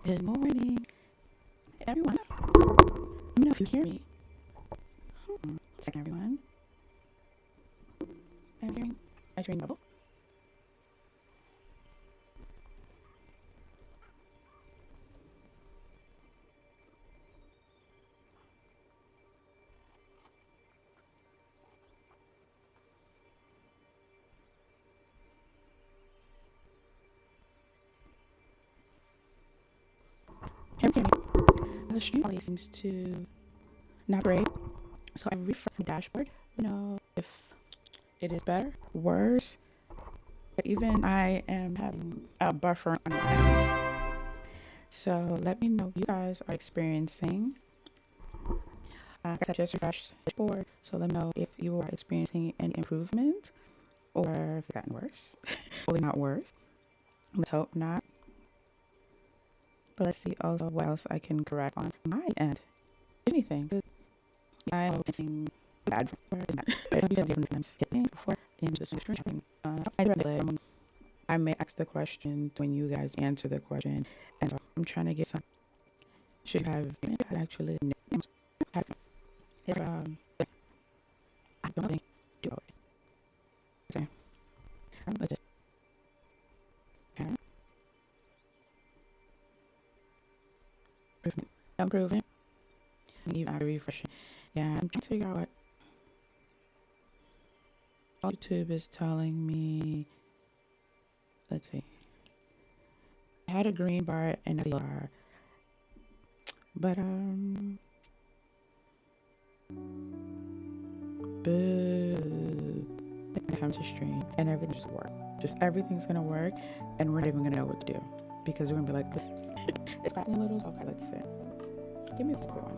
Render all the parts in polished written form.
Good morning, everyone. Let me know if you hear me. Second, everyone. Are you hearing my train bubble? Can you hear me? The stream quality seems to not great. So I refresh my dashboard. Know if it is better, worse. But even I am having a buffer on my end. So let me know if you guys are experiencing. I just refreshed the dashboard. So let me know if you are experiencing any improvement or if it's gotten worse. Hopefully not worse. Let's hope not. But let's see also what else I can correct on my end. Anything. I am listening bad for before in the stream. I may ask the question when you guys answer the question, and so I'm trying to get some. Should have actually if I don't think do it. So I'm just improving. Even after refreshing. Yeah, I'm trying to figure out what YouTube is telling me. Let's see. I had a green bar and a bar, but boo. It comes to stream and everything's work. Just everything's gonna work, and we're not even gonna know what to do because we're gonna be like, it's cracking a little. Okay, let's see. Give me a quick one.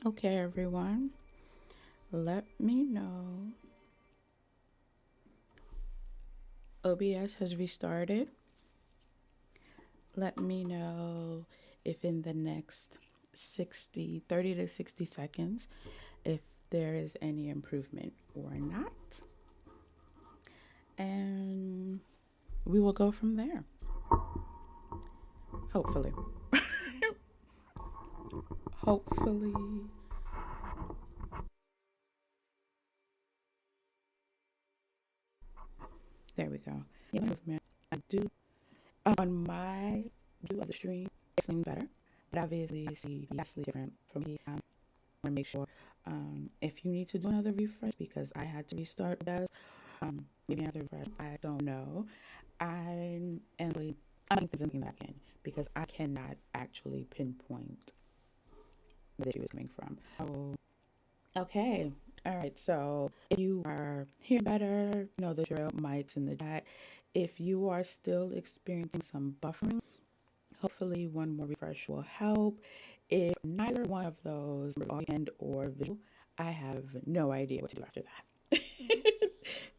Okay, everyone. Let me know. OBS has restarted. Let me know if in the next 30 to 60 seconds, if there is any improvement or not. And we will go from there. Hopefully. Hopefully. There we go. Improvement. I do on my view of the stream, it seems better, but obviously see vastly different from me. I want to make sure if you need to do another refresh because I had to restart that, maybe another refresh. I don't know. I'm presenting that again because I cannot actually pinpoint where the issue is coming from. Oh, okay. All right. So if you are hearing better, you know the drill. Mics in the chat. If you are still experiencing some buffering, hopefully one more refresh will help. If neither one of those, and or visual, I have no idea what to do after that.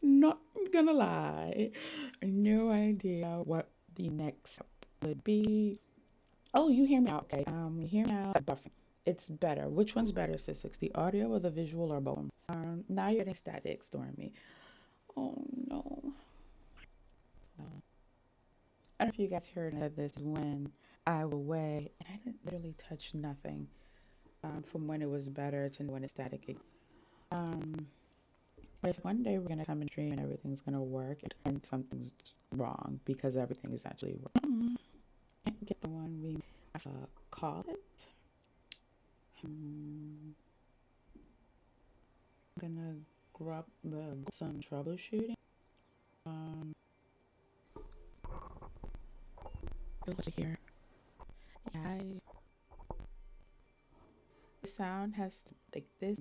Not gonna lie, no idea what the next step would be. Oh, you hear me out, okay? You hear me out. Buffering. It's better. Which one's better, Sis? The audio or the visual or both? Now you're getting static, Stormy. Oh no. No. I don't know if you guys heard that this is when I will weigh, and I didn't literally touch nothing from when it was better to when it's static. Um, but one day we're gonna come and dream and everything's gonna work, and something's wrong because everything is actually working. Can't get the one we call it. I'm gonna grab some troubleshooting. Let's see here. Yeah, the sound has like this.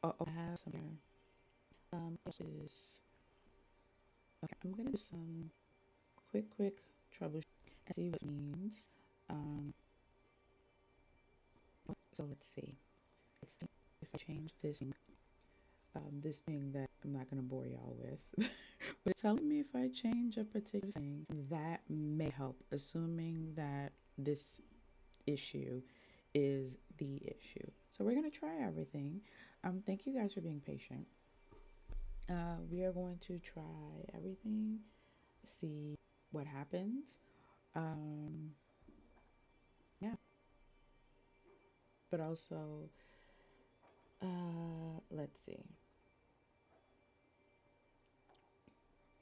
I have some here. This is okay. I'm gonna do some quick troubleshooting and see what it means. Um, so let's see. Let's see if I change this thing that I'm not gonna bore y'all with. But it's telling me if I change a particular thing, that may help, assuming that this issue is the issue. So we're gonna try everything. Thank you guys for being patient. We are going to try everything, see what happens. Yeah, but also, let's see.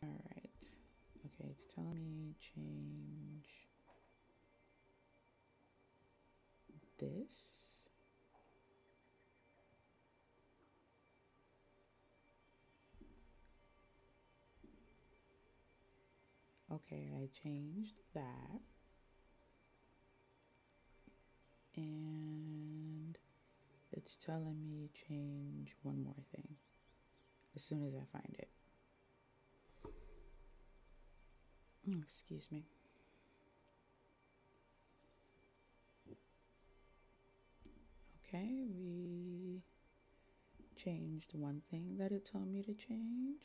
All right. Okay, it's telling me change this. Okay, I changed that. And it's telling me change one more thing as soon as I find it. Excuse me. Okay, we changed one thing that it told me to change.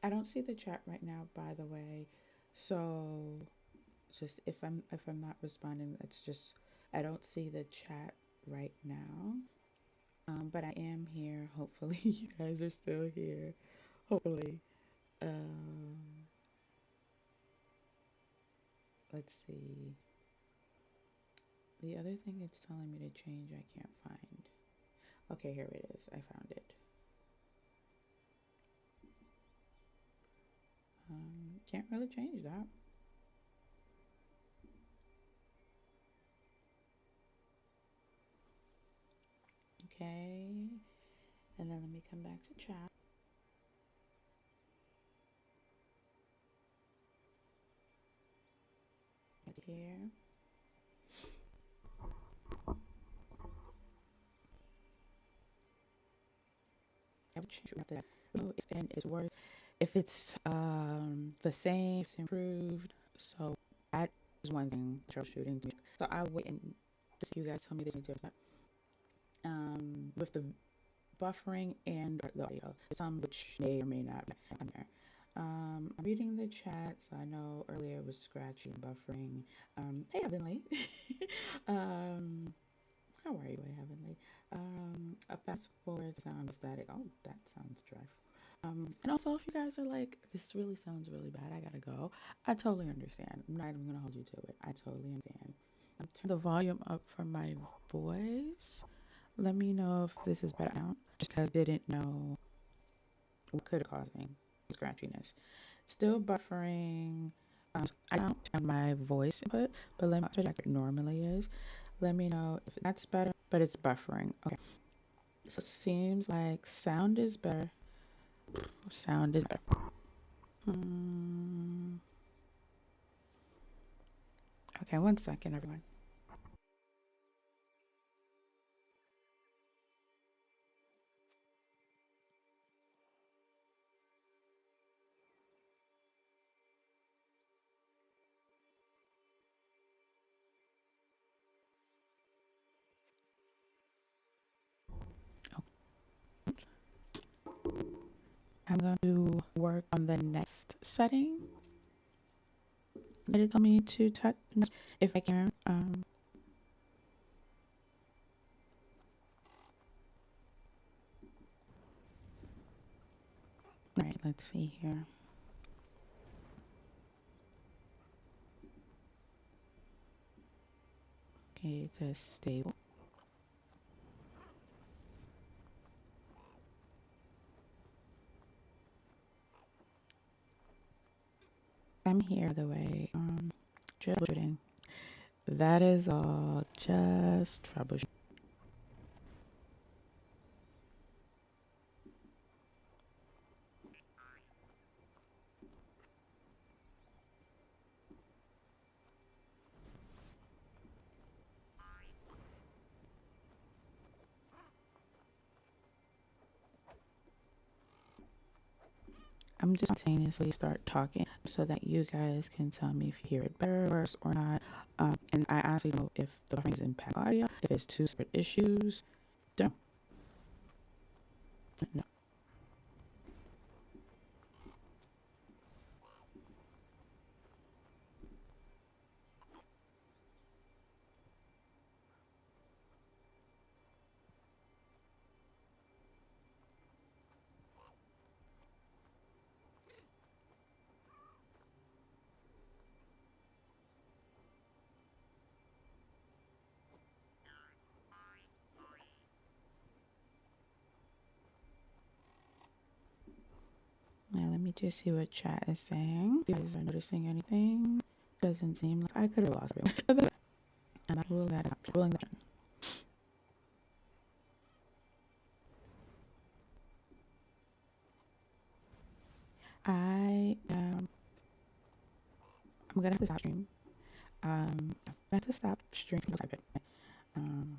I don't see the chat right now, by the way. So just if I'm not responding, it's just I don't see the chat right now. But I am here. Hopefully you guys are still here. Hopefully. Um, let's see. The other thing it's telling me to change, I can't find. Okay, here it is. I found it. Can't really change that. Okay. And then let me come back to chat. It's here. I would change that. And it's worth if it's the same, it's improved. So that is one thing troubleshooting. So I wait and see you guys tell me this with the buffering and the audio, some which may or may not be on there. I'm reading the chat, so I know earlier it was scratchy and buffering. Hey, Heavenly. How are you, Heavenly? A fast forward sound static. Oh, that sounds dreadful. And also, if you guys are like, this really sounds really bad, I gotta go. I totally understand. I'm not even gonna hold you to it. I totally understand. Turn the volume up for my voice. Let me know if this is better now. Just because I didn't know what could have causing scratchiness. Still buffering. I don't turn my voice input, but let me know like it normally is. Let me know if that's better, but it's buffering. Okay. So it seems like sound is better. Sound is better. Okay, one second, everyone. I'm going to work on the next setting that it told me to touch if I can. All right, let's see here. Okay, it says stable. I'm here, by the way. Troubleshooting. That is all. Just troubleshooting. I'm just spontaneously start talking so that you guys can tell me if you hear it better, worse, or not. And I actually know if the buffering is impact audio, if it's two separate issues. Don't. No. Now let me just see what chat is saying. You guys are noticing anything? Doesn't seem like I could have lost everyone. I'm not ruling that out. Ruling that. I'm gonna have to stop stream. I have to stop streaming. Um,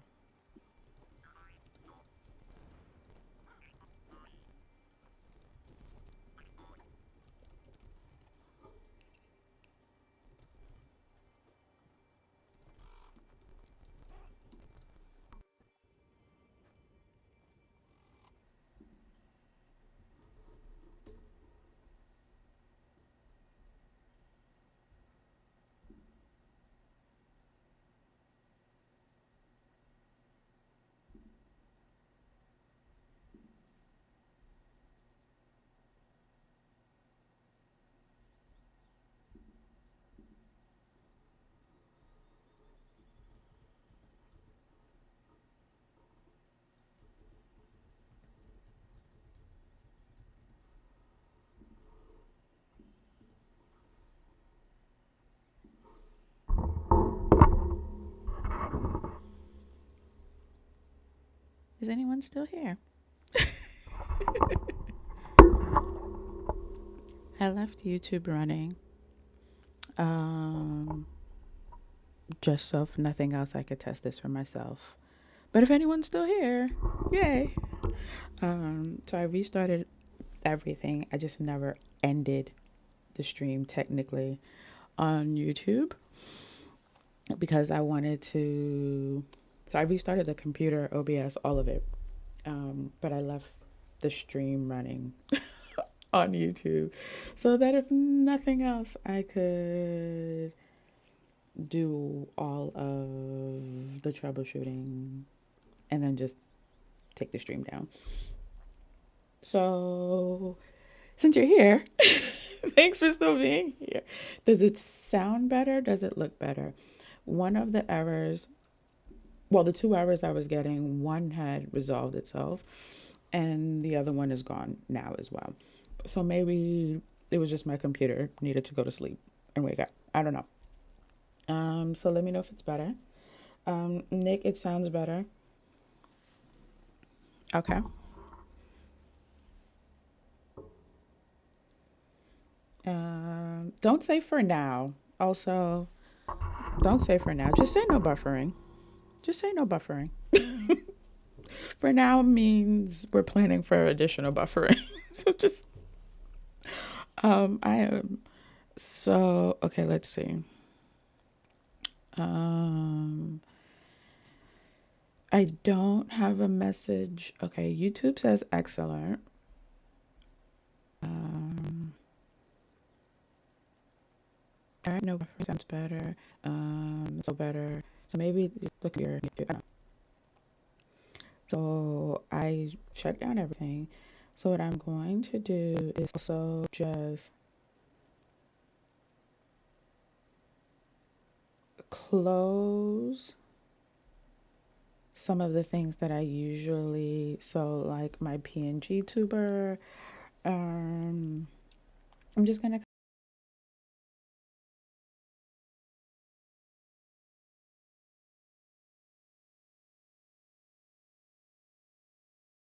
is anyone still here? I left YouTube running. Just so if nothing else, I could test this for myself. But if anyone's still here, yay! So I restarted everything. I just never ended the stream technically on YouTube because I wanted to. So I restarted the computer, OBS, all of it. But I left the stream running on YouTube so that if nothing else, I could do all of the troubleshooting and then just take the stream down. So since you're here, thanks for still being here. Does it sound better? Does it look better? One of the errors, well, the two errors I was getting, one had resolved itself and the other one is gone now as well. So maybe it was just my computer needed to go to sleep and wake up. I don't know. So let me know if it's better. Nick, it sounds better. Okay. Don't say for now. Also, don't say for now. Just say no buffering. Just say no buffering. For now means we're planning for additional buffering. So just, I am, so, okay, let's see. I don't have a message. Okay, YouTube says excellent. Um, all right, no, sounds better. So better. So maybe just look here. I don't know. So I shut down everything. So what I'm going to do is also just close some of the things that I usually, so like my PNG tuber. I'm just gonna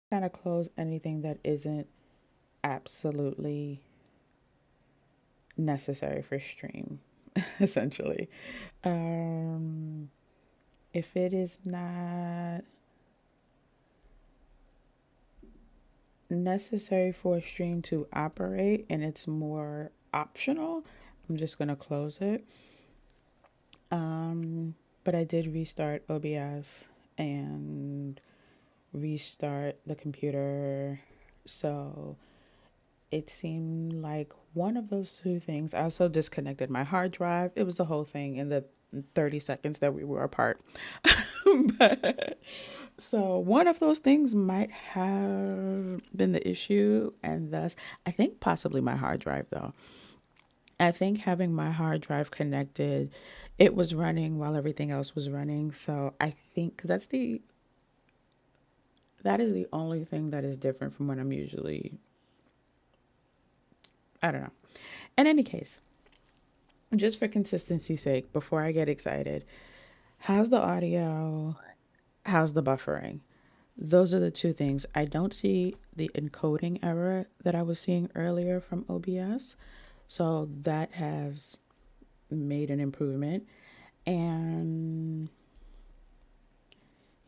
kind of close anything that isn't absolutely necessary for stream, essentially. Um, if it is not necessary for a stream to operate and it's more optional, I'm just gonna close it. But I did restart OBS and restart the computer. So it seemed like one of those two things. I also disconnected my hard drive. It was the whole thing in the 30 seconds that we were apart. But so one of those things might have been the issue, and thus I think possibly my hard drive though. I think having my hard drive connected, it was running while everything else was running. So I think because that is the only thing that is different from what I'm usually. I don't know. In any case, just for consistency's sake, before I get excited, how's the audio? How's the buffering? Those are the two things. I don't see the encoding error that I was seeing earlier from OBS. So that has made an improvement. And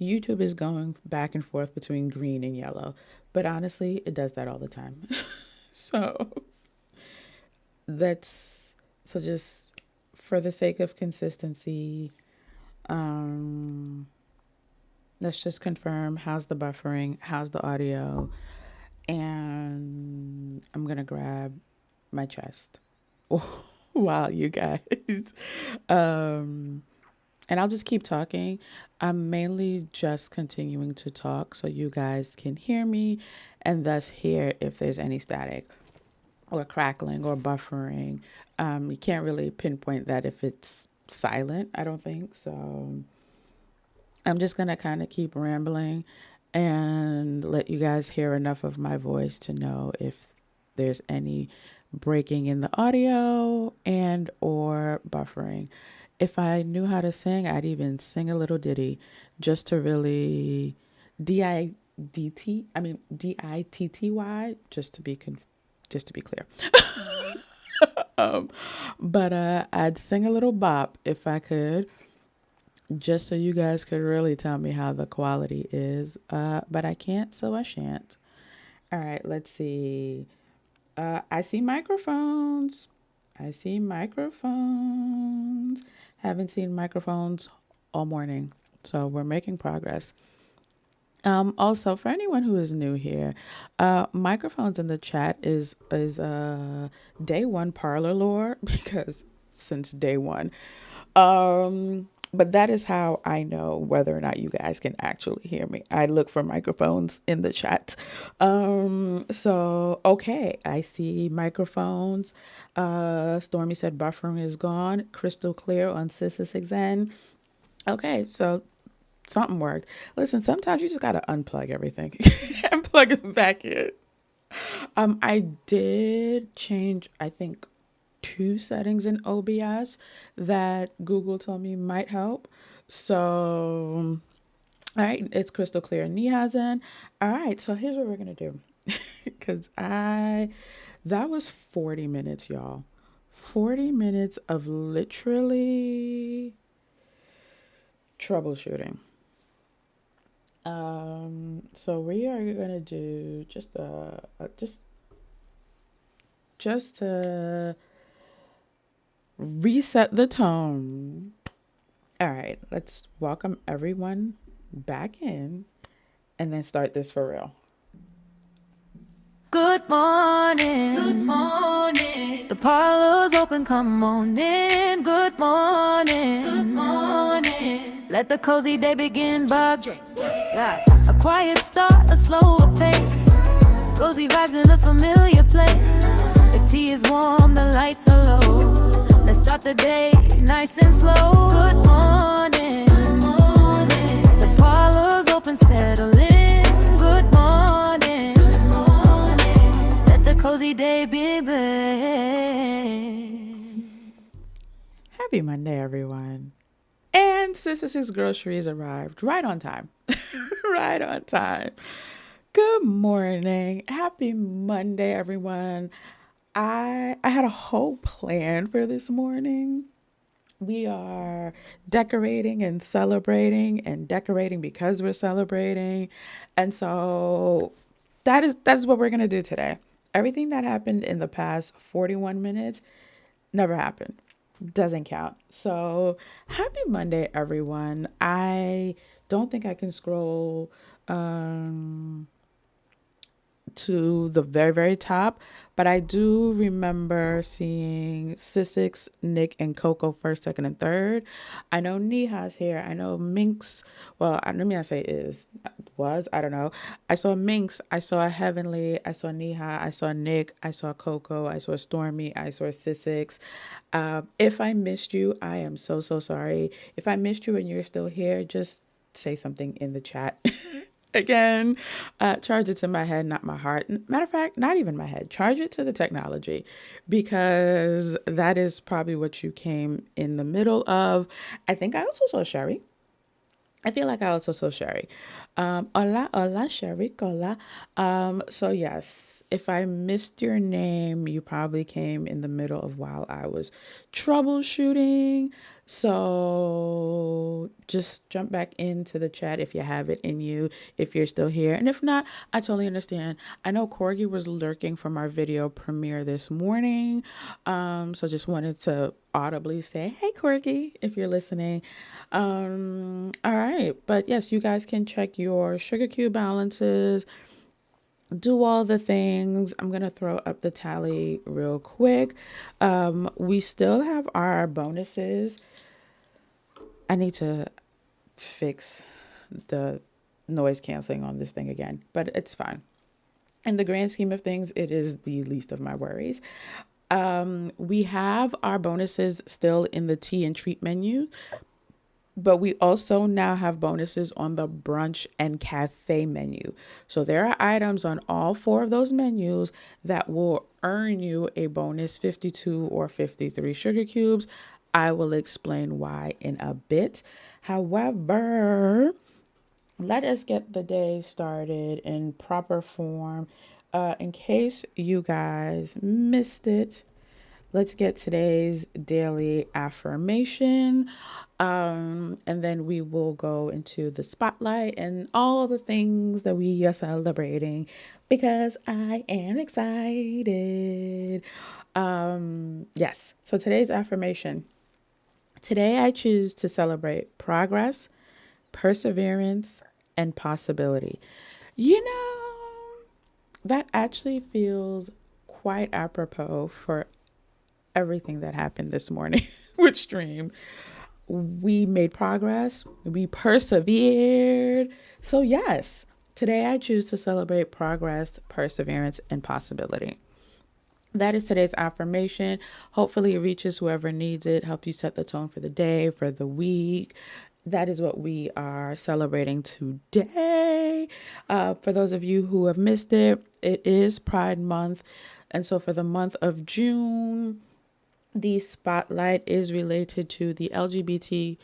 YouTube is going back and forth between green and yellow. But honestly, it does that all the time. So that's so just for the sake of consistency, um, let's just confirm how's the buffering, how's the audio, and I'm gonna grab my chest. Wow, you guys. Um, and I'll just keep talking. I'm mainly just continuing to talk so you guys can hear me and thus hear if there's any static or crackling or buffering. You can't really pinpoint that if it's silent, I don't think. So I'm just going to kind of keep rambling and let you guys hear enough of my voice to know if there's any breaking in the audio and or buffering. If I knew how to sing, I'd even sing a little ditty just to really DITTY, just to be clear. um, but I'd sing a little bop if I could, just so you guys could really tell me how the quality is. But I can't, so I shan't. All right, let's see. I see microphones. I see microphones. Haven't seen microphones all morning, so we're making progress. Also, for anyone who is new here, microphones in the chat is day one parlor lore because since day one, but that is how I know whether or not you guys can actually hear me. I look for microphones in the chat. So okay, I see microphones. Stormy said buffering is gone, crystal clear on Sis Exen. Okay, so something worked. Listen, sometimes you just gotta unplug everything and plug it back in. I did change, I think, two settings in OBS that Google told me might help. So, all right, it's crystal clear. Nihazen. All right, so here's what we're gonna do, because that was 40 minutes, y'all. 40 minutes of literally troubleshooting. So we are gonna do just to reset the tone. All right, let's welcome everyone back in and then start this for real. Good morning. Good morning. The parlor's open, come on in. Good morning. Good morning. Let the cozy day begin, Bob. Yeah. A quiet start, a slower pace. Cozy vibes in a familiar place. The tea is warm, the lights are low. Let's start the day nice and slow. Good morning. Good morning. The parlor's open, settle in. Good morning. Good morning. Let the cozy day begin. Happy Monday, everyone. And Sister groceries arrived right on time. Right on time. Good morning. Happy Monday, everyone. I had a whole plan for this morning. We are decorating and decorating because we're celebrating. And so that's what we're going to do today. Everything that happened in the past 41 minutes never happened. Doesn't count. So happy Monday, everyone. I don't think I can scroll to the very, very top, but I do remember seeing Sissix, Nick, and Coco first, second, and third. I know Niha's here. I know Minx. Well, let me not say I don't know. I saw Minx. I saw Heavenly. I saw Niha. I saw Nick. I saw Coco. I saw Stormy. I saw Sissix. If I missed you, I am so, so sorry. If I missed you and you're still here, just say something in the chat. Again, charge it to my head, not my heart. Matter of fact, not even my head. Charge it to the technology, because that is probably what you came in the middle of. I think I also saw Sherry. I feel like I also saw Sherry. Hola, Sherry, hola. So yes, if I missed your name, you probably came in the middle of while I was troubleshooting. So just jump back into the chat if you have it in you, if you're still here. And if not, I totally understand. I know Corgi was lurking from our video premiere this morning. So just wanted to audibly say, hey, Corgi, if you're listening. All right. But yes, you guys can check your sugar cube balances, do all the things. I'm going to throw up the tally real quick. We still have our bonuses. I need to fix the noise canceling on this thing again, but it's fine. In the grand scheme of things, it is the least of my worries. We have our bonuses still in the tea and treat menu, but we also now have bonuses on the brunch and cafe menu. So there are items on all four of those menus that will earn you a bonus 52 or 53 sugar cubes. I will explain why in a bit. However, let us get the day started in proper form. In case you guys missed it, let's get today's daily affirmation. And then we will go into the spotlight and all the things that we are celebrating, because I am excited. Yes. So today's affirmation. Today I choose to celebrate progress, perseverance, and possibility. You know, that actually feels quite apropos for everything that happened this morning with Stream. We made progress, we persevered. So, yes, today I choose to celebrate progress, perseverance, and possibility. That is today's affirmation. Hopefully, it reaches whoever needs it, help you set the tone for the day, for the week. That is what we are celebrating today. For those of you who have missed it, it is Pride Month. And so for the month of June, the spotlight is related to the LGBTQ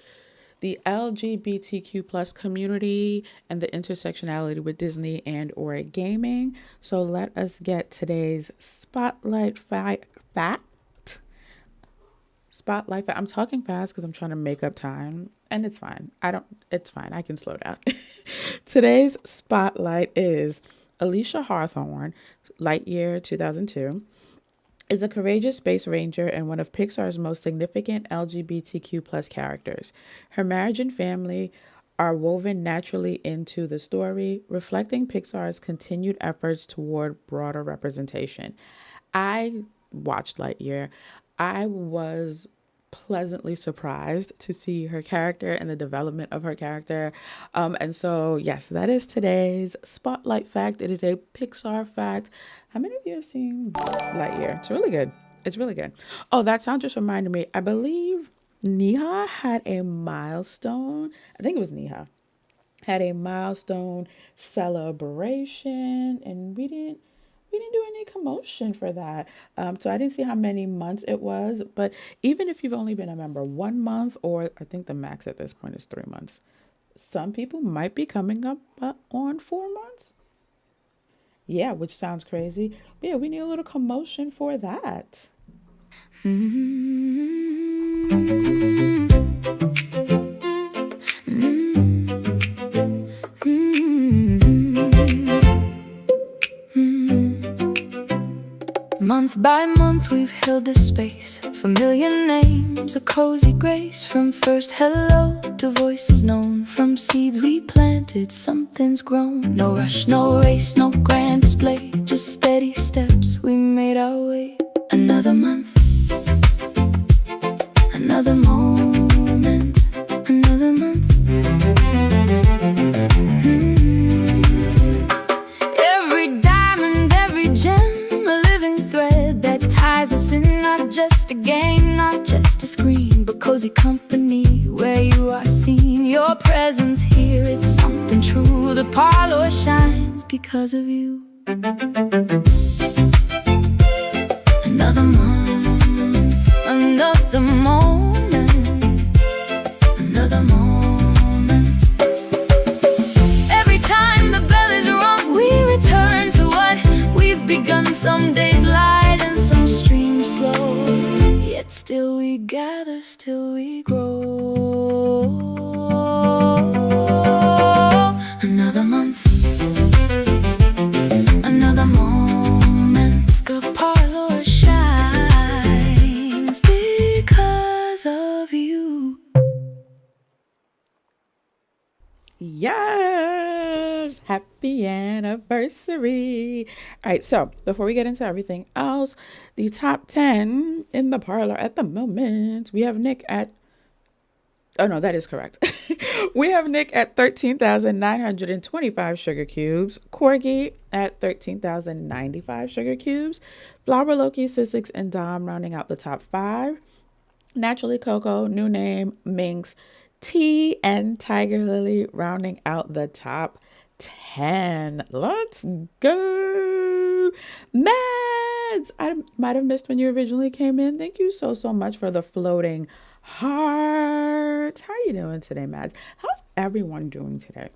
plus community and the intersectionality with Disney and or gaming. So let us get today's spotlight fact. I'm talking fast because I'm trying to make up time, and it's fine. It's fine. I can slow down. Today's spotlight is Alicia Hawthorne, Lightyear 2002. Is a courageous space ranger and one of Pixar's most significant LGBTQ plus characters. Her marriage and family are woven naturally into the story, reflecting Pixar's continued efforts toward broader representation. I watched Lightyear. I was pleasantly surprised to see her character and the development of her character. And so, yes, that is today's Spotlight fact. It is a Pixar fact. How many of you have seen Lightyear? It's really good. It's really good. Oh, that sound just reminded me. I believe Neha had a milestone. I think it was Neha had a milestone celebration, and we didn't do any commotion for that. So I didn't see how many months it was, but even if you've only been a member 1 month, or I think the max at this point is 3 months, some people might be coming up on 4 months. Yeah, which sounds crazy. But yeah, we need a little commotion for that. Month by month we've held this space, familiar names, a cozy grace. From first hello to voices known, from seeds we planted, something's grown. No rush, no race, no grand display, just steady steps, we made our way. Another month, another moment, another month. Every diamond, every gem, ties us in, not just a game, not just a screen, but cozy company where you are seen. Your presence here, it's something true. The parlor shines because of you. Another month, another moment, another moment. Every time the bell is rung, we return to what we've begun. Some days light and some streams slow, yet still we gather, still we grow. Another month, another moment. The parlor shines because of you. Yes, happy anniversary. All right, so before we get into everything else, the top 10 in the parlor at the moment, we have Nick at, oh no, that is correct. We have Nick at 13,925 sugar cubes, Corgi at 13,095 sugar cubes, Flower Loki, Sissix, and Dom rounding out the top 5. Naturally Coco, new name, Minx, T, and Tiger Lily rounding out the top 10. Let's go. Mads, I might have missed when you originally came in. Thank you so much for the floating heart. How are you doing today, Mads? How's everyone doing today?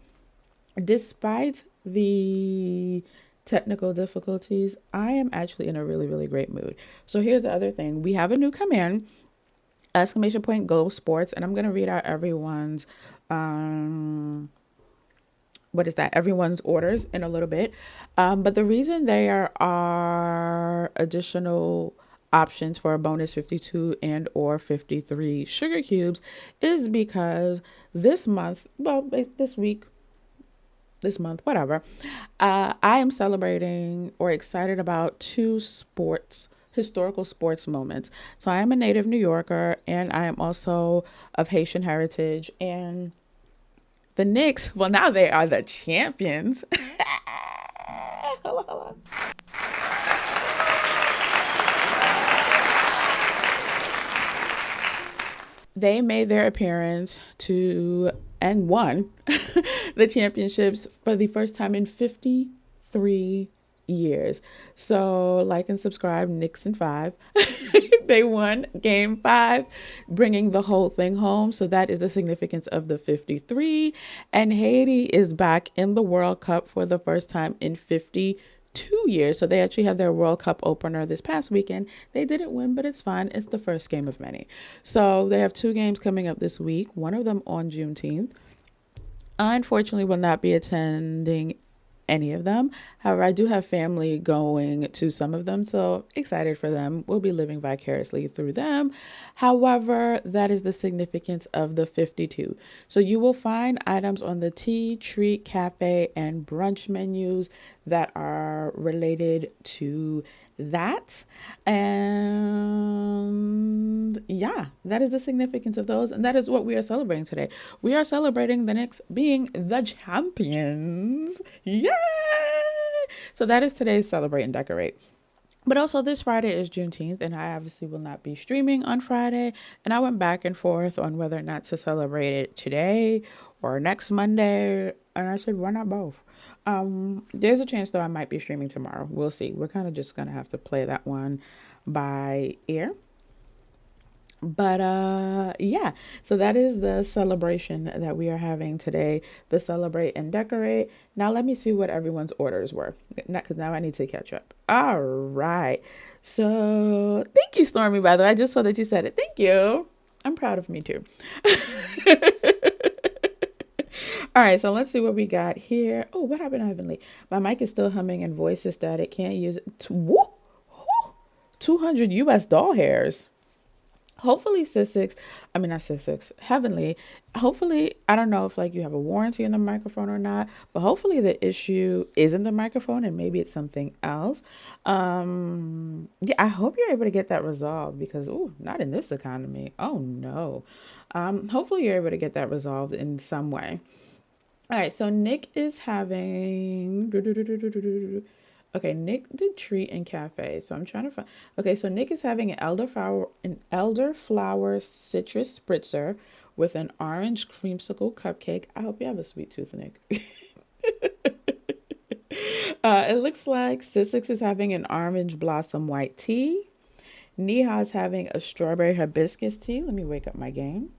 Despite the technical difficulties, I am actually in a really, really great mood. So here's the other thing. We have a new command, exclamation point go sports, and I'm going to read out everyone's everyone's orders in a little bit, but the reason there are additional options for a bonus 52 and or 53 sugar cubes is because this month, whatever, I am celebrating or excited about two historical sports moments. So I am a native New Yorker, and I am also of Haitian heritage, and the Knicks, well, now they are the champions. Hello. They made their appearance and won the championships for the first time in 53 years. So like and subscribe, Knicks in 5. They won game 5, bringing the whole thing home. So that is the significance of the 53. And Haiti is back in the World Cup for the first time in 52 years. So they actually had their World Cup opener this past weekend. They didn't win, but it's fine. It's the first game of many. So they have 2 games coming up this week, one of them on Juneteenth. I unfortunately will not be attending any of them. However, I do have family going to some of them, so excited for them. We'll be living vicariously through them. However, that is the significance of the 52. So you will find items on the tea, treat, cafe, and brunch menus that are related to that. And yeah, that is the significance of those. And that is what we are celebrating today. We are celebrating the Knicks being the champions. Yay! So that is today's Celebrate and Decorate. But also this Friday is Juneteenth, and I obviously will not be streaming on Friday. And I went back and forth on whether or not to celebrate it today or next Monday. And I said, why not both? There's a chance though I might be streaming tomorrow. We'll see. We're kind of just gonna have to play that one by ear. But yeah, so that is the celebration that we are having today, the Celebrate and Decorate. Now let me see what everyone's orders were, because now I need to catch up. All right, so thank you, Stormy, by the way. I just saw that you said it. Thank you. I'm proud of me too. All right, so let's see what we got here. Oh, what happened to Heavenly? My mic is still humming and voice is static. Can't use it. 200 US doll hairs. Hopefully Heavenly, hopefully, I don't know if like you have a warranty in the microphone or not, but hopefully the issue isn't the microphone and maybe it's something else. Yeah, I hope you're able to get that resolved because, not in this economy. Oh no. Hopefully you're able to get that resolved in some way. All right, so Nick is having, okay, Nick did treat and cafe. So I'm trying to find, okay, so Nick is having an elderflower citrus spritzer with an orange creamsicle cupcake. I hope you have a sweet tooth, Nick. It looks like Sissix is having an orange blossom white tea. Neha is having a strawberry hibiscus tea. Let me wake up my game.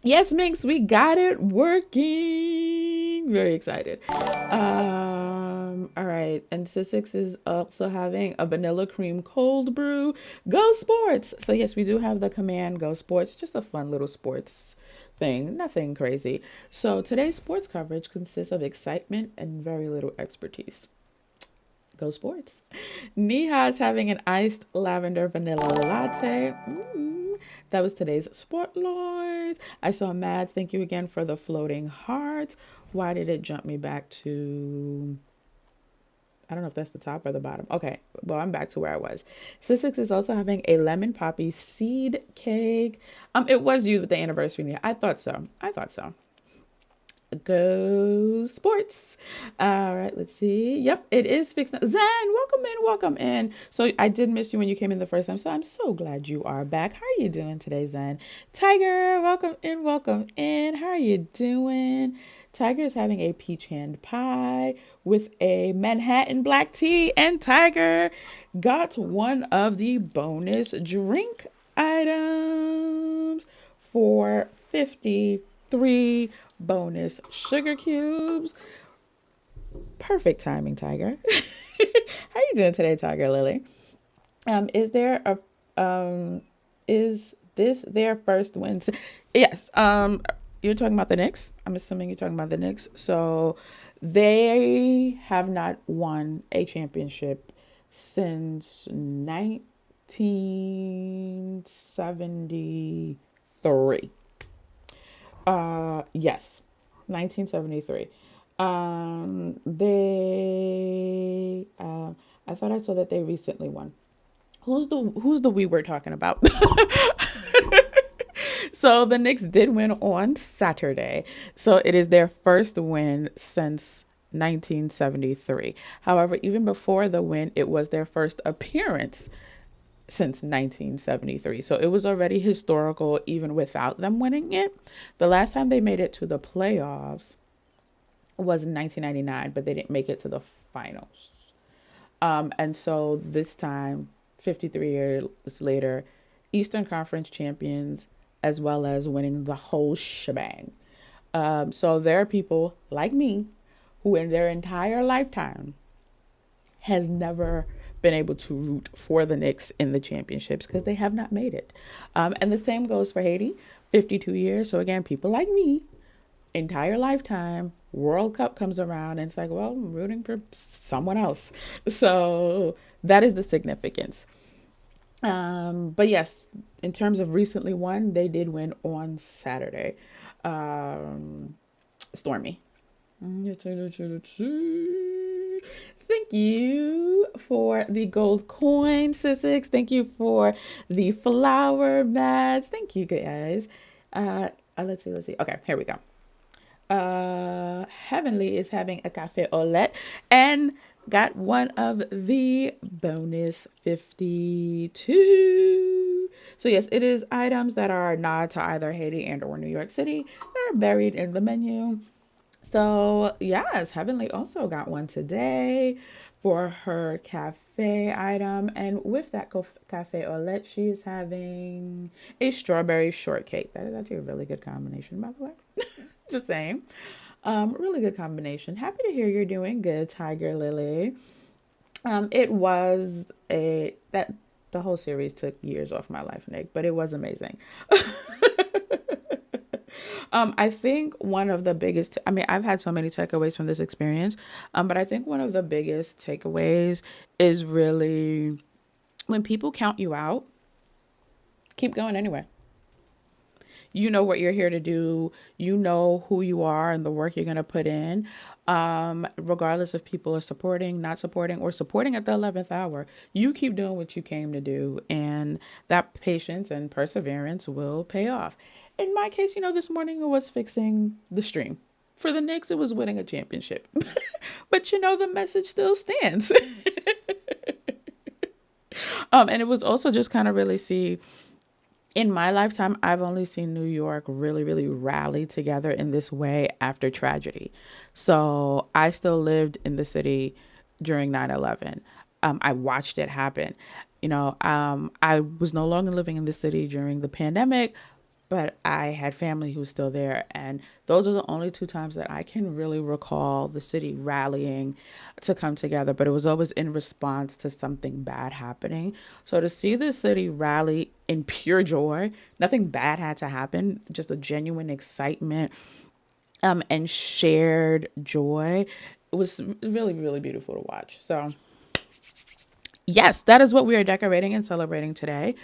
Yes, Minx, we got it working. Very excited. All right, and Sissix is also having a vanilla cream cold brew. Go Sports! So yes, we do have the command Go Sports. Just a fun little sports thing, nothing crazy. So today's sports coverage consists of excitement and very little expertise. Go Sports. Neha is having an iced lavender vanilla latte. That was today's Sport Lords. I saw Mads. Thank you again for the floating hearts. Why did it jump me back to... I don't know if that's the top or the bottom. Okay, well, I'm back to where I was. Sissix is also having a lemon poppy seed cake. It was you with the anniversary. I thought so. Go Sports. All right, let's see. Yep, it is fixed. Zen, welcome in. So I did miss you when you came in the first time, so I'm so glad you are back. How are you doing today, Zen? Tiger, welcome in. How are you doing? Tiger is having a peach hand pie with a Manhattan black tea, and Tiger got one of the bonus drink items for 53 bonus sugar cubes. Perfect timing, Tiger. How you doing today, Tiger Lily? Is this their first win? Yes. You're talking about the Knicks. I'm assuming you're talking about the Knicks. So they have not won a championship since 1973. Yes, 1973. I thought I saw that they recently won. Who's the we were talking about? So the Knicks did win on Saturday. So it is their first win since 1973. However, even before the win, it was their first appearance since 1973. So it was already historical even without them winning it. The last time they made it to the playoffs was in 1999, but they didn't make it to the finals. And so this time, 53 years later, Eastern Conference champions, as well as winning the whole shebang. So there are people like me who in their entire lifetime has never been able to root for the Knicks in the championships because they have not made it. And the same goes for Haiti, 52 years. So again, people like me, entire lifetime, World Cup comes around and it's like, well, I'm rooting for someone else. So that is the significance. But yes, in terms of recently won, they did win on Saturday. Stormy. Thank you for the gold coin, Sissix. Thank you for the flower mats. Thank you, guys. Let's see. Okay, here we go. Heavenly is having a cafe au lait and got one of the bonus 52. So yes, it is items that are nod to either Haiti and or New York City that are buried in the menu. So yes, Heavenly also got one today for her cafe item. And with that cafe au lait, she is having a strawberry shortcake. That is actually a really good combination, by the way. Just saying. Really good combination. Happy to hear you're doing good, Tiger Lily. It was a that the whole series took years off my life, Nick, but it was amazing. I think one of the biggest, I mean, I've had so many takeaways from this experience, but I think one of the biggest takeaways is really when people count you out, keep going anyway. You know what you're here to do. You know who you are and the work you're going to put in. Regardless if people are supporting, not supporting, or supporting at the 11th hour, you keep doing what you came to do. And that patience and perseverance will pay off. In my case, this morning it was fixing the stream. For the Knicks, it was winning a championship. But the message still stands. And it was also just kind of really see, in my lifetime, I've only seen New York really, really rally together in this way after tragedy. So I still lived in the city during 9/11. I watched it happen. I was no longer living in the city during the pandemic, but I had family who was still there. And those are the only two times that I can really recall the city rallying to come together. But it was always in response to something bad happening. So to see the city rally in pure joy, nothing bad had to happen, just a genuine excitement and shared joy. It was really, really beautiful to watch. So yes, that is what we are decorating and celebrating today.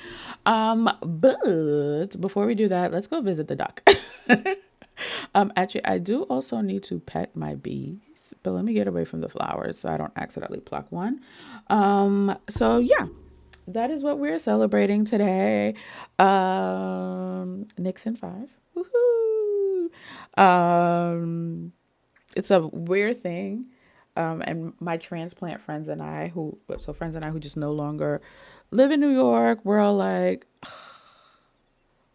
But before we do that, let's go visit the duck. Actually, I do also need to pet my bees, but let me get away from the flowers so I don't accidentally pluck one. So yeah, that is what we're celebrating today. Nixon 5. Woohoo! It's a weird thing. And my transplant friends and I who just no longer live in New York, we're all like,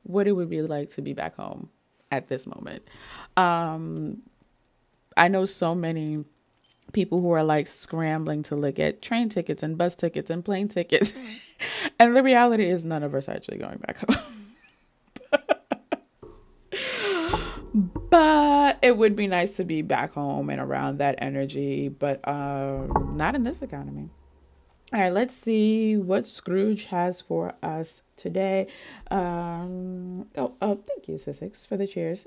what it would be like to be back home at this moment. I know so many people who are like scrambling to look at train tickets and bus tickets and plane tickets. And the reality is none of us are actually going back home. But it would be nice to be back home and around that energy, but not in this economy. All right, let's see what Scrooge has for us today. Thank you, Sissix, for the cheers.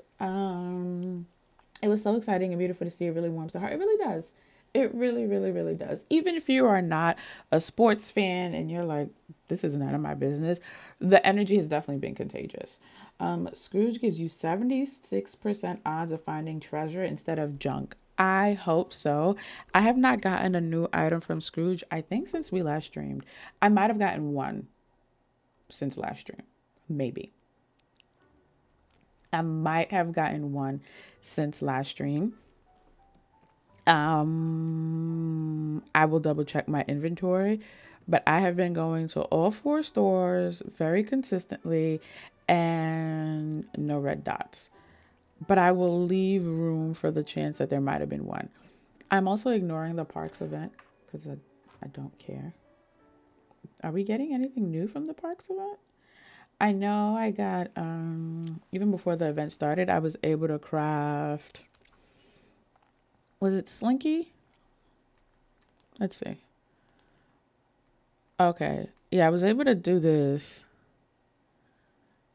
It was so exciting and beautiful to see. It really warms the heart. It really does. It really, really, really does. Even if you are not a sports fan and you're like, this is none of my business, the energy has definitely been contagious. Scrooge gives you 76% odds of finding treasure instead of junk. I hope so. I have not gotten a new item from Scrooge, I think, since we last streamed. I might have gotten one since last stream. Maybe. I might have gotten one since last stream. I will double check my inventory, but I have been going to all 4 stores very consistently and no red dots. But I will leave room for the chance that there might have been one. I'm also ignoring the parks event because I don't care. Are we getting anything new from the parks event? I know I got, even before the event started, I was able to craft, was it Slinky? Let's see. Okay. Yeah, I was able to do this.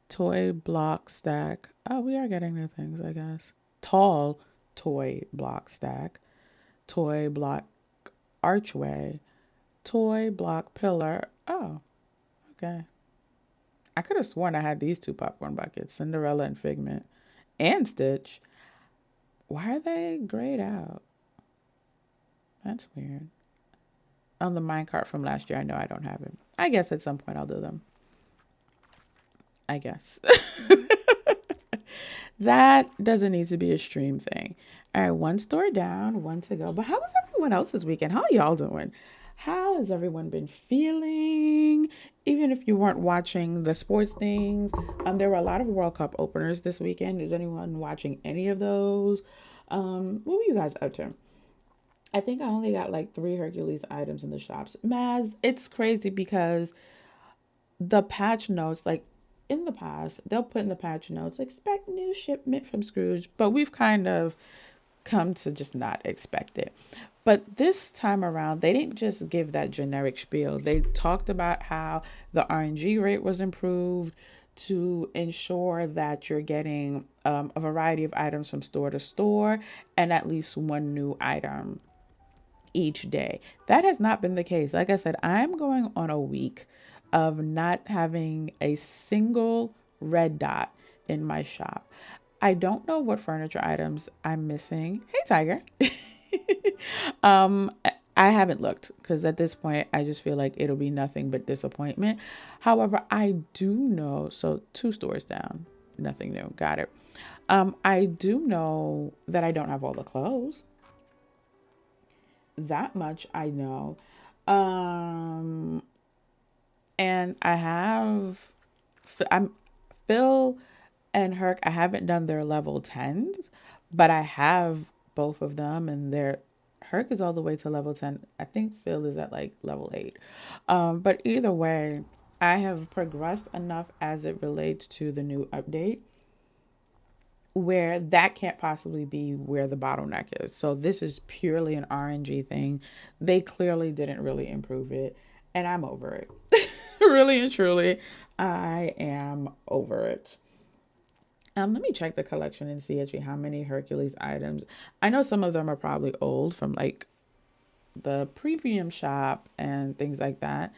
Toy block stack. Oh, we are getting new things, I guess. Tall toy block stack, toy block archway, toy block pillar. Oh, okay. I could have sworn I had these two popcorn buckets, Cinderella and Figment, and Stitch. Why are they grayed out? That's weird. On the minecart from last year, I know I don't have it. I guess at some point I'll do them. I guess. That doesn't need to be a stream thing. All right, one store down, one to go. But how was everyone else this weekend? How are y'all doing? How has everyone been feeling? Even if you weren't watching the sports things, there were a lot of World Cup openers this weekend. Is anyone watching any of those? What were you guys up to? I think I only got like 3 Hercules items in the shops. Maz, it's crazy because the patch notes, like in the past, they'll put in the patch notes, expect new shipment from Scrooge, but we've kind of come to just not expect it. But this time around, they didn't just give that generic spiel. They talked about how the RNG rate was improved to ensure that you're getting a variety of items from store to store and at least one new item each day. That has not been the case. Like I said, I'm going on a week of not having a single red dot in my shop. I don't know what furniture items I'm missing. Hey, Tiger. um, I haven't looked because at this point, I just feel like it'll be nothing but disappointment. However, I do know, so 2 stores down, nothing new. Got it. I do know that I don't have all the clothes. That much I know. And I'm Phil and Herc. I haven't done their level 10s, but I have both of them, and Herc is all the way to level 10. I think Phil is at like level 8. But either way, I have progressed enough as it relates to the new update where that can't possibly be where the bottleneck is. So this is purely an RNG thing. They clearly didn't really improve it, and I'm over it. Really and truly, I am over it. Let me check the collection and see actually how many Hercules items. I know some of them are probably old from like the premium shop and things like that.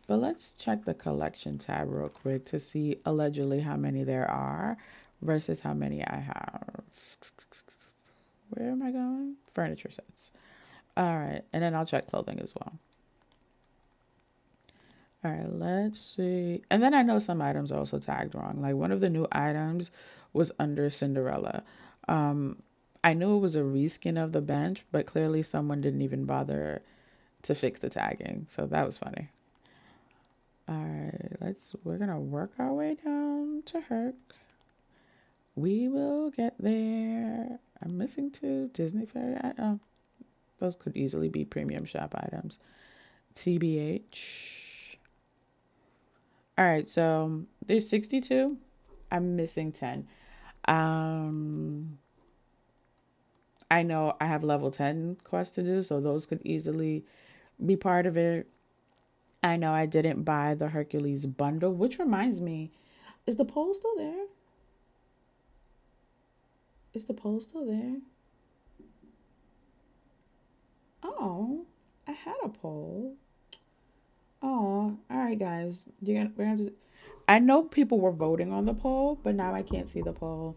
But let's check the collection tab real quick to see allegedly how many there are versus how many I have. Where am I going? Furniture sets. All right. And then I'll check clothing as well. All right, let's see. And then I know some items are also tagged wrong. Like one of the new items was under Cinderella. I knew it was a reskin of the bench, but clearly someone didn't even bother to fix the tagging. So that was funny. All right, we're going to work our way down to Herc. We will get there. I'm missing 2 Disney Fairy. Those could easily be premium shop items. TBH. All right, so there's 62. I'm missing 10. I know I have level 10 quests to do, so those could easily be part of it. I know I didn't buy the Hercules bundle, which reminds me, is the poll still there? Is the poll still there? Oh, I had a poll. Oh, all right, guys. We're gonna to. I know people were voting on the poll, but now I can't see the poll,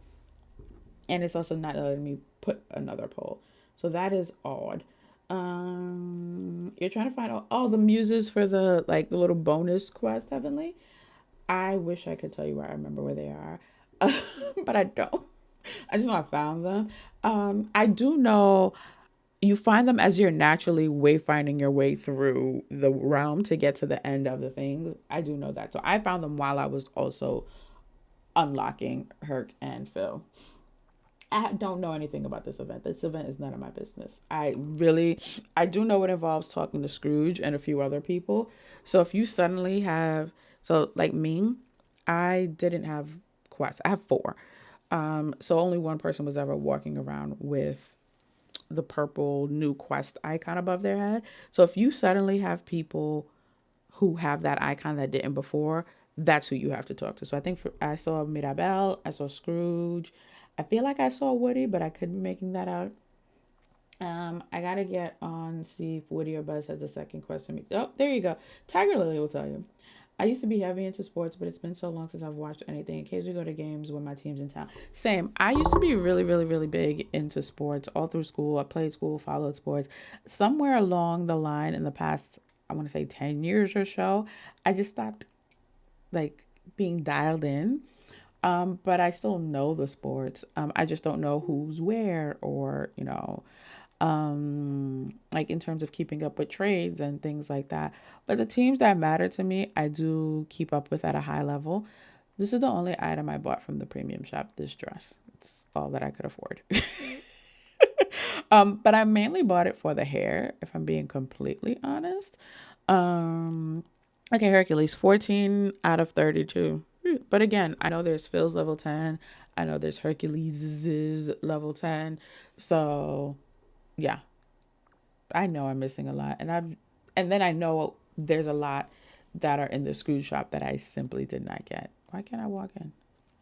and it's also not letting me put another poll. So that is odd. You're trying to find the muses for the little bonus quest, Heavenly. I wish I could tell you where I remember where they are, but I don't. I just know I found them. I do know you find them as you're naturally wayfinding your way through the realm to get to the end of the thing. I do know that. So I found them while I was also unlocking Herc and Phil. I don't know anything about this event. This event is none of my business. I do know it involves talking to Scrooge and a few other people. So if you suddenly have, so like me, I didn't have quests. I have 4. So only one person was ever walking around with the purple new quest icon above their head. So if you suddenly have people who have that icon that didn't before, that's who you have to talk to. So I think I saw Mirabelle, I saw Scrooge. I feel like I saw Woody, but I could be making that out. I gotta get on, see if Woody or Buzz has the second question. Oh, there you go. Tiger Lily will tell you. I used to be heavy into sports, but it's been so long since I've watched anything. Occasionally go to games when my team's in town. Same. I used to be really, really, really big into sports all through school. I played school, followed sports. Somewhere along the line in the past, I want to say 10 years or so, I just stopped like being dialed in. But I still know the sports. I just don't know who's where, or, like in terms of keeping up with trades and things like that. But the teams that matter to me, I do keep up with at a high level. This is the only item I bought from the premium shop, this dress. It's all that I could afford. But I mainly bought it for the hair, if I'm being completely honest. Okay, Hercules, 14 out of 32. But again, I know there's Phil's level 10. I know there's Hercules's level 10. So yeah, I know I'm missing a lot. And then I know there's a lot that are in the Scrooge shop that I simply did not get. Why can't I walk in?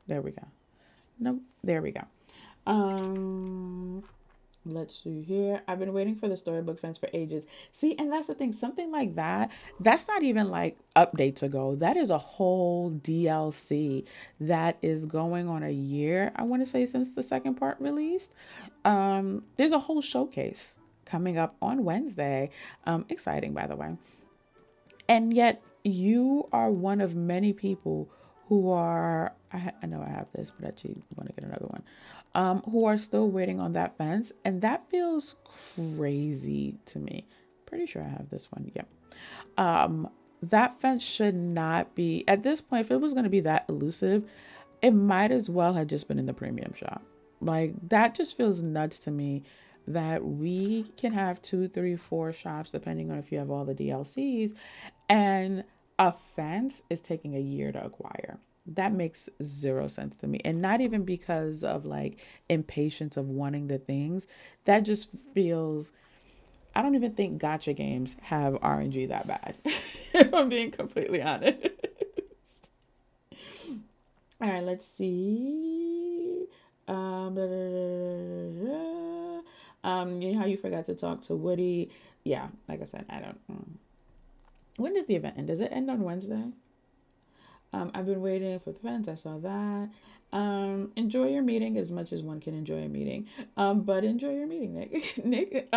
There we go. No, there we go. Let's see here. I've been waiting for the storybook fence for ages. See, and that's the thing. Something like that, that's not even like updates ago. That is a whole DLC that is going on a year, I want to say, since the second part released. There's a whole showcase coming up on Wednesday. Exciting, by the way. And yet you are one of many people who are, I know I have this, but actually want to get another one, who are still waiting on that fence. And that feels crazy to me. Pretty sure I have this one. Yeah. That fence should not be, at this point, if it was going to be that elusive, it might as well have just been in the premium shop. Like, that just feels nuts to me, that we can have 2, 3, 4 shops, depending on if you have all the DLCs, and a fence is taking a year to acquire. That makes zero sense to me. And not even because of like impatience of wanting the things. That just feels, I don't even think gacha games have RNG that bad. If I'm being completely honest. All right, let's see. You know how you forgot to talk to Woody? Yeah, like I said, I don't. When does the event end? Does it end on Wednesday? I've been waiting for the fence. I saw that. Enjoy your meeting as much as one can enjoy a meeting. But enjoy your meeting, Nick. Nick.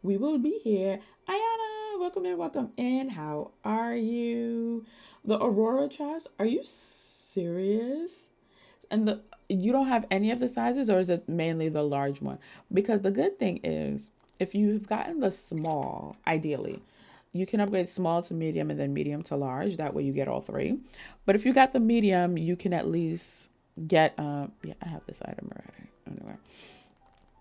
We will be here. Ayana, welcome in, welcome in. How are you? The Aurora chest. Are you serious? And you don't have any of the sizes, or is it mainly the large one? Because the good thing is, if you've gotten the small, ideally, you can upgrade small to medium and then medium to large. That way you get all three. But if you got the medium, you can at least get, yeah, I have this item already. Anyway,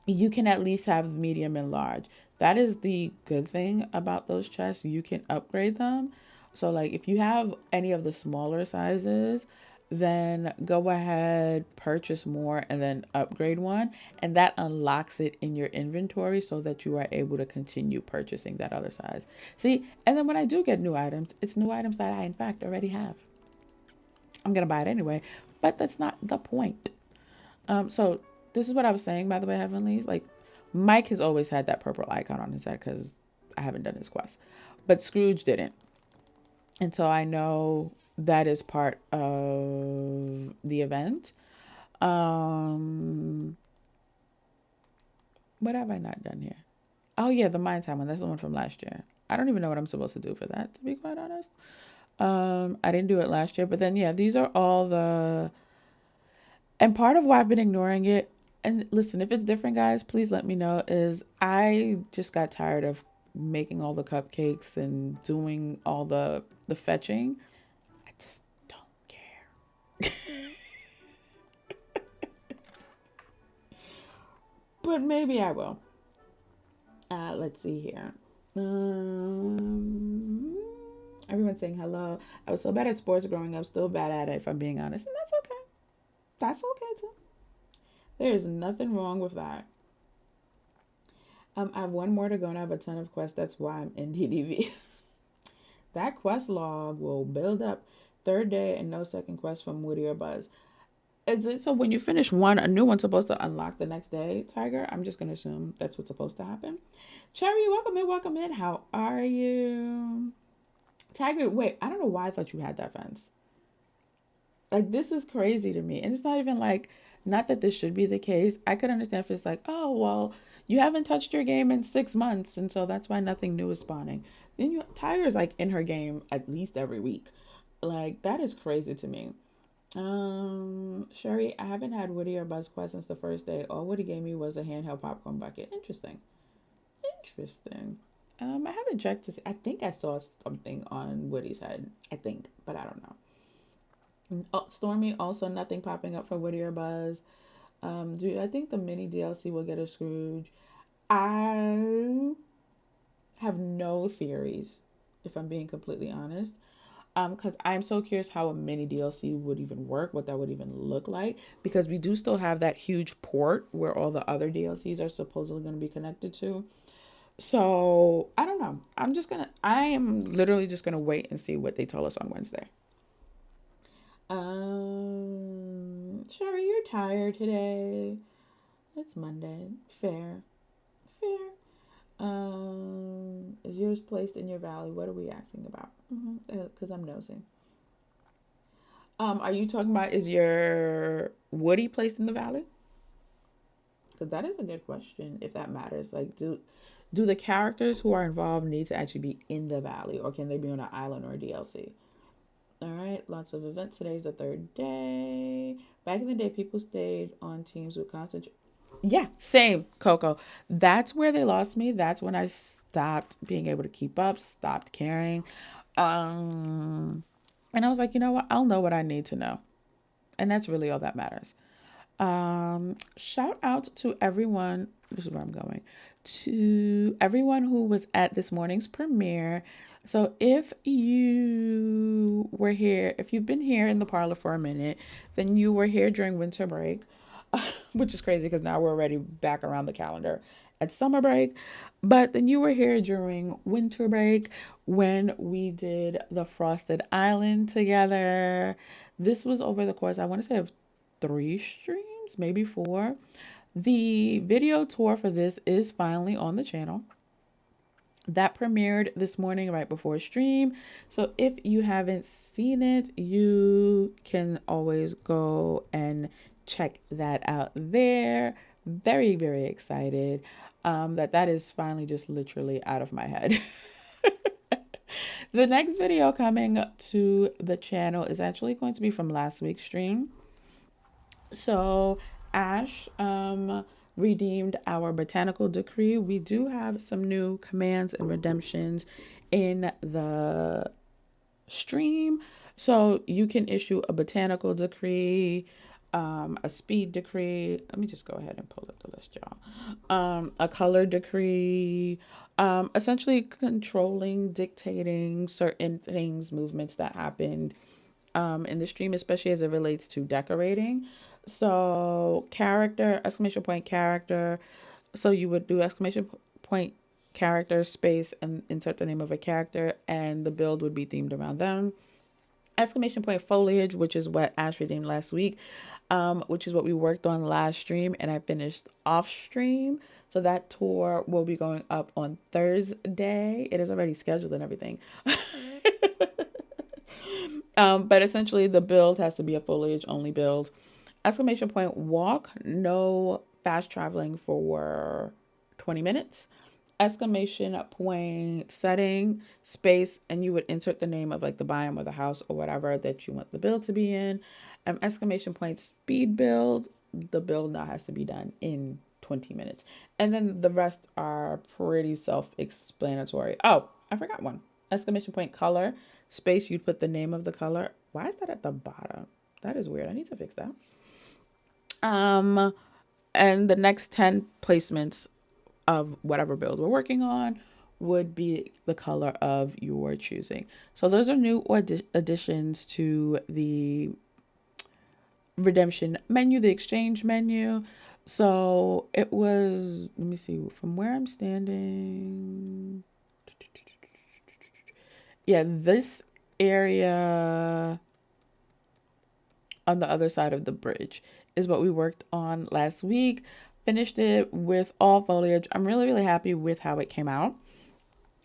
you can at least have medium and large. That is the good thing about those chests. You can upgrade them. So like if you have any of the smaller sizes, then go ahead, purchase more, and then upgrade one. And that unlocks it in your inventory so that you are able to continue purchasing that other size. See, and then when I do get new items, it's new items that I, in fact, already have. I'm going to buy it anyway, but that's not the point. So this is what I was saying, by the way, Heavenlies. Like, Mike has always had that purple icon on his head because I haven't done his quest. But Scrooge didn't. And so I know that is part of the event. What have I not done here? Oh yeah, the Mind Time one. That's the one from last year. I don't even know what I'm supposed to do for that, to be quite honest. I didn't do it last year, but then yeah, these are all the, and part of why I've been ignoring it, and listen, if it's different, guys, please let me know, is I just got tired of making all the cupcakes and doing all the fetching. I just don't care. But maybe I will. Let's see here. Everyone's saying hello. I was so bad at sports growing up, still bad at it, if I'm being honest. And that's okay. That's okay too. There is nothing wrong with that. I have one more to go and I have a ton of quests. That's why I'm in DDV. That quest log will build up Third day and no second quest from Woody or Buzz. Is it so when you finish one, a new one's supposed to unlock the next day, Tiger? I'm just gonna assume that's what's supposed to happen. Cherry, welcome in, welcome in. How are you? Tiger, wait, I don't know why I thought you had that fence. Like, this is crazy to me. And it's not even like, not that this should be the case. I could understand if it's like, oh, well, you haven't touched your game in 6 months, and so that's why nothing new is spawning. Then Tiger's like in her game at least every week. Like, that is crazy to me. Sherry, I haven't had Woody or Buzz Quest since the first day. All Woody gave me was a handheld popcorn bucket. Interesting. Interesting. I haven't checked to see. I think I saw something on Woody's head. I think, but I don't know. Oh, Stormy, also nothing popping up for Woody or Buzz. I think the mini DLC will get a Scrooge? I have no theories, if I'm being completely honest. Because I'm so curious how a mini DLC would even work, what that would even look like, because we do still have that huge port where all the other DLCs are supposedly going to be connected to. So I don't know. I am literally just gonna wait and see what they tell us on Wednesday. Sherry, you're tired today. It's Monday. Fair. Fair. Is yours placed in your valley? What are we asking about? Because I'm nosing. Are you talking about, is your Woody placed in the valley? Because that is a good question, if that matters. Like, do the characters who are involved need to actually be in the valley, or can they be on an island or a DLC? All right, lots of events. Today's the third day. Back in the day, people stayed on teams with constant. Yeah, same, Coco. That's where they lost me. That's when I stopped being able to keep up, stopped caring. And I was like, you know what? I'll know what I need to know. And that's really all that matters. Shout out to everyone. This is where I'm going. To everyone who was at this morning's premiere. So if you were here, if you've been here in the parlor for a minute, then you were here during winter break, which is crazy because now we're already back around the calendar at summer break. But then you were here during winter break when we did the Frosted Island together. This was over the course, I want to say, of 3 streams, maybe 4. The video tour for this is finally on the channel. That premiered this morning right before stream. So if you haven't seen it, you can always go and check that out there. Very, very excited that is finally just literally out of my head. The next video coming to the channel is actually going to be from last week's stream. So Ash redeemed our botanical decree. We do have some new commands and redemptions in the stream. So you can issue a botanical decree, a speed decree. Let me just go ahead and pull up the list, y'all. A color decree, essentially controlling, dictating certain things, movements that happened in the stream, especially as it relates to decorating. So character, exclamation point character. So you would do exclamation point character space and insert the name of a character, and the build would be themed around them. Exclamation point foliage, which is what Ash redeemed last week, which is what we worked on last stream and I finished off stream. So that tour will be going up on Thursday. It is already scheduled and everything. But essentially the build has to be a foliage only build. Exclamation point walk, no fast traveling for 20 minutes. Exclamation point setting space, and you would insert the name of like the biome or the house or whatever that you want the build to be in. Exclamation point speed build, the build now has to be done in 20 minutes. And then the rest are pretty self-explanatory. Oh, I forgot one. Exclamation point color space, you'd put the name of the color. Why is that at the bottom? That is weird. I need to fix that. And the next 10 placements of whatever build we're working on would be the color of your choosing. So those are new additions to the redemption menu, the exchange menu. So it was, let me see, from where I'm standing. Yeah, this area on the other side of the bridge is what we worked on last week. Finished it with all foliage. I'm really, really happy with how it came out.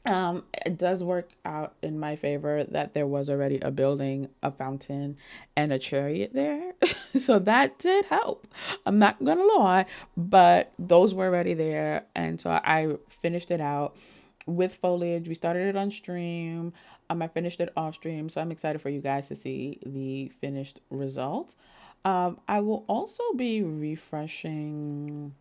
It does work out in my favor that there was already a building, a fountain, and a chariot there. So that did help. I'm not gonna lie, but those were already there. And so I finished it out with foliage. We started it on stream. I finished it off stream. So I'm excited for you guys to see the finished result. I will also be refreshing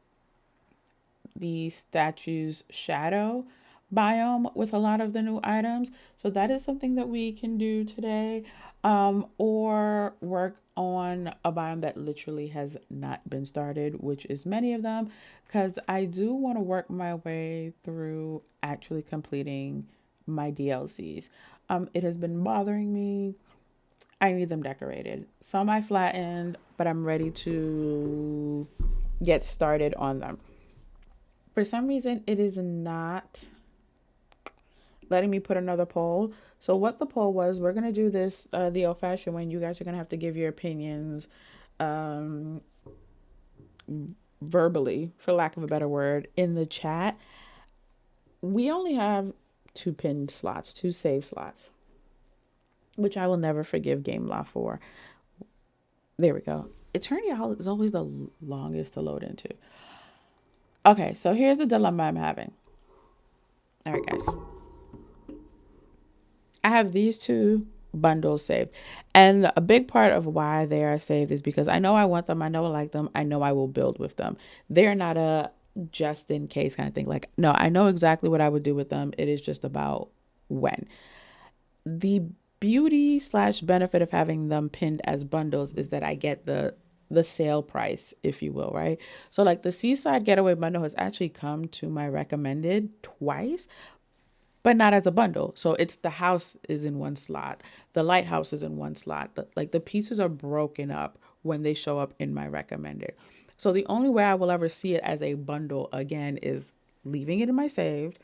the statue's shadow biome with a lot of the new items. So that is something that we can do today, or work on a biome that literally has not been started, which is many of them, because I do want to work my way through actually completing my DLCs. It has been bothering me. I need them decorated. Some I flattened, but I'm ready to get started on them. For some reason, it is not letting me put another poll. So what the poll was, we're going to do this the old-fashioned way. You guys are going to have to give your opinions verbally, for lack of a better word, in the chat. We only have 2 pinned slots, 2 save slots, which I will never forgive Game Law for. There we go. Eternity is always the longest to load into. Okay, so here's the dilemma I'm having. All right, guys. I have these 2 bundles saved. And a big part of why they are saved is because I know I want them. I know I like them. I know I will build with them. They're not a just in case kind of thing. Like, no, I know exactly what I would do with them. It is just about when. The beauty / benefit of having them pinned as bundles is that I get the sale price, if you will, right? So like the Seaside Getaway bundle has actually come to my recommended twice, but not as a bundle. So it's the house is in one slot, the lighthouse is in one slot. The pieces are broken up when they show up in my recommended. So the only way I will ever see it as a bundle again is leaving it in my saved,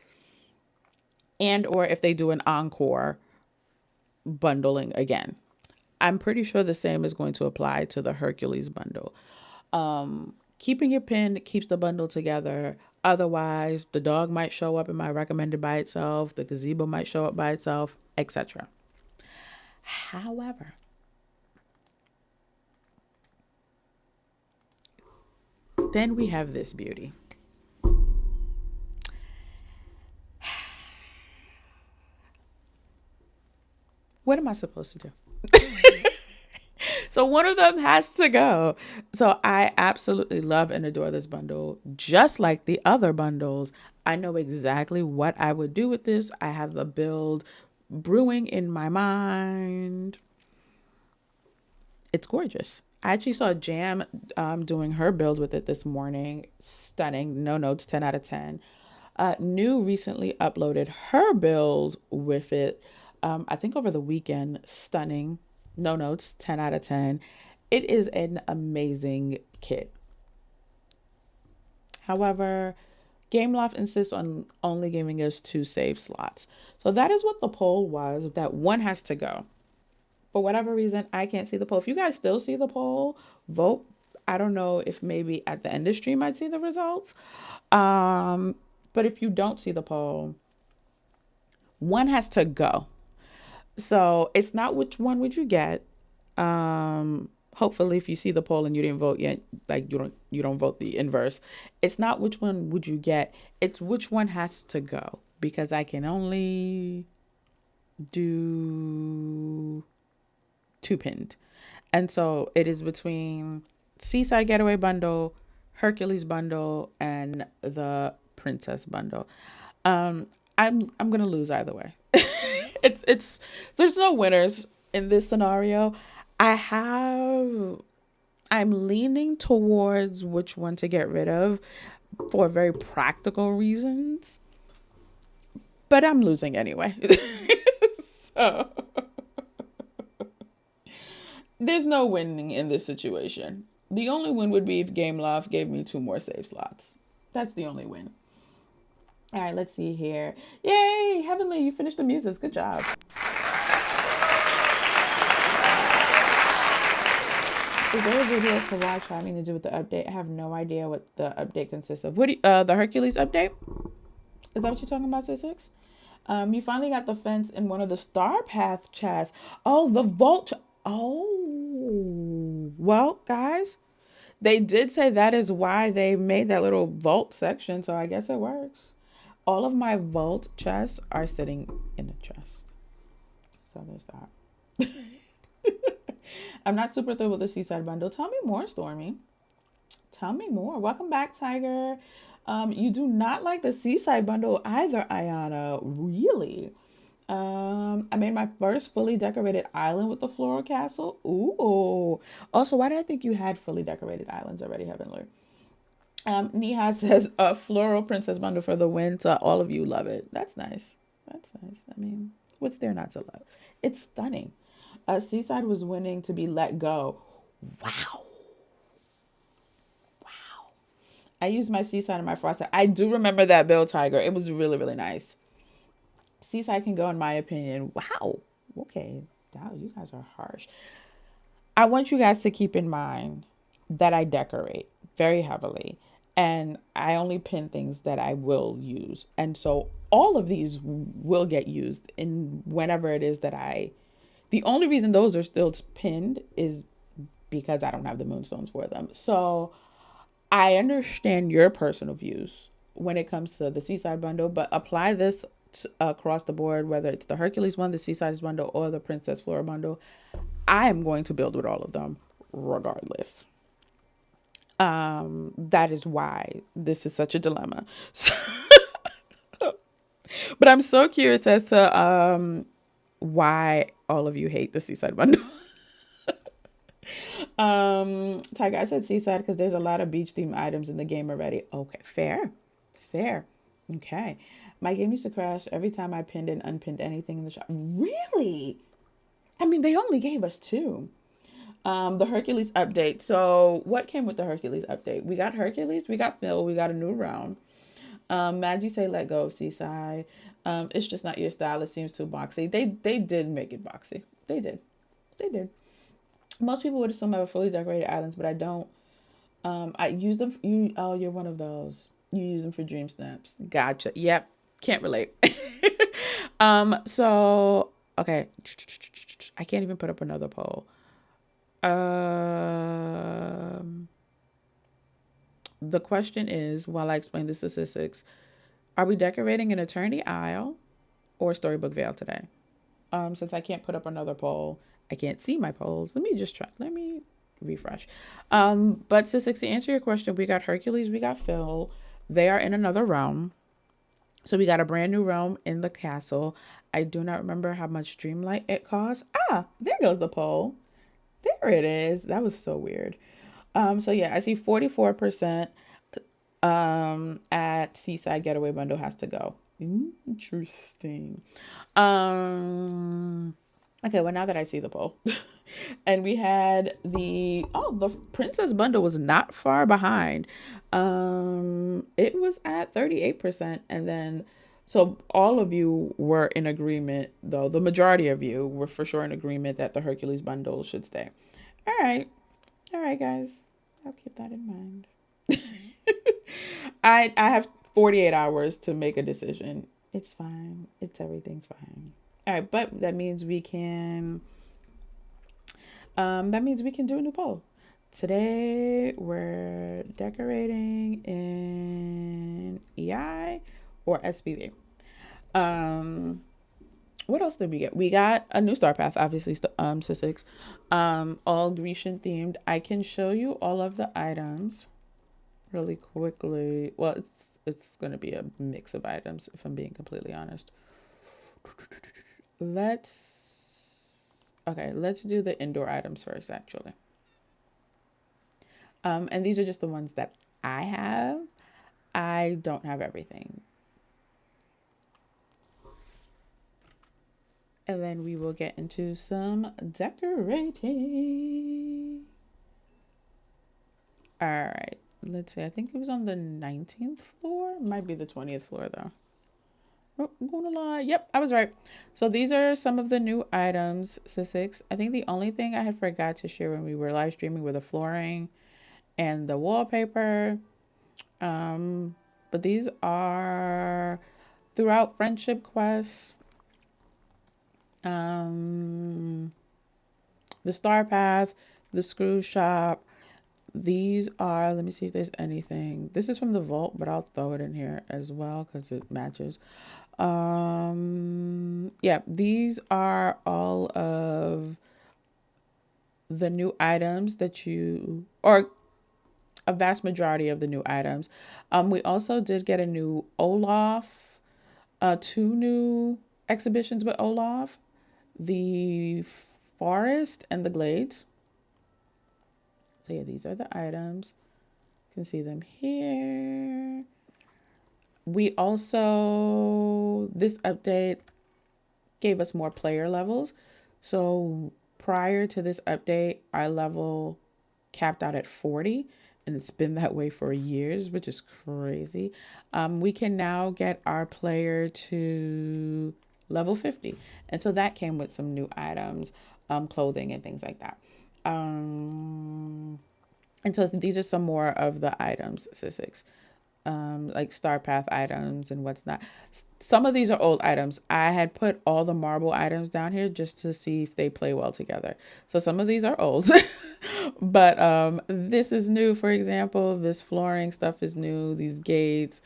and or if they do an encore bundling again. I'm pretty sure the same is going to apply to the Hercules bundle. Keeping it pinned keeps the bundle together. Otherwise, the dog might show up in my recommended by itself. The gazebo might show up by itself, etc. However, then we have this beauty. What am I supposed to do? So one of them has to go. So I absolutely love and adore this bundle. Just like the other bundles, I know exactly what I would do with this. I have a build brewing in my mind. It's gorgeous. I actually saw Jam doing her build with it this morning. Stunning. No notes, 10 out of 10. New recently uploaded her build with it. I think over the weekend. Stunning. No notes, 10 out of 10. It is an amazing kit. However, Gameloft insists on only giving us 2 save slots. So that is what the poll was, that one has to go. For whatever reason, I can't see the poll. If you guys still see the poll, vote. I don't know if maybe at the end of stream I'd see the results. But if you don't see the poll, one has to go. So it's not which one would you get. Hopefully if you see the poll and you didn't vote yet, like you don't vote the inverse. It's not which one would you get. It's which one has to go, because I can only do 2 pinned. And so it is between Seaside Getaway bundle, Hercules bundle, and the Princess bundle. I'm gonna lose either way. It's there's no winners in this scenario. I'm leaning towards which one to get rid of for very practical reasons, but I'm losing anyway. So there's no winning in this situation. The only win would be if Gameloft gave me 2 more save slots. That's the only win. All right, let's see here. Yay, Heavenly, you finished the muses. Good job. Is there a video to watch having to do with the update? I have no idea what the update consists of. What do you, the Hercules update? Is that what you're talking about, Six? You finally got the fence in one of the Star Path chats. Oh, the vault. Oh, well, guys, they did say that is why they made that little vault section. So I guess it works. All of my vault chests are sitting in a chest. So there's that. I'm not super thrilled with the Seaside bundle. Tell me more, Stormy. Tell me more. Welcome back, Tiger. You do not like the Seaside bundle either, Ayana. Really? I made my first fully decorated island with the floral castle. Ooh. Also, why did I think you had fully decorated islands already, Heavenly? Neha says a floral princess bundle for the win. So all of you love it. That's nice. That's nice. I mean, what's there not to love? It's stunning. Seaside was winning to be let go. Wow. Wow. I used my Seaside and my Frosted. I do remember that Bill Tiger. It was really, really nice. Seaside can go in my opinion. Wow. Okay. Wow, you guys are harsh. I want you guys to keep in mind that I decorate very heavily. And I only pin things that I will use. And so all of these will get used in whenever it is that the only reason those are still pinned is because I don't have the moonstones for them. So I understand your personal views when it comes to the Seaside bundle, but apply this across the board, whether it's the Hercules one, the Seaside bundle, or the Princess Flora bundle. I am going to build with all of them regardless. That is why this is such a dilemma. But I'm so curious as to why all of you hate the Seaside bundle. Tiger, I said Seaside because there's a lot of beach themed items in the game already. Okay, fair. Okay, my game used to crash every time I pinned and unpinned anything in the shop. Really? I mean, they only gave us 2. The Hercules update. So what came with the Hercules update? We got Hercules, we got Phil, we got a new round. Mad, you say let go of Seaside. It's just not your style. It seems too boxy. They did make it boxy. They did. Most people would assume I have fully decorated islands, but I don't. I use them. You're one of those. You use them for dream snaps. Gotcha. Yep. Can't relate. So okay. I can't even put up another poll. The question is, while I explain the statistics, are we decorating an eternity aisle or storybook veil today? Since I can't put up another poll, I can't see my polls. Let me just try. Let me refresh. But Sis, to answer your question, we got Hercules, we got Phil. They are in another realm. So we got a brand new realm in the castle. I do not remember how much Dreamlight it costs. There goes the poll. There it is. That was so weird. So yeah, I see 44% at Seaside Getaway Bundle has to go. Interesting. Okay, well now that I see the poll. And we had the Princess Bundle was not far behind. It was at 38%, and then so all of you were in agreement, though the majority of you were for sure in agreement that the Hercules bundle should stay. All right, guys, I'll keep that in mind. I have 48 hours to make a decision. It's fine. Everything's fine. All right, but that means we can do a new poll. Today we're decorating in EI or SPV. What else did we get? We got a new star path, obviously, Sissix. All Grecian themed. I can show you all of the items really quickly. Well, it's going to be a mix of items, if I'm being completely honest. Let's do the indoor items first, actually. And these are just the ones that I have. I don't have everything. And then we will get into some decorating. All right. Let's see. I think it was on the 19th floor. Might be the 20th floor, though. Oh, I'm gonna lie. Yep, I was right. So these are some of the new items, Sussex. I think the only thing I had forgot to share when we were live streaming were the flooring and the wallpaper. But these are throughout Friendship Quest, the Star Path, the Screw Shop. These are, let me see if there's anything. This is from the vault, but I'll throw it in here as well because it matches. Yeah, these are all of the new items that or a vast majority of the new items. We also did get a new Olaf, two new exhibitions with Olaf, the forest and the glades. So yeah, these are the items. You can see them here. We also, this update gave us more player levels. So prior to this update, our level capped out at 40, and it's been that way for years, which is crazy. We can now get our player to level 50. And so that came with some new items, clothing and things like that. And so these are some more of the items, Sussex. Like Star Path items and what's not. Some of these are old items. I had put all the marble items down here just to see if they play well together. So some of these are old, but this is new. For example, this flooring stuff is new. These gates,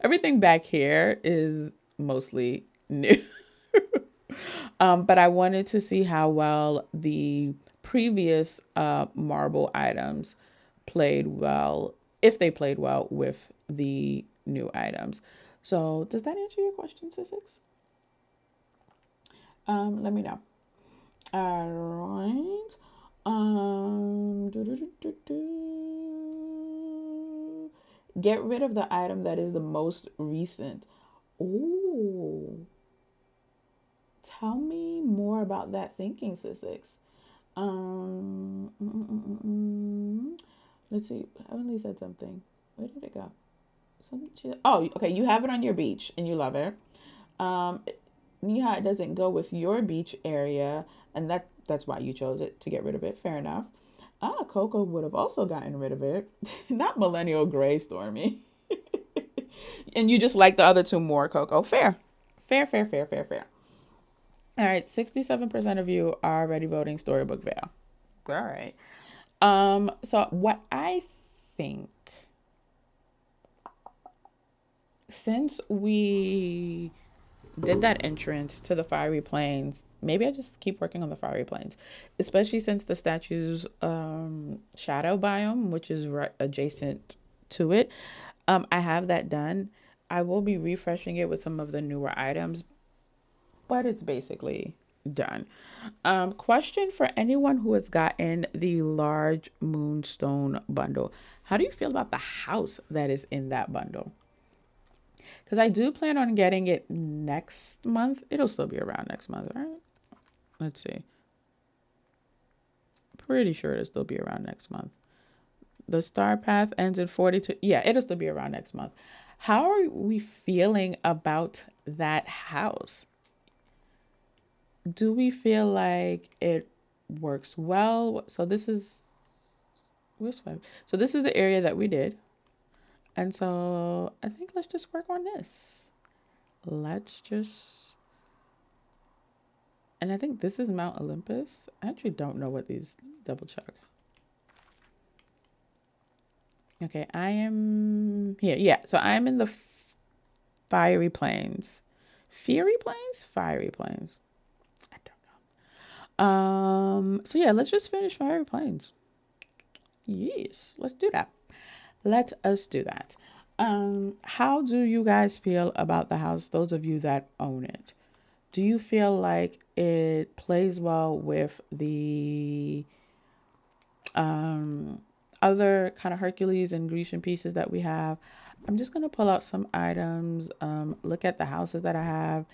everything back here is mostly new. But I wanted to see how well the previous marble items played well, if they played well with the new items. So does that answer your question, Sussex? Let me know. All right. Get rid of the item that is the most recent. Ooh. Tell me more about that thinking, Sussex. Let's see. Heavenly said something. Where did it go? Oh, okay. You have it on your beach and you love it. It doesn't go with your beach area, and that's why you chose it, to get rid of it. Fair enough. Coco would have also gotten rid of it. Not Millennial Gray, Stormy. And you just like the other two more, Coco. Fair. Fair, fair, fair, fair, fair. All right, 67% of you are already voting Storybook Veil. All right. So what I think, since we did that entrance to the Fiery Plains, maybe I just keep working on the Fiery Plains, especially since the statue's shadow biome, which is right adjacent to it. I have that done. I will be refreshing it with some of the newer items, but it's basically done. Question for anyone who has gotten the large moonstone bundle. How do you feel about the house that is in that bundle? Because I do plan on getting it next month. It'll still be around next month, right? Let's see. Pretty sure it'll still be around next month. The star path ends in 42. Yeah, it'll still be around next month. How are we feeling about that house? Do we feel like it works well? So this is the area that we did. And so I think let's just work on this. And I think this is Mount Olympus. I actually don't know what these, let me double check. Okay, I am here. Yeah, so I'm in the Fiery Plains. Fiery Plains? Fiery Plains. I don't know. So yeah, let's just finish Fiery Plains. Yes, let's do that. Let us do that. How do you guys feel about the house, those of you that own it? Do you feel like it plays well with the other kind of Hercules and Grecian pieces that we have? I'm just going to pull out some items, look at the houses that I have.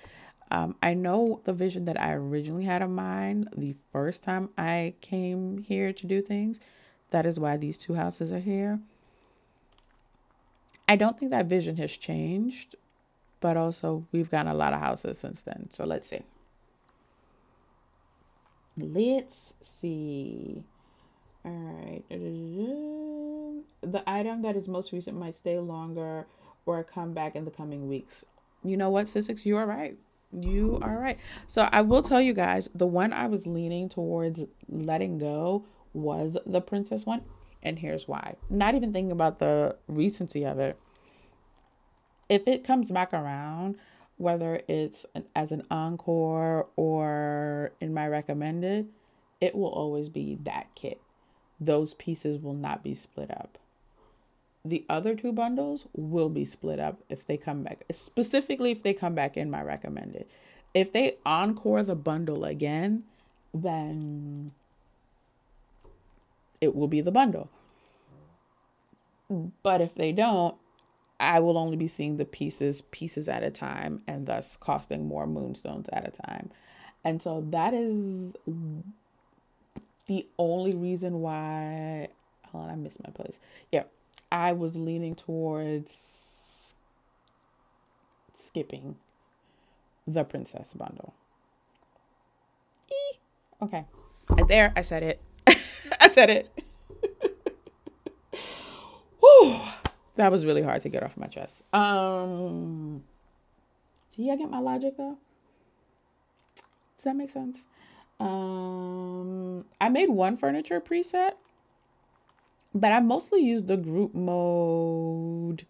I know the vision that I originally had in mind the first time I came here to do things. That is why these two houses are here. I don't think that vision has changed. but also we've gotten a lot of houses since then. So let's see. Let's see. All right. The item that is most recent might stay longer or come back in the coming weeks. You know what, Sissix? You are right. You are right. So I will tell you guys, the one I was leaning towards letting go was the princess one. And here's why. Not even thinking about the recency of it. If it comes back around, whether it's as an encore or in my recommended, it will always be that kit. Those pieces will not be split up. The other two bundles will be split up if they come back, specifically if they come back in my recommended. If they encore the bundle again, then it will be the bundle. But if they don't, I will only be seeing the pieces at a time, and thus costing more moonstones at a time. And so that is the only reason why. Hold on, I missed my place. Yeah, I was leaning towards skipping the princess bundle. Okay, there, I said it. I said it. Whew. That was really hard to get off my chest. Do you get my logic though? Does that make sense? I made one furniture preset, but I mostly used the group mode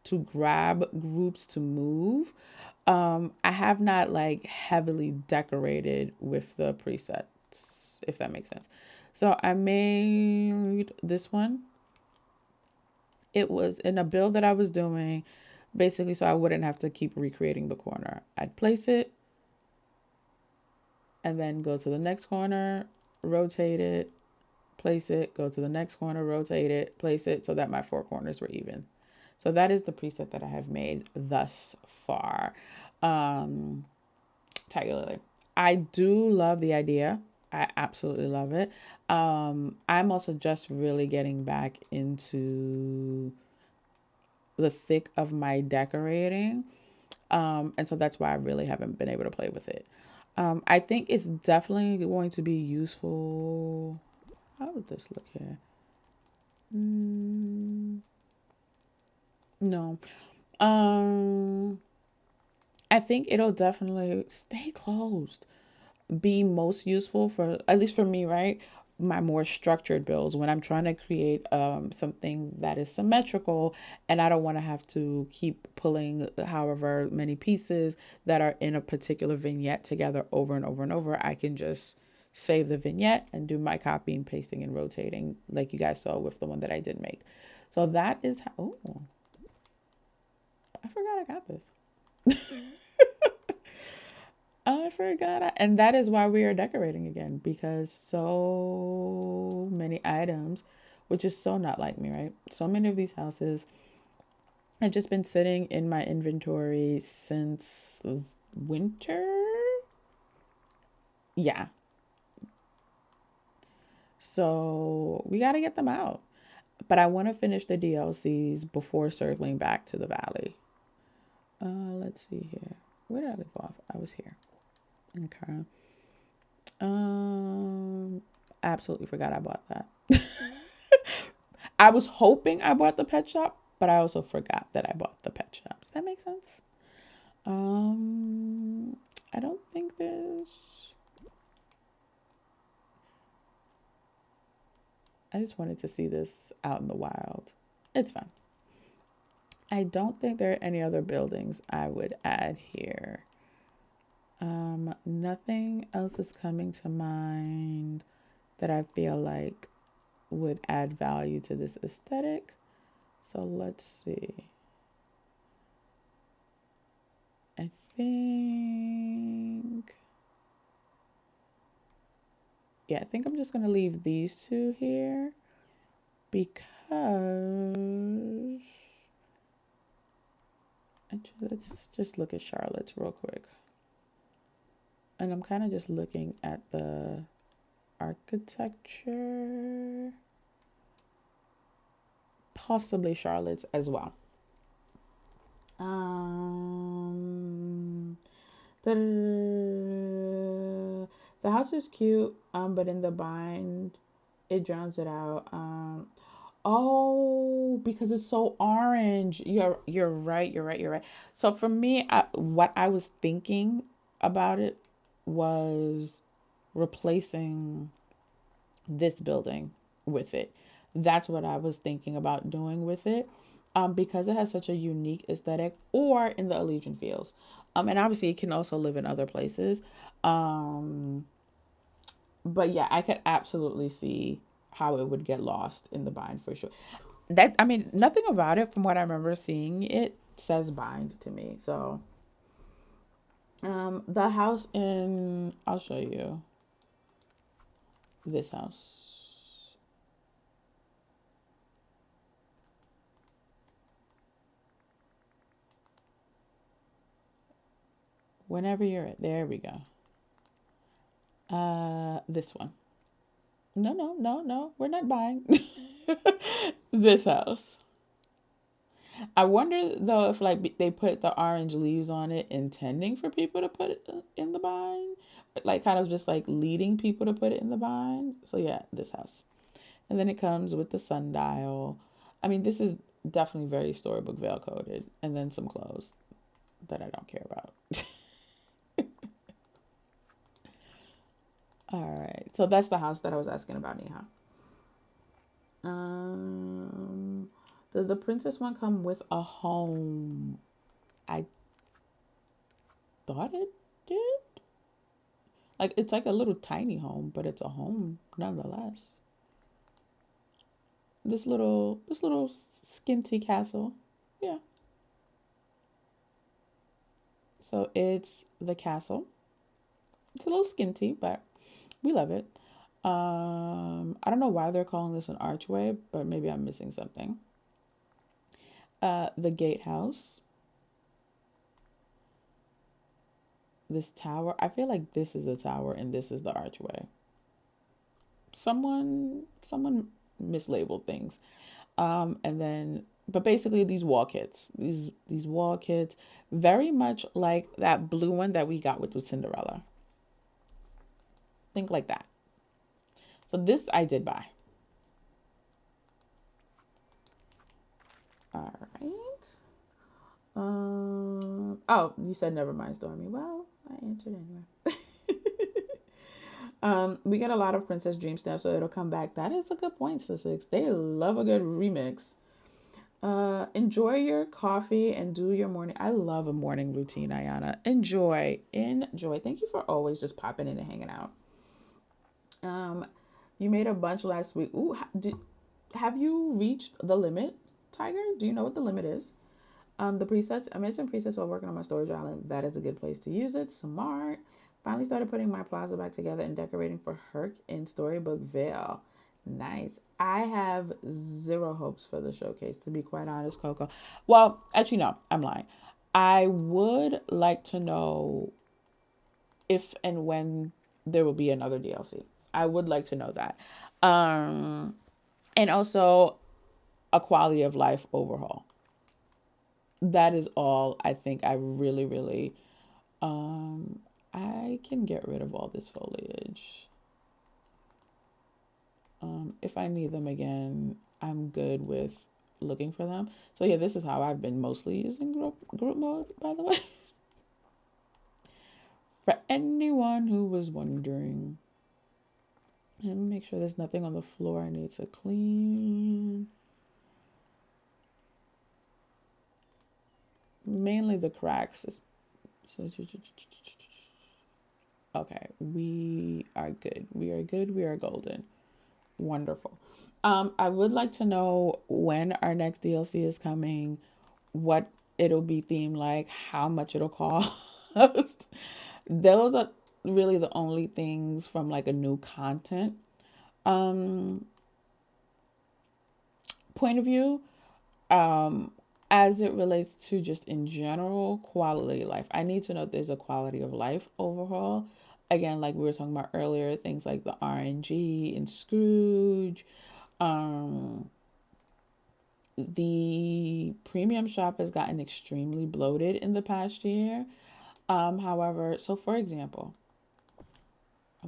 to grab groups to move. I have not like heavily decorated with the presets, if that makes sense. So I made this one. It was in a build that I was doing, basically, so I wouldn't have to keep recreating the corner. I'd place it and then go to the next corner, rotate it, place it, go to the next corner, rotate it, place it, so that my four corners were even. So that is the preset that I have made thus far. Tagularly. I do love the idea. I absolutely love it. I'm also just really getting back into the thick of my decorating. And so that's why I really haven't been able to play with it. I think it's definitely going to be useful. How would this look here? No. I think it'll definitely stay closed. Be most useful for, at least for me, right? My more structured builds when I'm trying to create something that is symmetrical, and I don't want to have to keep pulling however many pieces that are in a particular vignette together over and over and over. I can just save the vignette and do my copying, pasting, and rotating like you guys saw with the one that I did make. So that is how, oh, I forgot I got this. I forgot. And that is why we are decorating again, because so many items, which is so not like me, right? So many of these houses have just been sitting in my inventory since winter. Yeah. So we got to get them out. But I want to finish the DLCs before circling back to the valley. Let's see here. Where did I leave off? I was here. Okay. Absolutely forgot I bought that. I was hoping I bought the pet shop, but I also forgot that I bought the pet shop. Does that make sense? I don't think there's. I just wanted to see this out in the wild. It's fine. I don't think there are any other buildings I would add here. Nothing else is coming to mind that I feel like would add value to this aesthetic. So let's see. I think I'm just going to leave these two here because let's just look at Charlotte's real quick. And I'm kind of just looking at the architecture, possibly Charlotte's as well. The house is cute, but in the bind, it drowns it out. Oh, because it's so orange. You're right. You're right. You're right. So for me, what I was thinking about it was replacing this building with it. That's what I was thinking about doing with it. Because it has such a unique aesthetic, or in the Allegiant Fields. And obviously it can also live in other places. Um, but yeah, I could absolutely see how it would get lost in the bind for sure. That, I mean, nothing about it from what I remember seeing it says bind to me. So, the house in, I'll show you this house. Whenever you're at, there we go. This one. No, no, no, no. We're not buying this house. I wonder though if like they put the orange leaves on it intending for people to put it in the bind, like kind of just like leading people to put it in the bind. So yeah, this house. And then it comes with the sundial. I mean, this is definitely very storybook veil coded, and then some clothes that I don't care about. All right. So that's the house that I was asking about, Neha. Does the princess one come with a home? I thought it did. Like it's like a little tiny home, but it's a home nonetheless. This little skinty castle. Yeah. So it's the castle. It's a little skinty, but we love it. I don't know why they're calling this an archway, but maybe I'm missing something. The gatehouse. This tower. I feel like this is the tower and this is the archway. Someone mislabeled things. And then but basically these wall kits. These wall kits, very much like that blue one that we got with Cinderella. Think like that. So this I did buy. All right. Oh, you said never mind, Stormy. Well, I answered anyway. We get a lot of Princess Dream stuff, so it'll come back. That is a good point, Six. They love a good remix. Enjoy your coffee and do your morning. I love a morning routine, Ayana. Enjoy. Thank you for always just popping in and hanging out. You made a bunch last week. Ooh, have you reached the limit, Tiger? Do you know what the limit is? The presets. I made some presets while working on my storage island. That is a good place to use it. Smart. Finally started putting my plaza back together and decorating for Herc in Storybook Vale. Nice. I have zero hopes for the showcase, to be quite honest, Coco. Well, actually, no, I'm lying. I would like to know if and when there will be another DLC. I would like to know that. And also a quality of life overhaul. That is all I think I really, really, I can get rid of all this foliage. If I need them again, I'm good with looking for them. So yeah, this is how I've been mostly using group mode, by the way. For anyone who was wondering. Let me make sure there's nothing on the floor I need to clean. Mainly the cracks. Okay, we are good. We are good. We are golden. Wonderful. I would like to know when our next DLC is coming, what it'll be themed like, how much it'll cost. Those are really the only things from like a new content point of view. As it relates to just in general quality of life, I need to know if there's a quality of life overhaul. Again, like we were talking about earlier, things like the RNG and Scrooge. The premium shop has gotten extremely bloated in the past year. However, so for example, I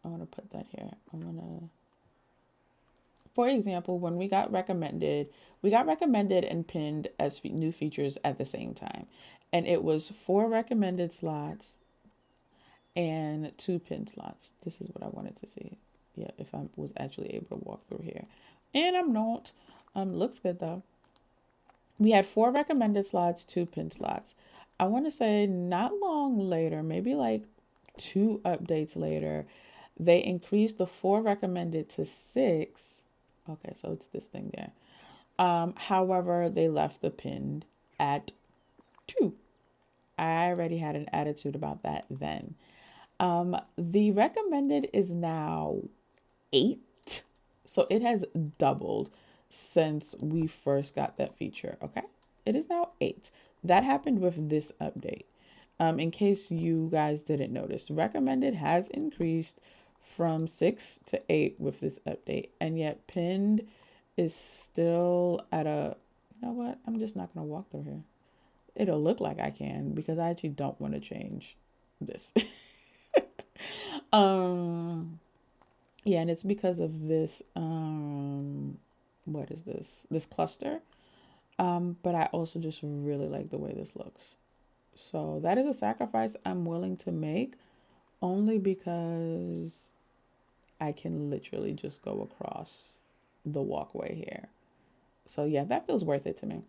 want to put that here. For example, when we got recommended and pinned as new features at the same time. And it was 4 recommended slots and 2 pin slots. This is what I wanted to see. Yeah, if I was actually able to walk through here. And I'm not. Looks good though. We had 4 recommended slots, 2 pin slots. I want to say not long later, maybe like 2 updates later, they increased the 4 recommended to 6. Okay, so it's this thing there. However, they left the pinned at 2. I already had an attitude about that then. The recommended is now 8. So it has doubled since we first got that feature. Okay. It is now 8. That happened with this update. In case you guys didn't notice, recommended has increased from 6 to 8 with this update. And yet pinned is still at a, you know what? I'm just not going to walk through here. It'll look like I can because I actually don't want to change this. Yeah, and it's because of this, what is this? This cluster. But I also just really like the way this looks. So that is a sacrifice I'm willing to make only because I can literally just go across the walkway here. So yeah, that feels worth it to me.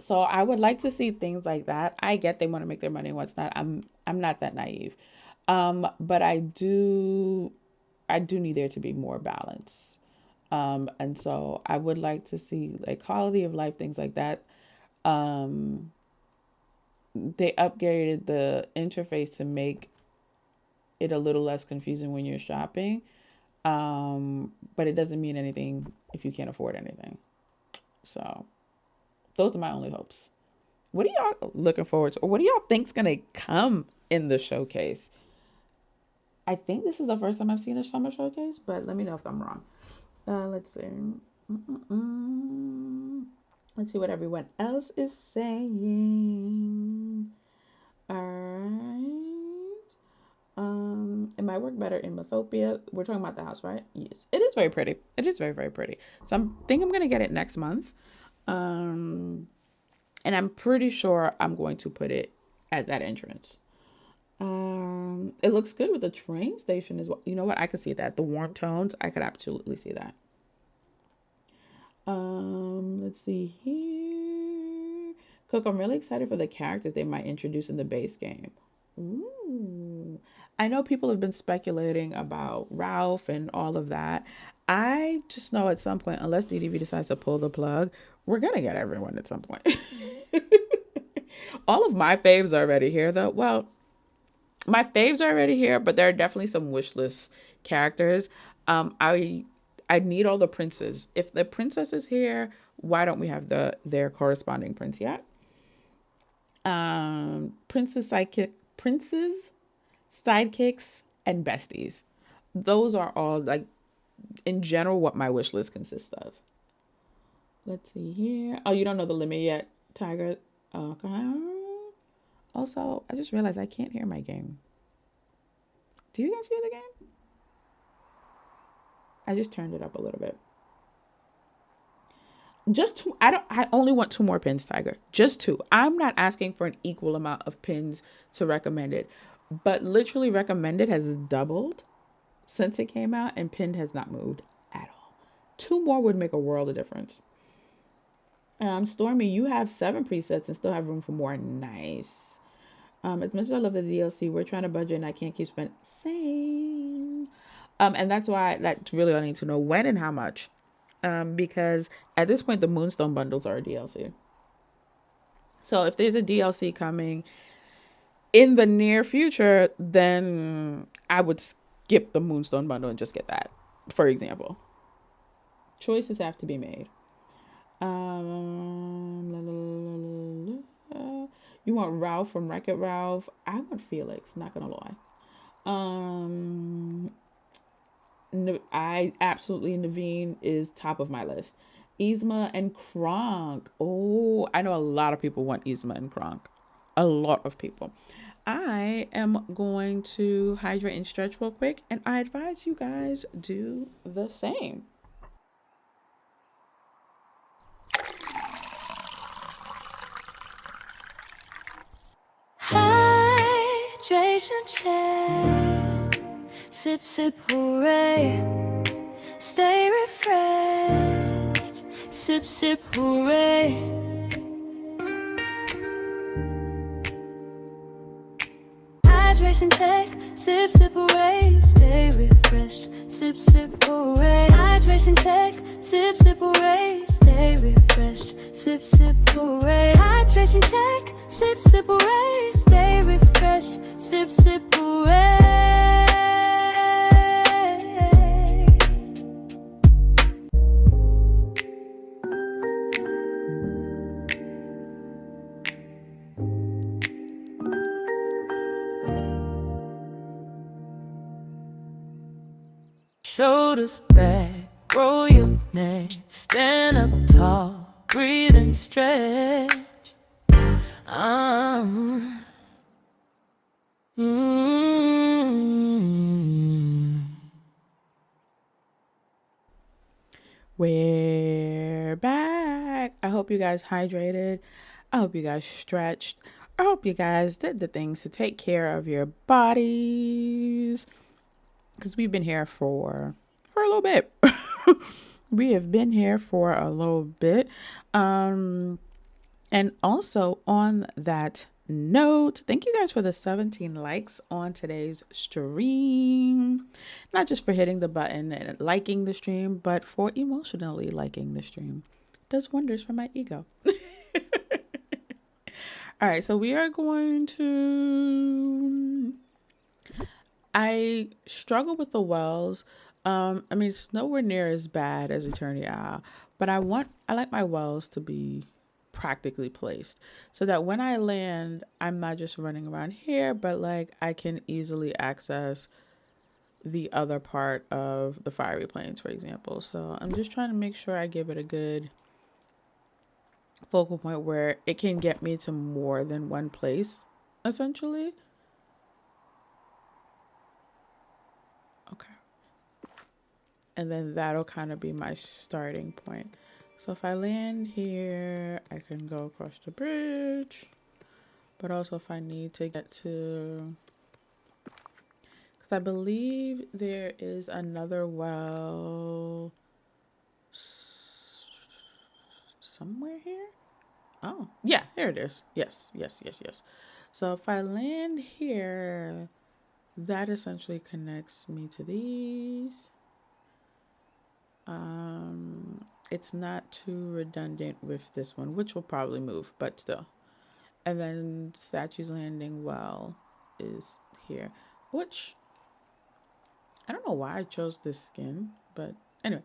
So I would like to see things like that. I get they want to make their money and what's not. I'm not that naive. But I do need there to be more balance. And so I would like to see like quality of life, things like that. They upgraded the interface to make it a little less confusing when you're shopping. But it doesn't mean anything if you can't afford anything. So those are my only hopes. What are y'all looking forward to? Or what do y'all think's going to come in the showcase? I think this is the first time I've seen a summer showcase, but let me know if I'm wrong. Let's see. Let's see what everyone else is saying. All right. It might work better in Mythopia. We're talking about the house, right? Yes. It is very pretty. It is very, very pretty. So I think I'm going to get it next month. And I'm pretty sure I'm going to put it at that entrance. It looks good with the train station as well. You know what? I could see that. The warm tones, I could absolutely see that. Let's see here. Cook, I'm really excited for the characters they might introduce in the base game. Ooh. I know people have been speculating about Ralph and all of that. I just know at some point, unless DDV decides to pull the plug, we're going to get everyone at some point. All of my faves are already here, though. Well, my faves are already here, but there are definitely some wishlist characters. I need all the princes. If the princess is here, why don't we have their corresponding prince yet? Princes, sidekicks, and besties. Those are all like in general what my wish list consists of. Let's see here. Oh, you don't know the limit yet, Tiger? Okay. Also, I just realized I can't hear my game. Do you guys hear the game? I just turned it up a little bit. Just 2. I only want 2 more pins, Tiger. Just 2. I'm not asking for an equal amount of pins to recommended, but literally recommended has doubled since it came out and pinned has not moved at all. 2 more would make a world of difference. Stormy, you have 7 presets and still have room for more. Nice. As much as I love the DLC, we're trying to budget and I can't keep spending. Same. And that's why that's really all I need to know, when and how much. Because at this point, the Moonstone bundles are a DLC. So if there's a DLC coming in the near future, then I would skip the Moonstone bundle and just get that, for example. Choices have to be made. You want Ralph from Wreck-It Ralph? I want Felix, not gonna lie. I absolutely, Naveen is top of my list. Yzma and Kronk. Oh, I know a lot of people want Yzma and Kronk. a lot of people. I am going to hydrate and stretch real quick, and I advise you guys do the same. Hydration check. Sip, sip, hooray. Stay refreshed. Sip, sip, hooray. Hydration check. Sip, sip, hooray. Stay refreshed. Sip, sip, hooray. Hydration check. Sip, sip, hooray. Stay refreshed. Sip, sip, hooray. Hydration check. Sip, sip, hooray. Stay refreshed. Sip, sip, hooray. Shoulders back, roll your neck, stand up tall, breathe and stretch. We're back. I hope you guys hydrated. I hope you guys stretched. I hope you guys did the things to take care of your bodies. Because we've been here for a little bit. We have been here for a little bit. And also on that note, thank you guys for the 17 likes on today's stream. Not just for hitting the button and liking the stream, but for emotionally liking the stream. It does wonders for my ego. All right, so we are going to... I struggle with the wells. I mean, it's nowhere near as bad as Eternity Isle, but I like my wells to be practically placed so that when I land, I'm not just running around here, but like I can easily access the other part of the fiery plains, for example. So I'm just trying to make sure I give it a good focal point where it can get me to more than one place, essentially. Okay. And then that'll kind of be my starting point. So if I land here, I can go across the bridge. But also if I need to get to... Because I believe there is another well somewhere here. Oh, yeah, here it is. Yes. So if I land here, that essentially connects me to these. It's not too redundant with this one, which will probably move, but still. And then Statue's Landing well is here, which I don't know why I chose this skin, but anyway,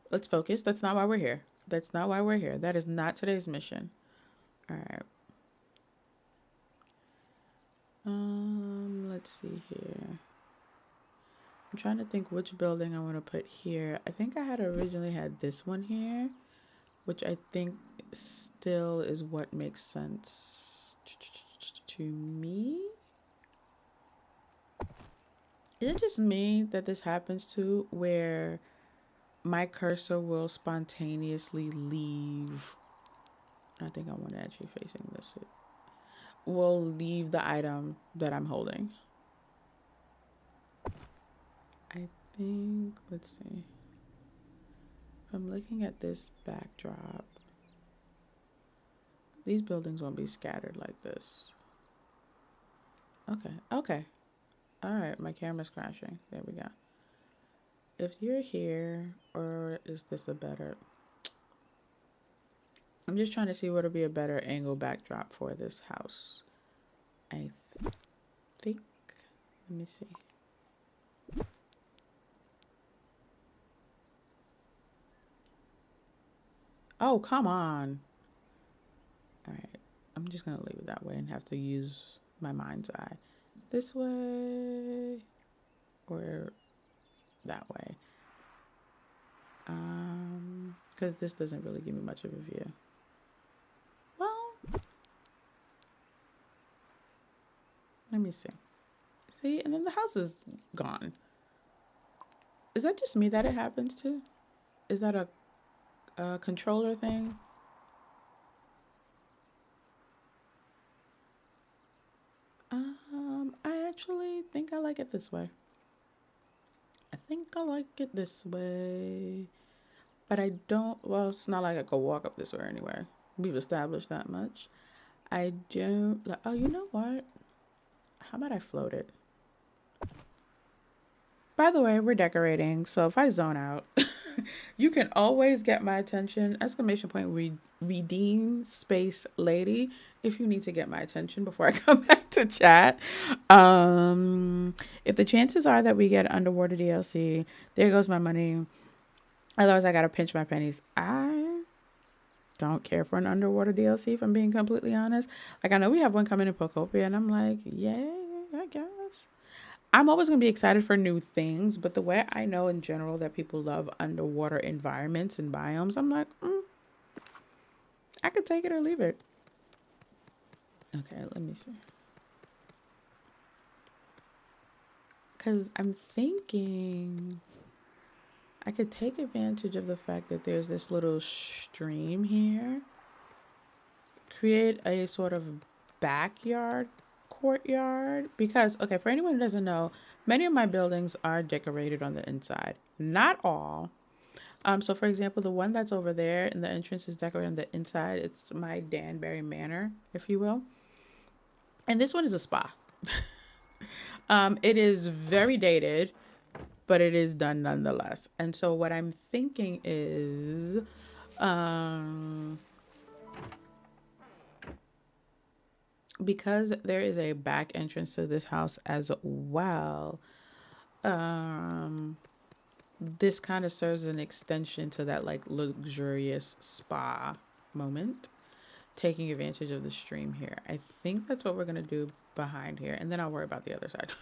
let's focus. That's not why we're here. That is not today's mission. All right. Let's see here. I'm trying to think which building I want to put here. I think I had originally had this one here, which I think still is what makes sense to me. Is it just me that this happens to, where my cursor will spontaneously leave? I think I want to actually facing this. Will leave the item that I'm holding. I think, let's see. If I'm looking at this backdrop, these buildings won't be scattered like this. Okay. All right, my camera's crashing. There we go. If you're here, or is this a better... I'm just trying to see what would be a better angle backdrop for this house. I think, let me see. Oh, come on. All right, I'm just gonna leave it that way and have to use my mind's eye. This way or that way. Because this doesn't really give me much of a view. Well, Let me see. See, and then the house is gone. Is that just me that it happens to? Is that a controller thing? I actually think I like it this way. I think I like it this way. But I don't, well, it's not like I could walk up this way anyway. We've established that much. I don't, like, oh, you know what? How about I float it? By the way, we're decorating, so if I zone out, you can always get my attention. Exclamation point, redeem space lady, if you need to get my attention before I come back to chat. If the chances are that we get underwater DLC, there goes my money. Otherwise, I gotta pinch my pennies. I don't care for an underwater DLC, if I'm being completely honest. Like, I know we have one coming in Pokopia, and I'm like, yeah, I guess. I'm always going to be excited for new things, but the way I know in general that people love underwater environments and biomes, I'm like, I could take it or leave it. Okay, let me see. Because I'm thinking I could take advantage of the fact that there's this little stream here. Create a sort of backyard courtyard, because okay, for anyone who doesn't know, many of my buildings are decorated on the inside, not all. So for example, the one that's over there and the entrance is decorated on the inside. It's my Danbury Manor, if you will, and this one is a spa. It is very dated, but it is done nonetheless. And so what I'm thinking is because there is a back entrance to this house as well, this kind of serves as an extension to that like luxurious spa moment, taking advantage of the stream here. I think that's what we're going to do behind here, and then I'll worry about the other side.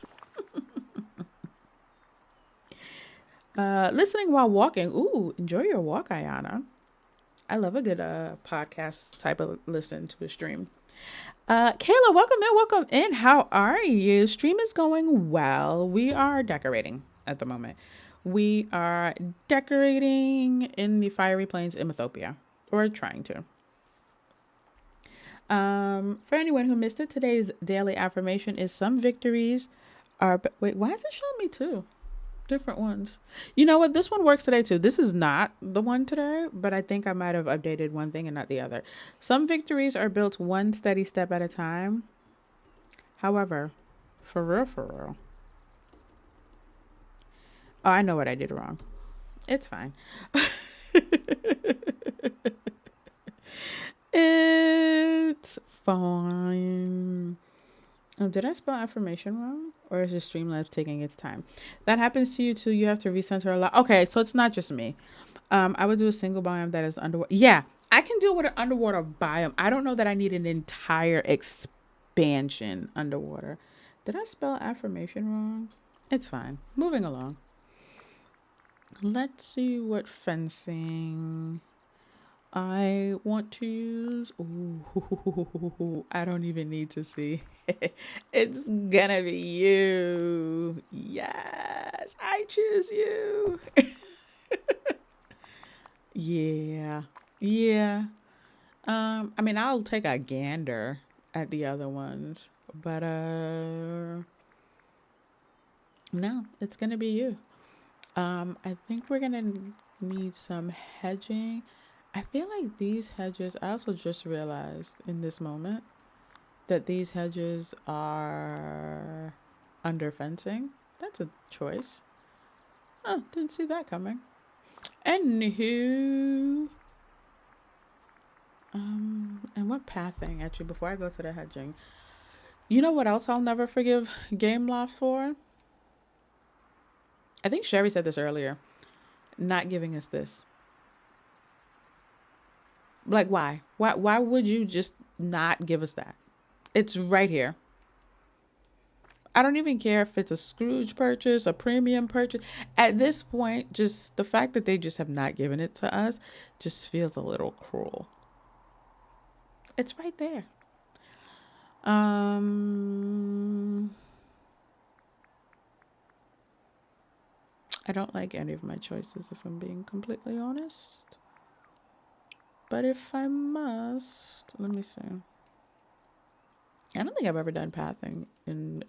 Listening while walking. Ooh, enjoy your walk, Ayana. I love a good podcast type of listen to a stream. Kayla, welcome in. How are you? Stream is going well. We are decorating at the moment. We are decorating in the fiery plains in Mythopia, or trying to. For anyone who missed it, today's daily affirmation is some victories are, wait, why is it showing me two different ones? You know what? This one works today too. This is not the one today, but I think I might have updated one thing and not the other. Some victories are built one steady step at a time. However, for real. Oh, I know what I did wrong. It's fine. It's fine. Oh, did I spell affirmation wrong? Or is the Streamlabs taking its time? That happens to you too. You have to recenter a lot. Okay, so it's not just me. I would do a single biome that is underwater. Yeah, I can deal with an underwater biome. I don't know that I need an entire expansion underwater. Did I spell affirmation wrong? It's fine. Moving along. Let's see what fencing I want to use. Ooh, I don't even need to see. It's gonna be you. Yes, I choose you. Yeah. I mean, I'll take a gander at the other ones, but no, it's gonna be you. I think we're gonna need some hedging. I feel like these hedges, I also just realized in this moment that these hedges are under fencing. That's a choice. Oh, didn't see that coming. Anywho. And what pathing, actually, before I go to the hedging. You know what else I'll never forgive Game Loft for? I think Sherry said this earlier. Not giving us this. Like, why? Why would you just not give us that? It's right here. I don't even care if it's a Scrooge purchase, a premium purchase. At this point, just the fact that they just have not given it to us just feels a little cruel. It's right there. I don't like any of my choices, if I'm being completely honest. But if I must, let me see. I don't think I've ever done pathing in...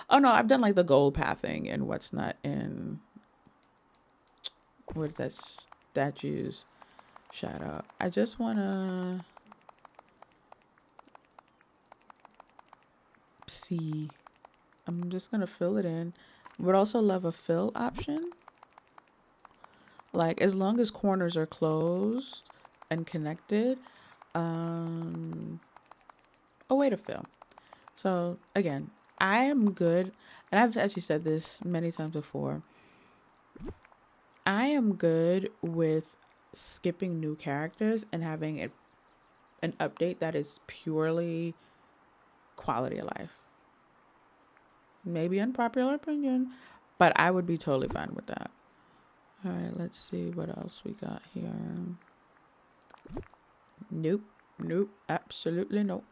Oh, no, I've done like the gold pathing and what's not in... What is that? Statues shadow. I just want to see. I'm just going to fill it in. Would also love a fill option. Like, as long as corners are closed and connected, a way to fill. So again, I am good, and I've actually said this many times before. I am good with skipping new characters and having an update that is purely quality of life. Maybe unpopular opinion, but I would be totally fine with that. All right, let's see what else we got here. Nope, absolutely not.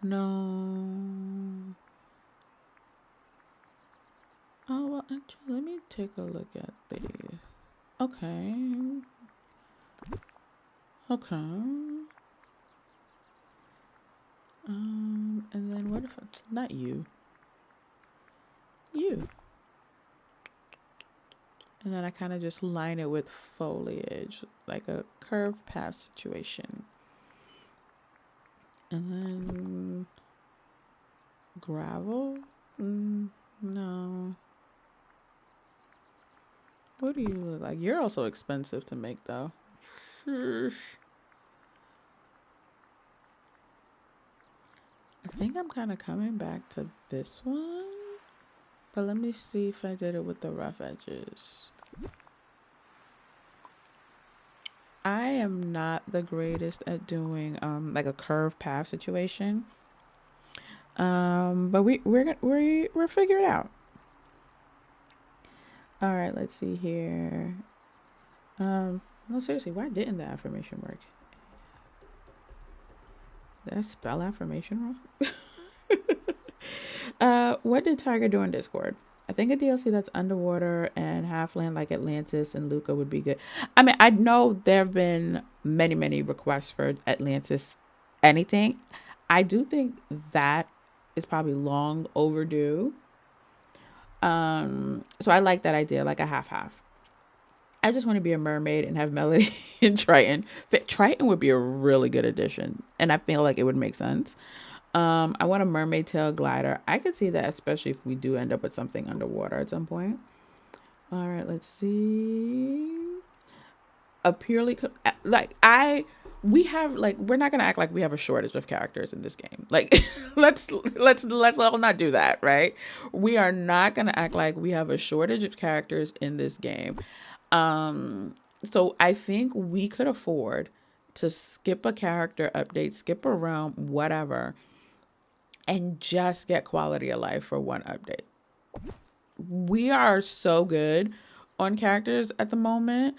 No. Oh, well, actually, let me take a look at these. Okay. And then what if it's not you? You. And then I kind of just line it with foliage, like a curved path situation. And then gravel? No. What do you look like? You're also expensive to make, though. I think I'm kind of coming back to this one. But let me see if I did it with the rough edges. I am not the greatest at doing like a curved path situation. But we're figure it out. All right, let's see here. No, seriously, why didn't the affirmation work? Did I spell affirmation wrong? What did Tiger do in Discord? I think a DLC that's underwater and half land like Atlantis and Luca would be good. I mean, I know there have been many requests for Atlantis anything. I do think that is probably long overdue. So I like that idea, like a half. I just want to be a mermaid and have Melody and Triton. Triton would be a really good addition, and I feel like it would make sense. I want a mermaid tail glider. I could see that, especially if we do end up with something underwater at some point. All right, let's see. A purely we have like, we're not gonna act like we have a shortage of characters in this game. Like, let's all not do that, right? We are not gonna act like we have a shortage of characters in this game. So I think we could afford to skip a character update, skip a realm, whatever, and just get quality of life for one update. We are so good on characters at the moment.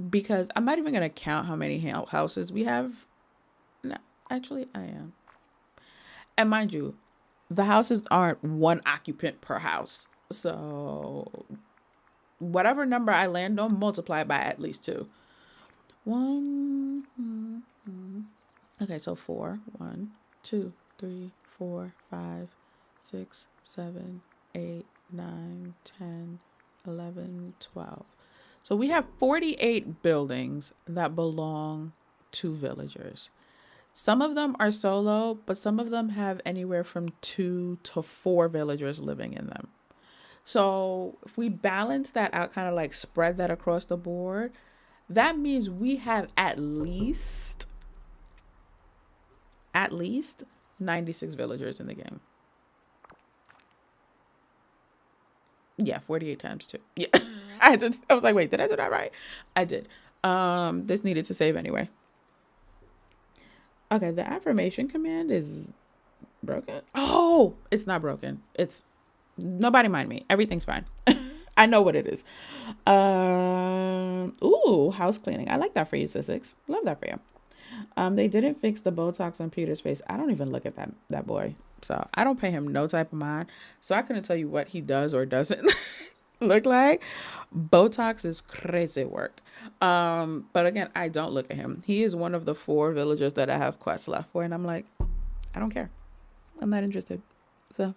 Because I'm not even going to count how many houses we have. No, actually, I am. And mind you, the houses aren't one occupant per house. So whatever number I land on, multiply by at least 2. 1. Okay, so 4. 1, 2, 3, 4, 5, 6, 7, 8, 9, 10, 11, 12. So we have 48 buildings that belong to villagers. Some of them are solo, but some of them have anywhere from 2 to 4 villagers living in them. So if we balance that out, kind of like spread that across the board, that means we have at least 96 villagers in the game. Yeah, 48 times 2. Yeah. I was like, wait, did I do that right? I did. This needed to save anyway. Okay, the affirmation command is broken. Oh, it's not broken. It's, nobody mind me. Everything's fine. I know what it is. Ooh, house cleaning. I like that for you, Sissix. Love that for you. They didn't fix the Botox on Peter's face. I don't even look at that boy. So I don't pay him no type of mind. So I couldn't tell you what he does or doesn't look like. Botox is crazy work. But again, I don't look at him. He is one of the 4 villagers that I have quests left for, and I'm like, I don't care. I'm not interested. So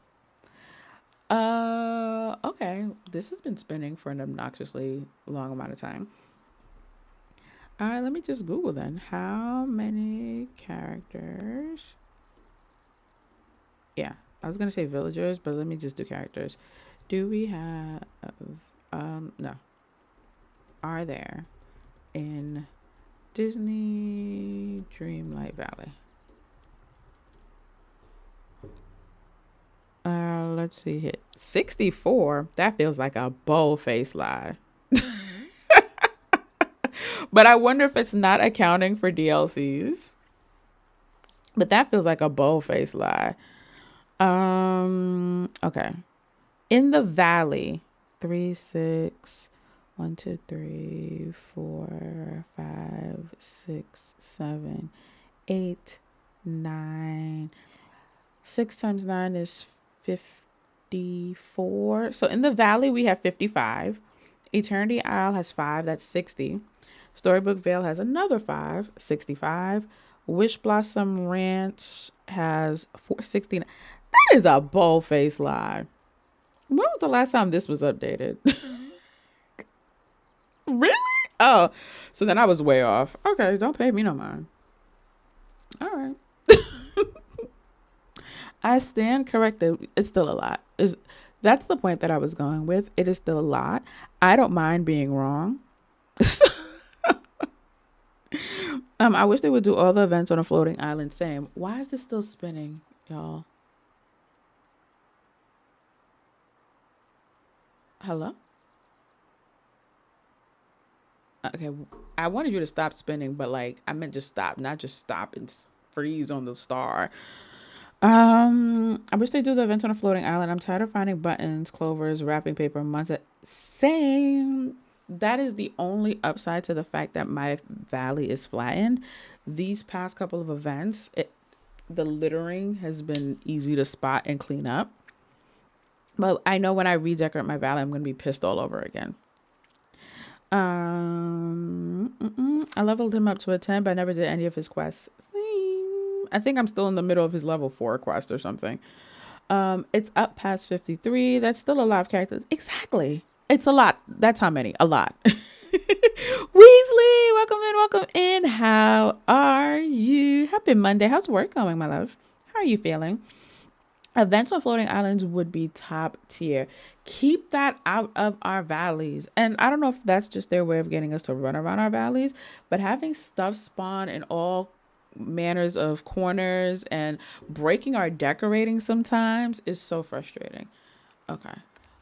okay. This has been spinning for an obnoxiously long amount of time. All right, let me just Google then. How many characters? Yeah, I was gonna say villagers, but let me just do characters. Do we have no. Are there in Disney Dreamlight Valley? Let's see here. 64. That feels like a bold-faced lie. But I wonder if it's not accounting for DLCs. But that feels like a bold-faced lie. Okay. In the valley, 3, 6, 1, 2, 3, 4, 5, 6, 7, 8, 9. 6 times 9 is 54. So in the valley, we have 55. Eternity Isle has 5. That's 60. Storybook Vale has another 5. 65. Wish Blossom Ranch has 69. That is a bold-faced lie. When was the last time this was updated? Really? Oh, so then I was way off. Okay, don't pay me no mind. All right. I stand corrected. It's still a lot. That's the point that I was going with. It is still a lot. I don't mind being wrong. I wish they would do all the events on a floating island. Same. Why is this still spinning, y'all? Hello? Okay, I wanted you to stop spinning, but like I meant just stop, not just stop and freeze on the star. I wish they do the events on a floating island. I'm tired of finding buttons, clovers, wrapping paper, months. Same. That is the only upside to the fact that my valley is flattened. These past couple of events, the littering has been easy to spot and clean up. But I know when I redecorate my valley, I'm going to be pissed all over again. I leveled him up to a 10, but I never did any of his quests. Same. I think I'm still in the middle of his level 4 quest or something. It's up past 53. That's still a lot of characters. Exactly. It's a lot. That's how many. A lot. Weasley, welcome in. How are you? Happy Monday. How's work going, my love? How are you feeling? Events on floating islands would be top tier. Keep that out of our valleys. And I don't know if that's just their way of getting us to run around our valleys, but having stuff spawn in all manners of corners and breaking our decorating sometimes is so frustrating. Okay.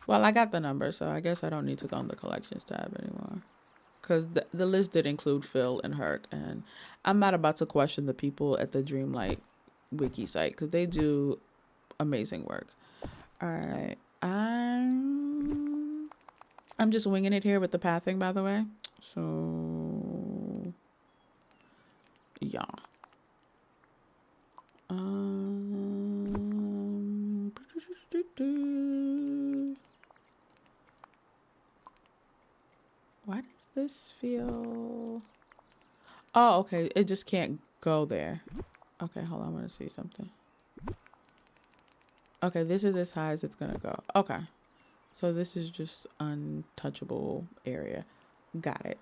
Well, I got the number, so I guess I don't need to go on the collections tab anymore. Because the list did include Phil and Herc, and I'm not about to question the people at the Dreamlight wiki site because they do amazing work. All right. I'm just winging it here with the pathing, by the way. So, yeah. Why does this feel... Oh, okay. It just can't go there. Okay, hold on. I want to see something. Okay, this is as high as it's going to go. Okay. So this is just untouchable area. Got it.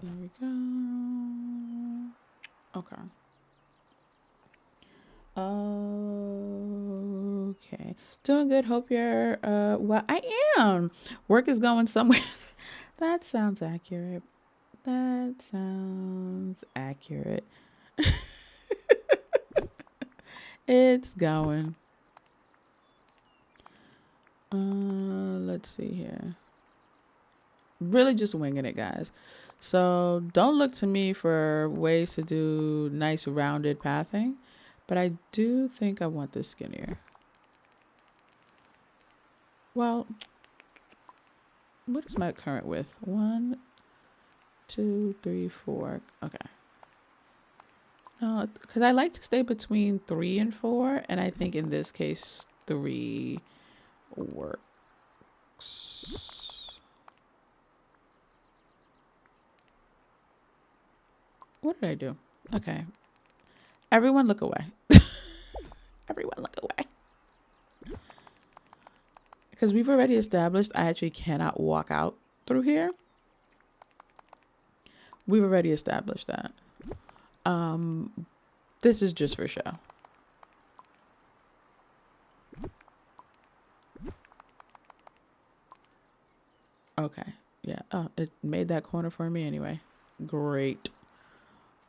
There we go. Okay. Okay. Doing good. Hope you're well. I am. Work is going somewhere. That sounds accurate. That sounds accurate. It's going. Let's see here. Really just winging it, guys. So don't look to me for ways to do nice rounded pathing, but I do think I want this skinnier. Well, what is my current width? 1, 2, 3, 4. Okay. No, because I like to stay between 3 and 4, and I think in this case 3 works. What did I do? Okay. Everyone look away. Everyone look away. Because we've already established I actually cannot walk out through here. We've already established that. This is just for show. Okay. Yeah. Oh, it made that corner for me anyway. Great.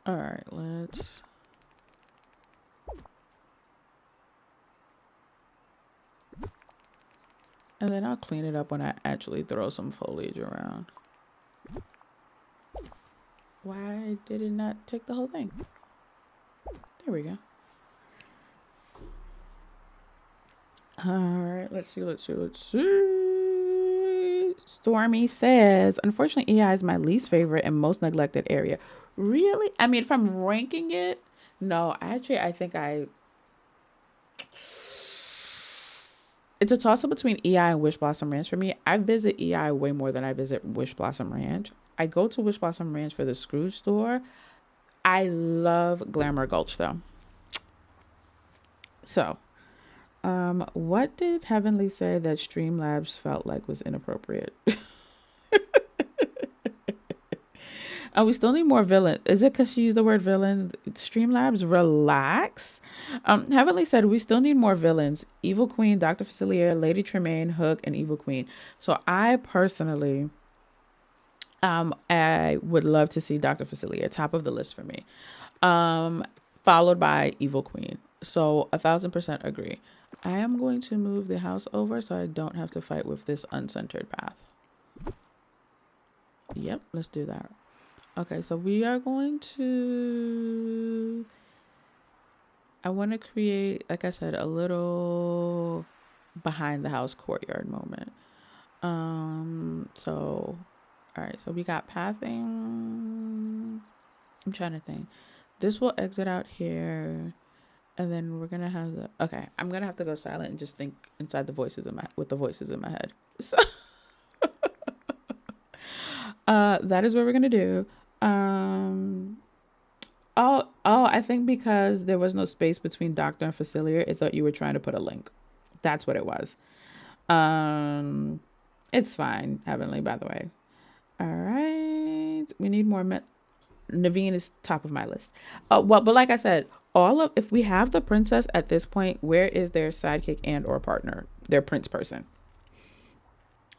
All right, let's... And then I'll clean it up when I actually throw some foliage around. Why did it not take the whole thing? There we go. All right, let's see. Stormy says, unfortunately, EI is my least favorite and most neglected area. Really? I mean, if I'm ranking it, no, actually, I think it's a toss-up between EI and Wish Blossom Ranch for me. I visit EI way more than I visit Wish Blossom Ranch. I go to Wish Blossom Ranch for the Scrooge store. I love Glamour Gulch, though. So, what did Heavenly say that Streamlabs felt like was inappropriate? Oh, we still need more villain. Is it because she used the word villain? Streamlabs, relax. Heavenly said we still need more villains. Evil Queen, Dr. Facilier, Lady Tremaine, Hook, and Evil Queen. So I personally, I would love to see Dr. Facilier, top of the list for me. Followed by Evil Queen. So 1000% agree. I am going to move the house over so I don't have to fight with this uncentered path. Yep, let's do that. Okay, so we are going to, I want to create, like I said, a little behind the house courtyard moment. So, all right, so we got pathing. I'm trying to think. This will exit out here. And then we're going to have the, okay, I'm going to have to go silent and just think inside the voices in with the voices in my head. So, that is what we're going to do. I think because there was no space between Doctor and Facilier, it thought you were trying to put a link. That's what it was. It's fine, Heavenly, by the way. All right. We need more. Naveen is top of my list. Well, but like I said, if we have the princess at this point, where is their sidekick and or partner, their prince person?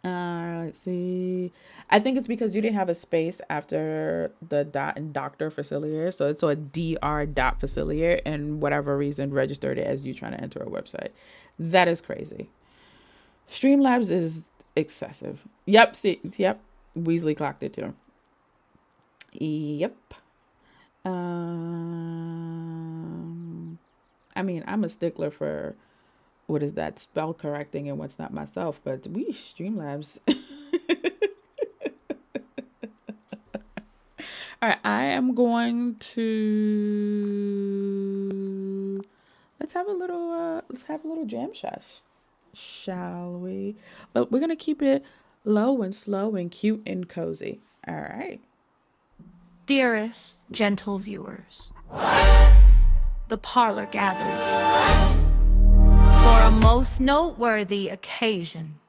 Let's see. I think it's because you didn't have a space after the dot and Dr. Facilier. So it's a Dr. Facilier, and whatever reason registered it as you trying to enter a website. That is crazy. Streamlabs is excessive. Yep. See, yep. Weasley clocked it too. Yep. I mean, I'm a stickler for what is that spell correcting and what's not myself, but we Streamlabs. All right, I am going to let's have a little jam session, shall we? But we're gonna keep it low and slow and cute and cozy. All right. Dearest, gentle viewers, the parlor gathers for a most noteworthy occasion.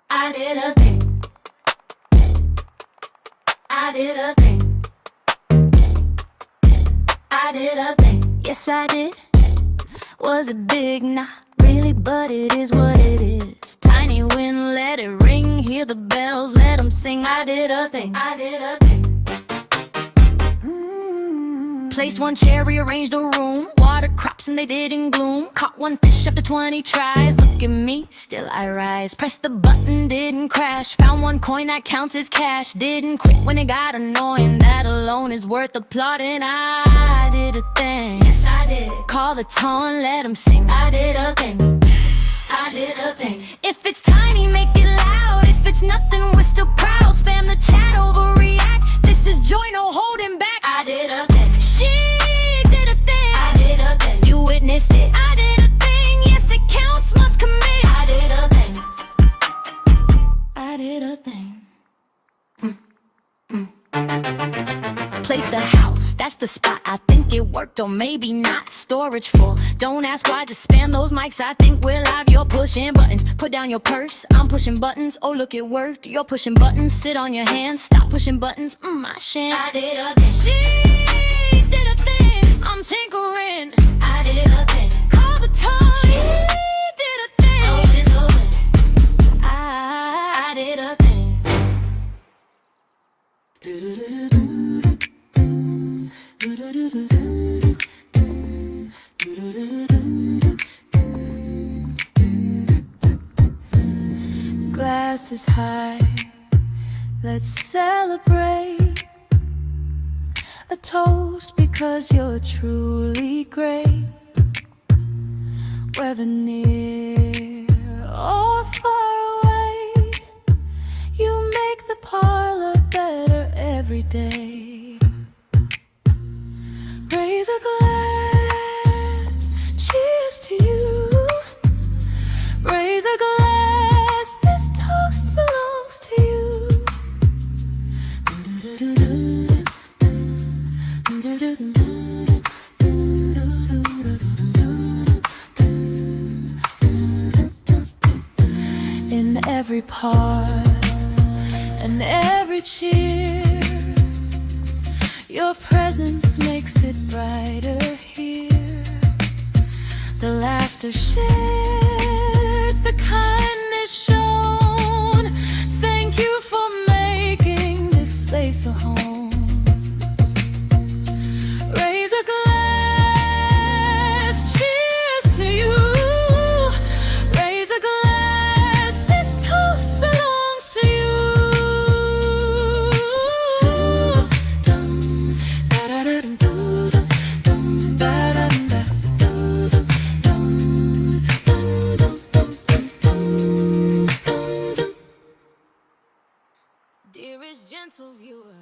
I did a thing. I did a thing. I did a thing. Yes, I did. Was it big? Not really, but it is what it is. Tiny wind, let it ring. Hear the bells, let them sing. I did a thing. I did a thing. Placed one chair, rearranged the room. Water crops and they didn't gloom. Caught one fish after 20 tries. Look at me, still I rise. Pressed the button, didn't crash. Found one coin that counts as cash. Didn't quit when it got annoying. That alone is worth applauding. I did a thing. Yes, I did. Call the tone, let them sing. I did a thing. I did a thing. If it's tiny, make it loud. If it's nothing, we're still proud. Spam the chat, overreact. This is joy, no holding back. I did a thing. She did a thing. I did a thing. You witnessed it. I did a thing. Yes, it counts, must commit. I did a thing. I did a thing. Place the house, that's the spot. I think it worked, or maybe not. Storage full, don't ask why, just spam those mics. I think we're live, you're pushing buttons. Put down your purse, I'm pushing buttons. Oh look, it worked, you're pushing buttons. Sit on your hands, stop pushing buttons. My shit. I did a thing. She did a thing. I'm tinkering. I did a thing. Call the time. She did a thing. Oh, it's over. I did a thing. Glass is high, let's celebrate. A toast because you're truly great. Whether near or far away, you make the parlor better every day. Raise a glass, cheers to you. Raise a glass, this toast belongs to you. In every pause and every cheer, your presence makes it brighter here. The laughter shared, the kindness shown. Thank you for making this space a home. Raise a glass, cheers to you. Raise a glass, this toast belongs to you. Dearest gentle viewer,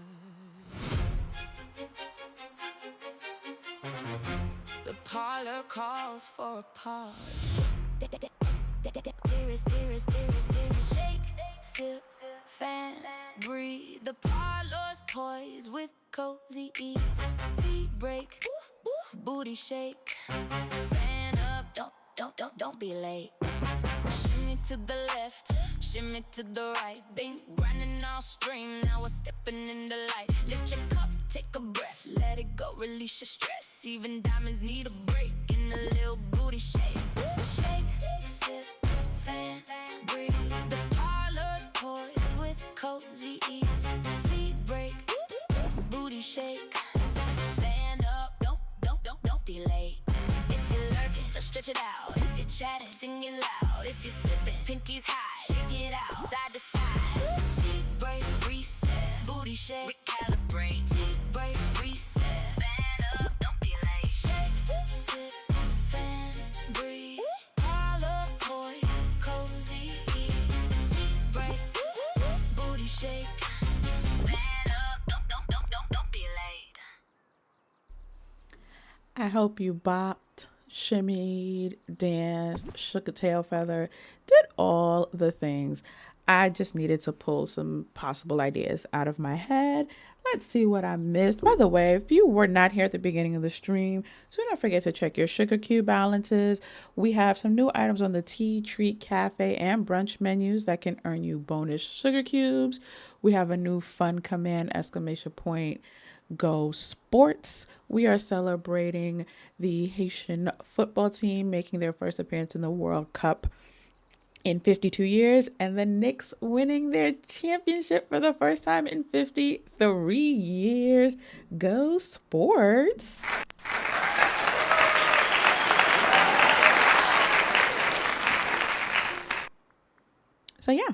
the parlor calls for a pause. Dearest, dearest, dearest, dearest, shake, sip, fan, breathe. The parlor's poised with cozy ease. Tea break, booty shake, fan up, don't be late. Shimmy to the left, shimmy to the right. Been running all stream, now we're stepping in the light. Lift your cup, take a breath, let it go, release your stress. Even diamonds need a break in a little booty shake. Shake, sip, fan, breathe. The parlor's poised with cozy ease. Tea break, booty shake, fan up, don't be late. If you're lurking, just stretch it out. If you're chatting, sing it loud. If you're sipping, pinkies high, shake it out, side to side. Tea break, reset, booty shake, recalibrate. Tea break, reset, fan up, don't be late. Shake, sip, fan, breathe. Parlor poise, cozy ease. Tea break, booty shake, fan up, don't be late. I hope you bopped, shimmied, danced, shook a tail feather, did all the things. I just needed to pull some possible ideas out of my head. Let's see what I missed. By the way, if you were not here at the beginning of the stream, do not forget to check your sugar cube balances. We have some new items on the tea, treat, cafe, and brunch menus that can earn you bonus sugar cubes. We have a new fun command, exclamation point, Go Sports. We are celebrating the Haitian football team making their first appearance in the World Cup in 52 years, and the Knicks winning their championship for the first time in 53 years. Go sports. So yeah,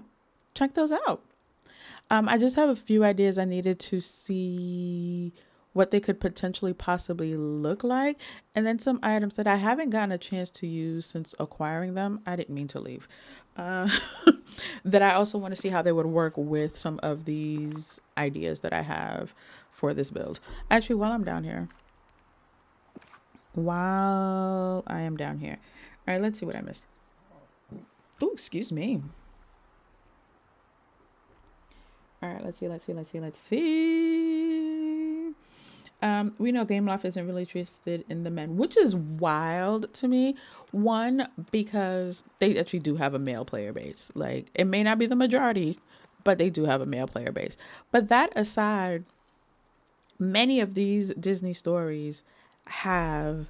check those out. I just have a few ideas. I needed to see what they could potentially possibly look like, and then some items that I haven't gotten a chance to use since acquiring them. I didn't mean to leave. Uh, that I also want to see how they would work with some of these ideas that I have for this build. Actually, while I am down here. All right, let's see what I missed. Oh, excuse me. All right, let's see. We know Game Loft isn't really interested in the men, which is wild to me. One, because they actually do have a male player base. Like, it may not be the majority, but they do have a male player base. But that aside, many of these Disney stories have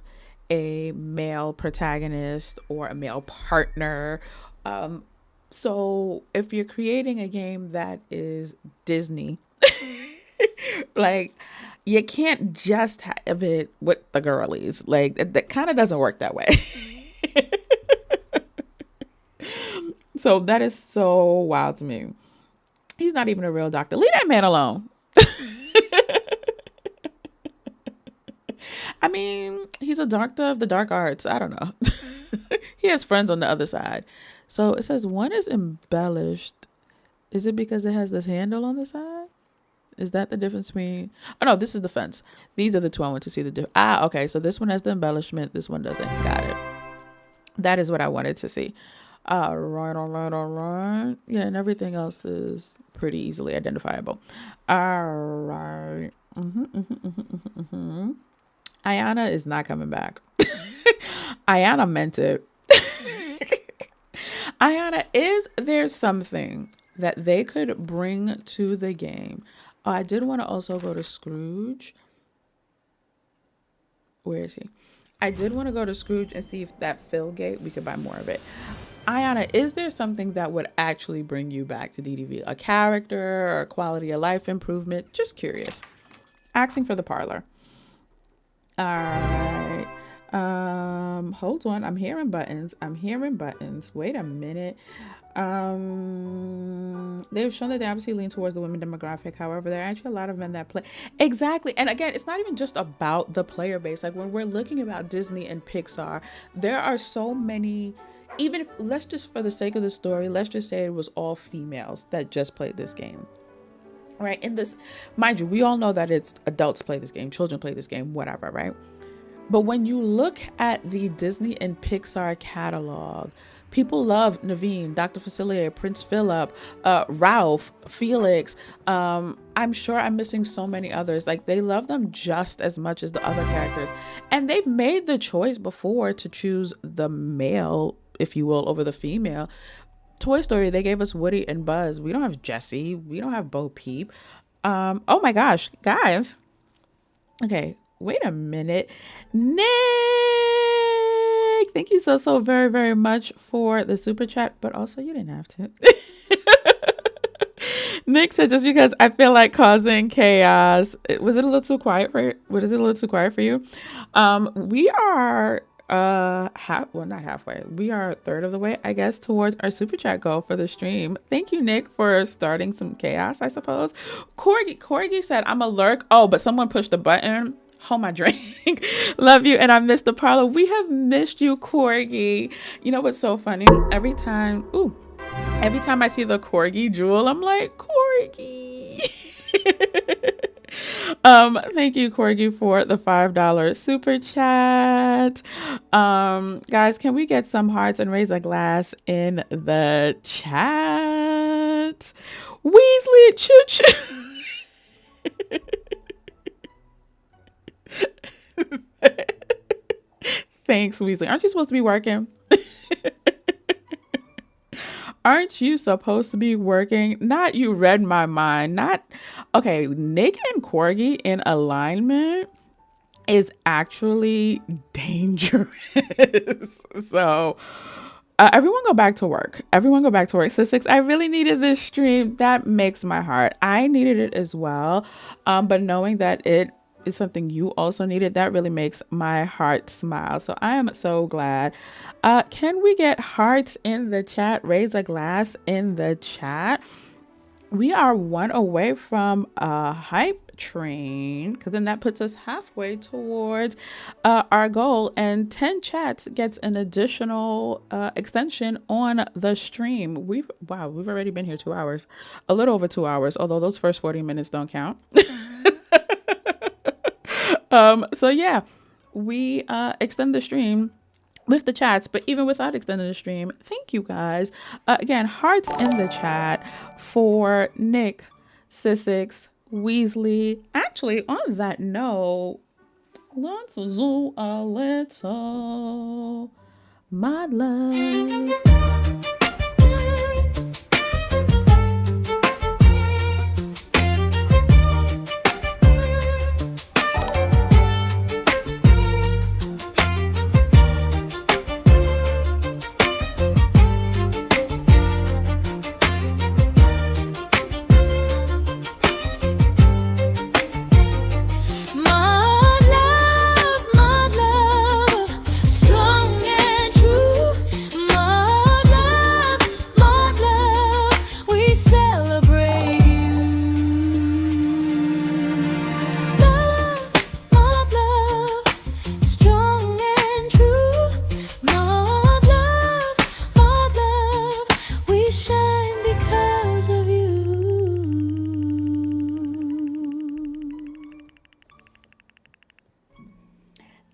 a male protagonist or a male partner. So if you're creating a game that is Disney, like, you can't just have it with the girlies. Like, that kind of doesn't work that way. So that is so wild to me. He's not even a real doctor. Leave that man alone. I mean, he's a doctor of the dark arts. I don't know. He has friends on the other side. So it says one is embellished. Is it because it has this handle on the side? Is that the difference between... Oh, no, this is the fence. These are the two I want to see the difference. Okay. So this one has the embellishment. This one doesn't. Got it. That is what I wanted to see. All right. Yeah, and everything else is pretty easily identifiable. All right. Ayana is not coming back. Ayana meant it. Ayana, is there something that they could bring to the game? Oh, I did want to also go to Scrooge. Where is he? I did want to go to Scrooge and see if that fill gate, we could buy more of it. Ayana, is there something that would actually bring you back to DDV? A character or a quality of life improvement? Just curious. Asking for the parlor. All right. Hold on. I'm hearing buttons. Wait a minute. They've shown that they obviously lean towards the women demographic. However, there are actually a lot of men that play. Exactly. And again, it's not even just about the player base. Like, when we're looking about Disney and Pixar, there are so many, even if, let's just, for the sake of the story, let's just say it was all females that just played this game. Right. In this, mind you, we all know that it's adults play this game, children play this game, whatever, right? But when you look at the Disney and Pixar catalog, people love Naveen, Dr. Facilier, Prince Philip, Ralph, Felix. I'm sure I'm missing so many others. Like, they love them just as much as the other characters. And they've made the choice before to choose the male, if you will, over the female. Toy Story, they gave us Woody and Buzz. We don't have Jessie. We don't have Bo Peep. Oh my gosh, guys. Okay, wait a minute. Nick, thank you so very, very much for the super chat, but also you didn't have to. Nick said, just because I feel like causing chaos. Was it a little too quiet for you? What is it, a little too quiet for you? We are not halfway. We are a third of the way, I guess, towards our super chat goal for the stream. Thank you, Nick, for starting some chaos, I suppose. Corgi said, I'm a lurk. Oh, but someone pushed the button. Hold my drink. Love you. And I missed the parlor. We have missed you, Corgi. You know what's so funny? Every time I see the Corgi jewel, I'm like, Corgi. Thank you, Corgi, for the $5 super chat. Guys, can we get some hearts and raise a glass in the chat? Weasley, choo-choo. Thanks, Weasley. Aren't you supposed to be working? Aren't you supposed to be working? Not, you read my mind. Not, okay, Nick and Corgi in alignment is actually dangerous. So, Everyone go back to work. Everyone go back to work. So six, I really needed this stream. That makes my heart. I needed it as well. But knowing that it is something you also needed, that really makes my heart smile. So I am so glad. Can we get hearts in the chat? Raise a glass in the chat. We are one away from a hype train, because then that puts us halfway towards our goal, and 10 chats gets an additional extension on the stream. We've already been here 2 hours, a little over 2 hours, although those first 40 minutes don't count. So yeah, we extend the stream with the chats, but even without extending the stream, thank you guys. Again, hearts in the chat for Nick, Sissix, Weasley. Actually, on that note, let's do a little my love.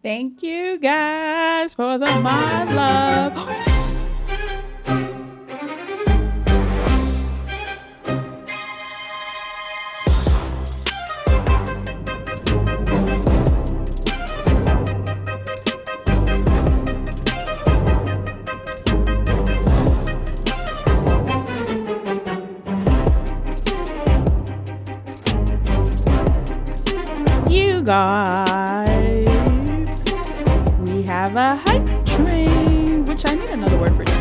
Thank you guys for the my love. You guys, we have a hype train, which I need another word for train.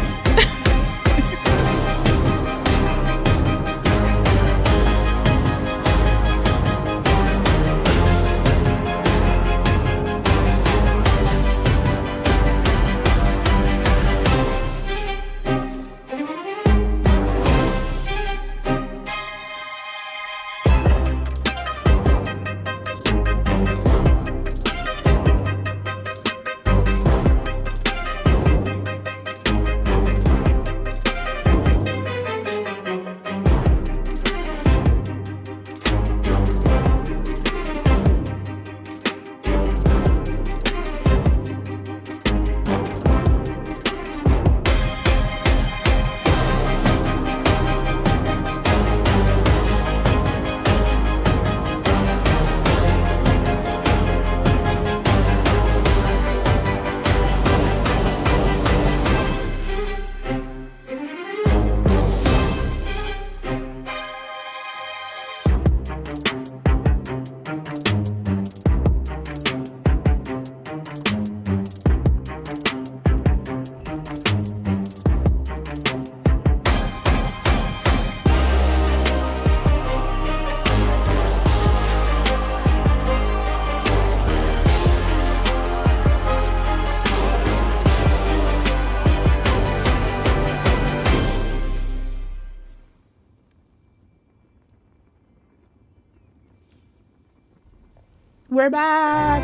We're back.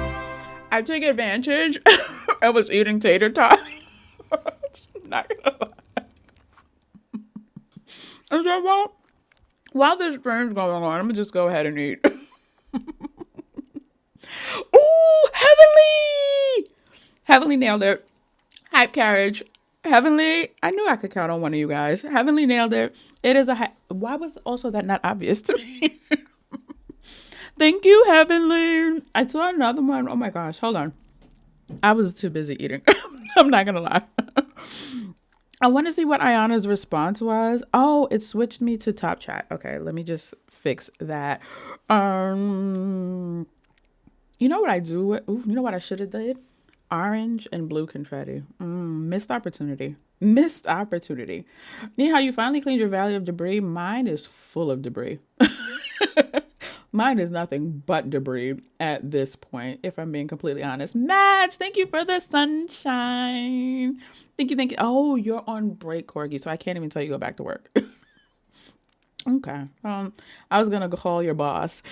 I took advantage. I was eating tater tots. Not gonna lie. And so while this train's going on, I'm gonna just go ahead and eat. Ooh, Heavenly! Heavenly nailed it. Hype carriage. Heavenly, I knew I could count on one of you guys. Heavenly nailed it. It is a why was also that not obvious to me? Thank you, Heavenly. I saw another one. Oh my gosh, hold on. I was too busy eating. I'm not gonna lie. I want to see what Ayana's response was. Oh, it switched me to top chat. Okay, let me just fix that. You know what I do? Ooh, you know what I should have did? Orange and blue confetti. Missed opportunity. Missed opportunity. Need how you finally cleaned your valley of debris? Mine is full of debris. Mine is nothing but debris at this point, if I'm being completely honest. Mads, thank you for the sunshine. Thank you, thank you. Oh, you're on break, Corgi, so I can't even tell you go back to work. Okay. I was gonna call your boss.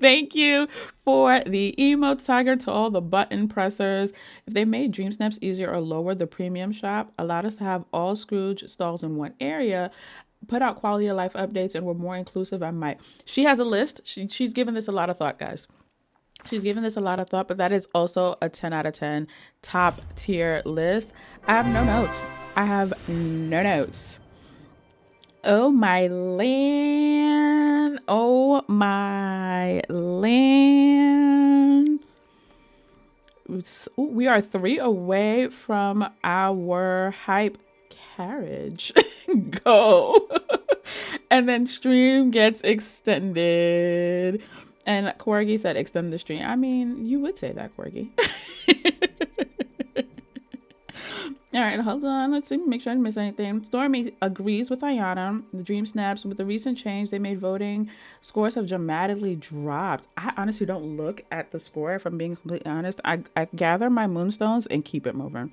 Thank you for the emote tiger to all the button pressers. If they made Dream Snaps easier or lowered the premium shop, allowed us to have all Scrooge stalls in one area, put out quality of life updates, and were more inclusive, I might. She has a list. She's given this a lot of thought, guys. She's given this a lot of thought, but that is also a 10 out of 10 top tier list. I have no notes. I have no notes. Oh my land. Oh my land. We are 3 away from our hype carriage. Go. And then stream gets extended. And Corgi said extend the stream. I mean, you would say that, Corgi. All right, hold on. Let's see. Make sure I didn't miss anything. Stormy agrees with Ayana. The Dream Snaps, with the recent change they made, voting scores have dramatically dropped. I honestly don't look at the score, if I'm being completely honest. I gather my moonstones and keep it moving.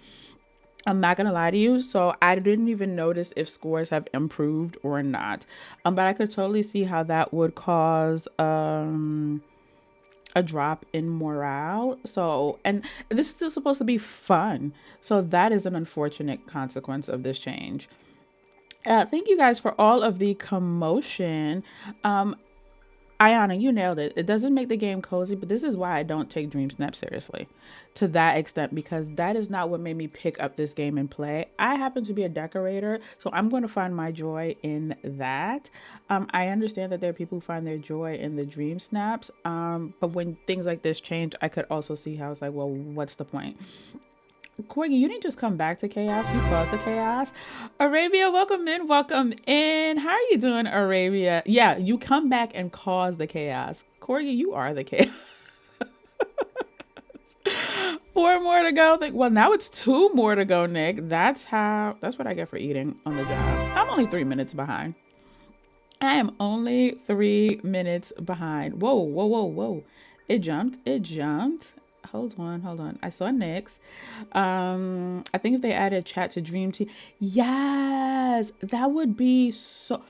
I'm not going to lie to you. So I didn't even notice if scores have improved or not. But I could totally see how that would cause a drop in morale. So, and this is still supposed to be fun. So that is an unfortunate consequence of this change. Thank you guys for all of the commotion. Ayana, you nailed it. It doesn't make the game cozy, but this is why I don't take Dream Snap seriously to that extent, because that is not what made me pick up this game and play. I happen to be a decorator, so I'm going to find my joy in that. I understand that there are people who find their joy in the Dream Snaps, but when things like this change, I could also see how it's like, well, what's the point? Corgi, you didn't just come back to chaos, you caused the chaos. Arabia, welcome in, welcome in. How are you doing, Arabia? Yeah, you come back and cause the chaos. Corgi, you are the chaos. 4 more to go. Well, now it's 2 more to go, Nick. That's what I get for eating on the job. I'm only 3 minutes behind. I am only 3 minutes behind. Whoa, whoa, whoa, whoa. It jumped. Hold on. I saw Nick's. I think if they added chat to Dream Team, yes, that would be so.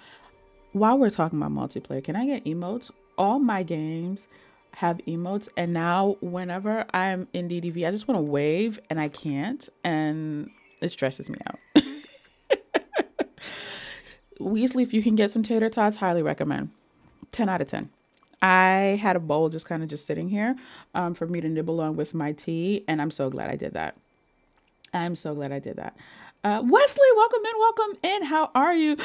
While we're talking about multiplayer, can I get emotes? All my games have emotes, and now whenever I'm in DDV, I just want to wave and I can't, and it stresses me out. Weasley, if you can get some tater tots, highly recommend. 10 out of 10. I had a bowl just sitting here for me to nibble on with my tea, and I'm so glad I did that. Wesley, welcome in. How are you?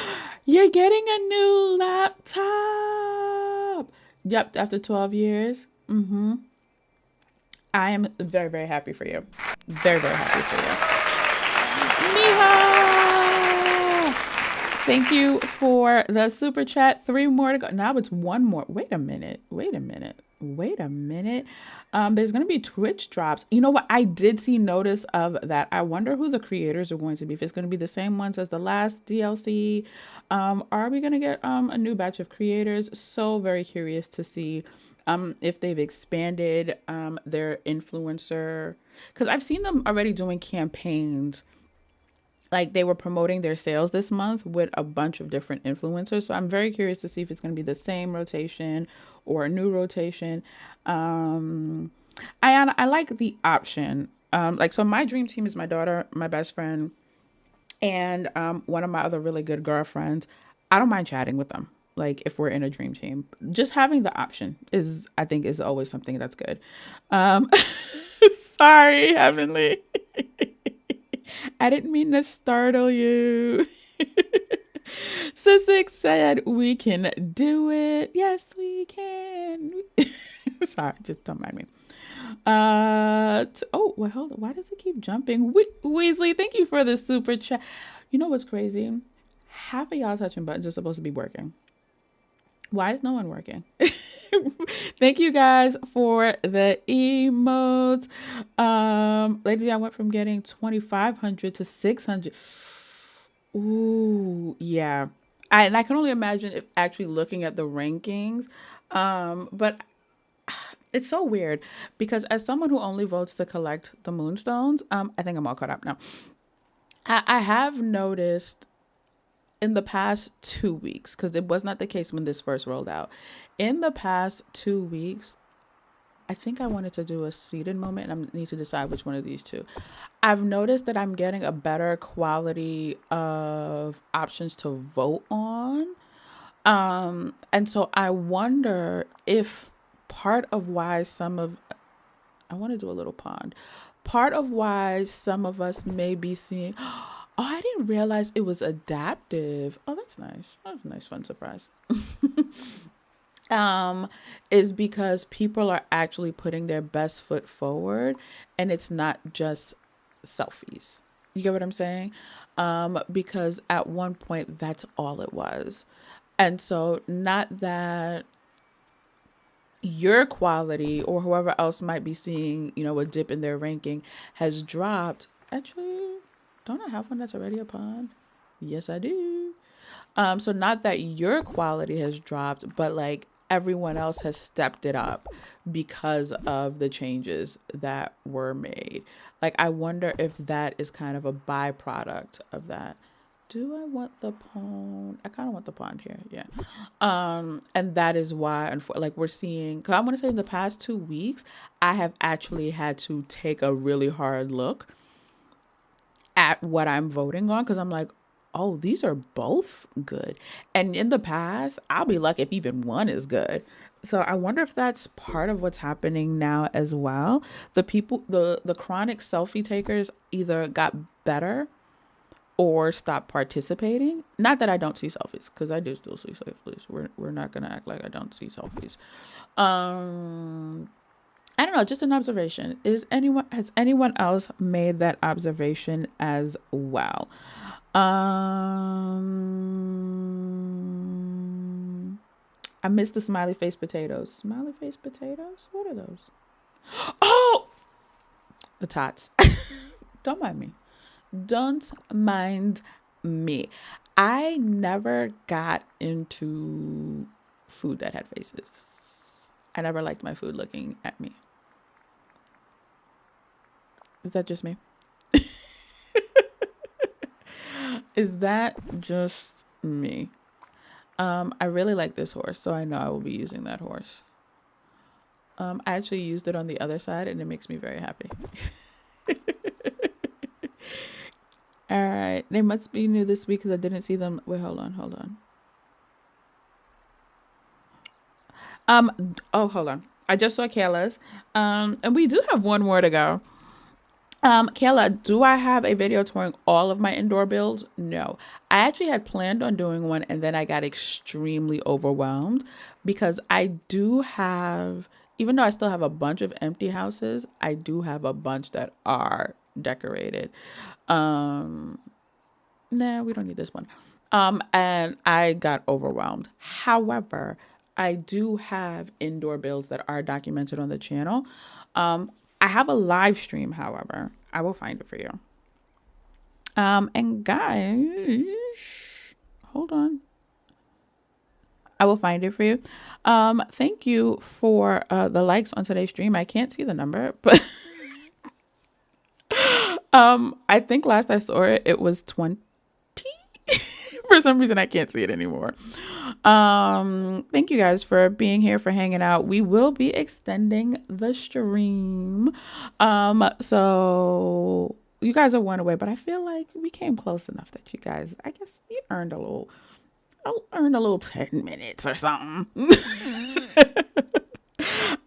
You're getting a new laptop. Yep, after 12 years. I am very, very happy for you. Very, very happy for you. Miha! Thank you for the super chat. 3 more to go. Now it's 1 more. Wait a minute. There's going to be Twitch drops. You know what? I did see notice of that. I wonder who the creators are going to be. If it's going to be the same ones as the last DLC. Are we going to get a new batch of creators? So very curious to see if they've expanded their influencer. Because I've seen them already doing campaigns. Like they were promoting their sales this month with a bunch of different influencers. So I'm very curious to see if it's going to be the same rotation or a new rotation. I like the option. So my dream team is my daughter, my best friend, and one of my other really good girlfriends. I don't mind chatting with them. Like if we're in a dream team, just having the option I think is always something that's good. Sorry, Heavenly. I didn't mean to startle you. Sissix said we can do it. Yes, we can. Sorry, just don't mind me. Hold on. Why does it keep jumping? Weasley, thank you for the super chat. You know what's crazy? Half of y'all touching buttons are supposed to be working. Why is no one working? Thank you guys for the emotes. Ladies, I went from getting 2,500 to 600. Ooh, yeah. And I can only imagine if actually looking at the rankings. But it's so weird because as someone who only votes to collect the moonstones, I think I'm all caught up now. I have noticed in the past 2 weeks, because it was not the case when this first rolled out. In the past 2 weeks, I think I wanted to do a seated moment, and I need to decide which one of these two. I've noticed that I'm getting a better quality of options to vote on. And so I wonder if part of why I want to do a little pond. Part of why some of us may be seeing, oh, I didn't realize it was adaptive. Oh, that's nice. That's a nice, fun surprise. Is because people are actually putting their best foot forward and it's not just selfies. You get what I'm saying? Because at one point that's all it was. And so not that your quality or whoever else might be seeing, a dip in their ranking has dropped. Actually, don't I have one that's already upon? Yes, I do. So not that your quality has dropped, but like everyone else has stepped it up because of the changes that were made. Like, I wonder if that is kind of a byproduct of that. Do I want the pond? I kind of want the pond here. Yeah. And that is why, like, we're seeing, cause I want to say in the past 2 weeks, I have actually had to take a really hard look at what I'm voting on. Cause I'm like, oh, these are both good. And in the past, I'll be lucky if even one is good. So I wonder if that's part of what's happening now as well. The people, the chronic selfie takers either got better or stopped participating. Not that I don't see selfies, because I do still see selfies. We're not gonna act like I don't see selfies. I don't know, just an observation. Has anyone else made that observation as well? I miss the smiley face potatoes. Smiley face potatoes? What are those? Oh, the tots. Don't mind me. Don't mind me. I never got into food that had faces. I never liked my food looking at me. Is that just me? Is that just me? I really like this horse, so I know I will be using that horse. I actually used it on the other side, and it makes me very happy. All right. They must be new this week because I didn't see them. Wait, hold on. Hold on. I just saw Kayla's. And we do have one more to go. Kayla, do I have a video touring all of my indoor builds? No. I actually had planned on doing one, and then I got extremely overwhelmed because I do have, even though I still have a bunch of empty houses, I do have a bunch that are decorated. Nah, we don't need this one. And I got overwhelmed. However, I do have indoor builds that are documented on the channel. I have a live stream, however. I will find it for you. And guys, hold on. I will find it for you. Thank you for the likes on today's stream. I can't see the number, but I think last I saw it, it was 20. For some reason, I can't see it anymore. Thank you guys for being here, for hanging out. We will be extending the stream. So you guys are one away, but I feel like we came close enough that you guys, I guess you earned a little 10 minutes or something.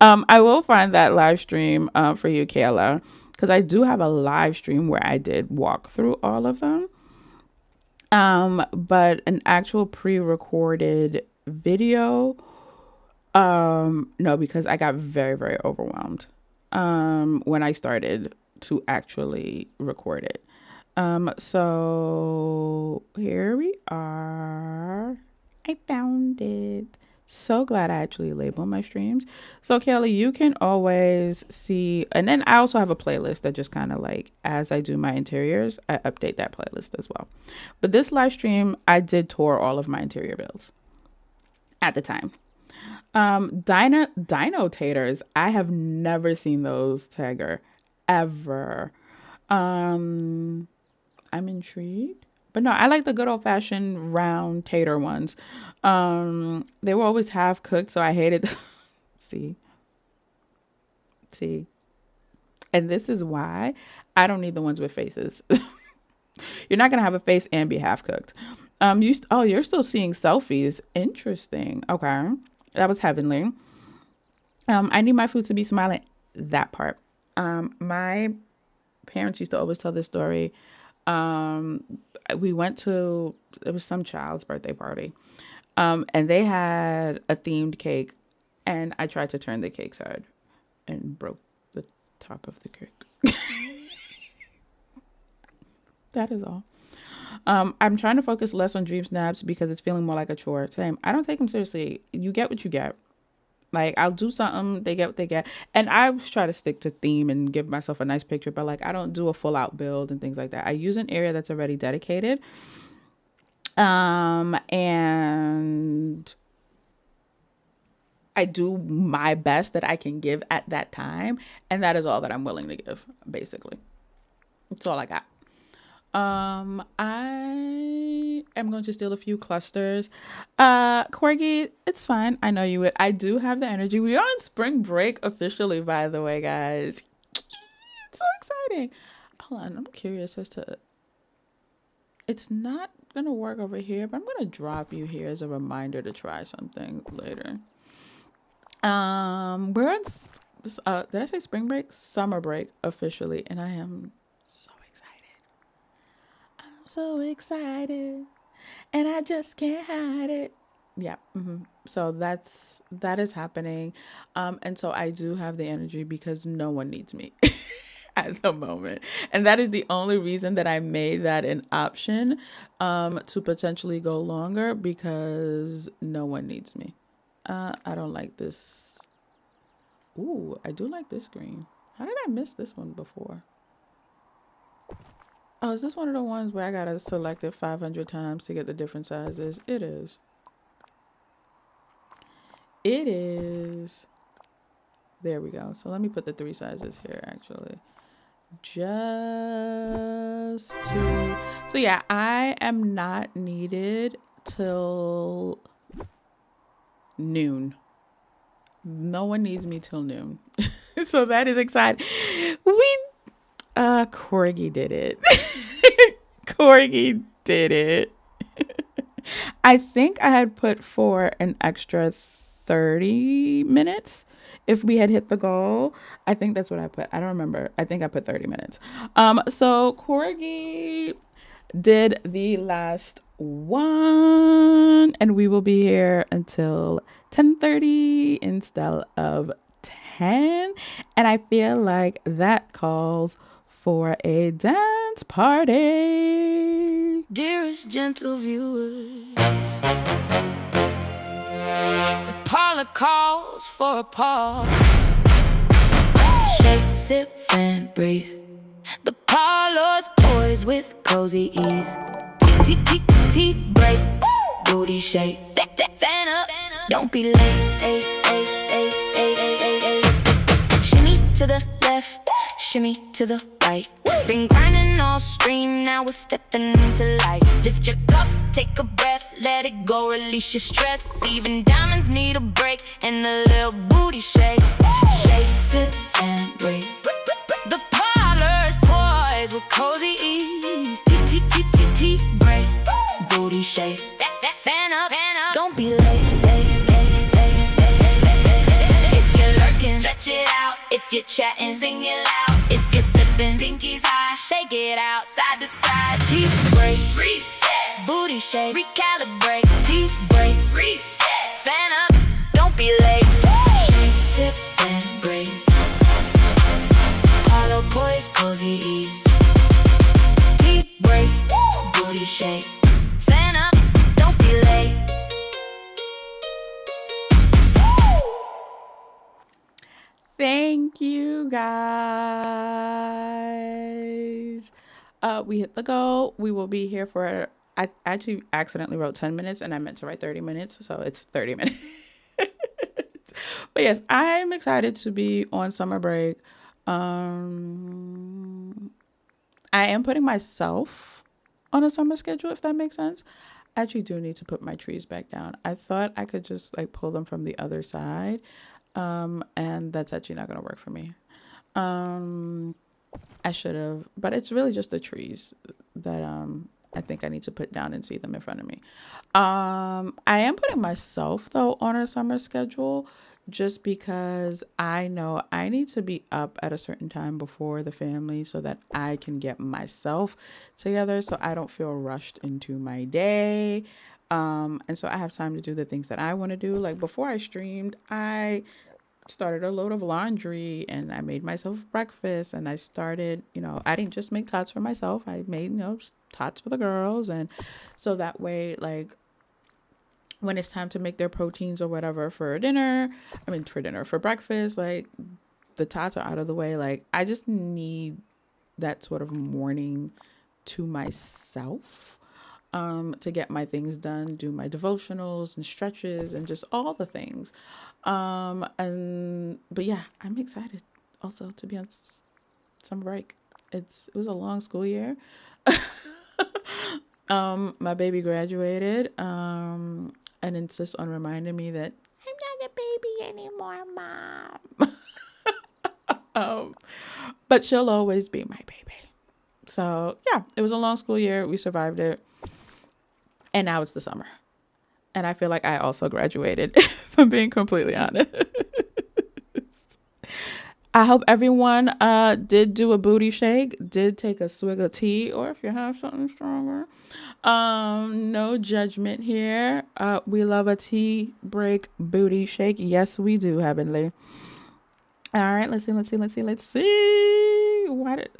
I will find that live stream for you, Kayla, because I do have a live stream where I did walk through all of them. But an actual pre-recorded video, no, because I got very, very overwhelmed, when I started to actually record it. So here we are. I found it. So glad I actually label my streams. So Kelly, you can always see, and then I also have a playlist that just kind of like, as I do my interiors, I update that playlist as well. But this live stream, I did tour all of my interior builds at the time. Dino taters, I have never seen those, Tagger, ever. I'm intrigued. But no, I like the good old fashioned round tater ones. They were always half cooked, so I hated. See, see, and this is why I don't need the ones with faces. You're not gonna have a face and be half cooked. You're still seeing selfies. Interesting. Okay, that was heavenly. I need my food to be smiling. That part. My parents used to always tell this story. We went to, it was some child's birthday party, and they had a themed cake, and I tried to turn the cake side and broke the top of the cake. That is all. I'm trying to focus less on dream snaps because it's feeling more like a chore. Same. I don't take them seriously. You get what you get. Like, I'll do something, they get what they get. And I try to stick to theme and give myself a nice picture, but like, I don't do a full out build and things like that. I use an area that's already dedicated. And I do my best that I can give at that time. And that is all that I'm willing to give, basically. That's all I got. I am going to steal a few clusters. Corgi, it's fine. I know you would. I do have the energy. We are on spring break officially, by the way, guys. It's so exciting. Hold on, I'm curious as to. It's not gonna work over here, but I'm gonna drop you here as a reminder to try something later. We're on. Did I say spring break? Summer break officially, and I am so excited and I just can't hide it. Yeah. So that is happening. And so I do have the energy because no one needs me at the moment. And that is the only reason that I made that an option, to potentially go longer, because no one needs me. I don't like this. Ooh, I do like this green. How did I miss this one before? Oh, is this one of the ones where I gotta select it 500 times to get the different sizes? It is. It is. There we go. So let me put the 3 sizes here, actually. Just to... So yeah, I am not needed till noon. No one needs me till noon. So that is exciting. Corgi did it. Corgi did it. I think I had put for an extra 30 minutes if we had hit the goal. I think that's what I put. I don't remember. I think I put 30 minutes. So Corgi did the last one, and we will be here until 10:30 instead of 10. And I feel like that calls for a dance party. Dearest gentle viewers, the parlor calls for a pause. Shake, sip, and breathe. The parlor's poised with cozy ease. Tea break, booty shake. Fan up, don't be late. Shimmy to the left, shimmy to the right. Been grinding all stream, now we're stepping into light. Lift your cup, take a breath, let it go, release your stress. Even diamonds need a break and a little booty shake. Shake, sip, and breathe. The parlor's poised with cozy ease. Tea break, booty shake. Fan up, don't be late. If you're lurking, stretch it out. If you're chatting, sing it loud. If you're sipping, pinkies high, shake it out, side to side. Tea break, reset, booty shake, recalibrate. Tea break, reset, fan up, don't be late. Shake, sip, and breathe. Parlour poise, cozy ease. Tea break, booty shake, fan up, don't be late. Thank you guys. We hit the goal. We will be here for, I actually accidentally wrote 10 minutes and I meant to write 30 minutes. So it's 30 minutes. But yes, I'm excited to be on summer break. I am putting myself on a summer schedule, if that makes sense. I actually do need to put my trees back down. I thought I could just like pull them from the other side. And that's actually not going to work for me. I should have, but it's really just the trees that I think I need to put down and see them in front of me. I am putting myself though on a summer schedule just because I know I need to be up at a certain time before the family so that I can get myself together so I don't feel rushed into my day. And so I have time to do the things that I want to do. Like before I streamed, I started a load of laundry and I made myself breakfast and I started, I didn't just make tots for myself. I made, tots for the girls. And so that way, like when it's time to make their proteins or whatever for for breakfast, like the tots are out of the way. Like I just need that sort of morning to myself. To get my things done, do my devotionals and stretches and just all the things. But yeah, I'm excited also to be on summer break. It was a long school year. My baby graduated, and insists on reminding me that I'm not a baby anymore, Mom. But she'll always be my baby. So yeah, it was a long school year. We survived it. And now it's the summer. And I feel like I also graduated, if I'm being completely honest. I hope everyone did do a booty shake, did take a swig of tea, or if you have something stronger. No judgment here. We love a tea break booty shake. Yes, we do, Heavenly. All right, let's see.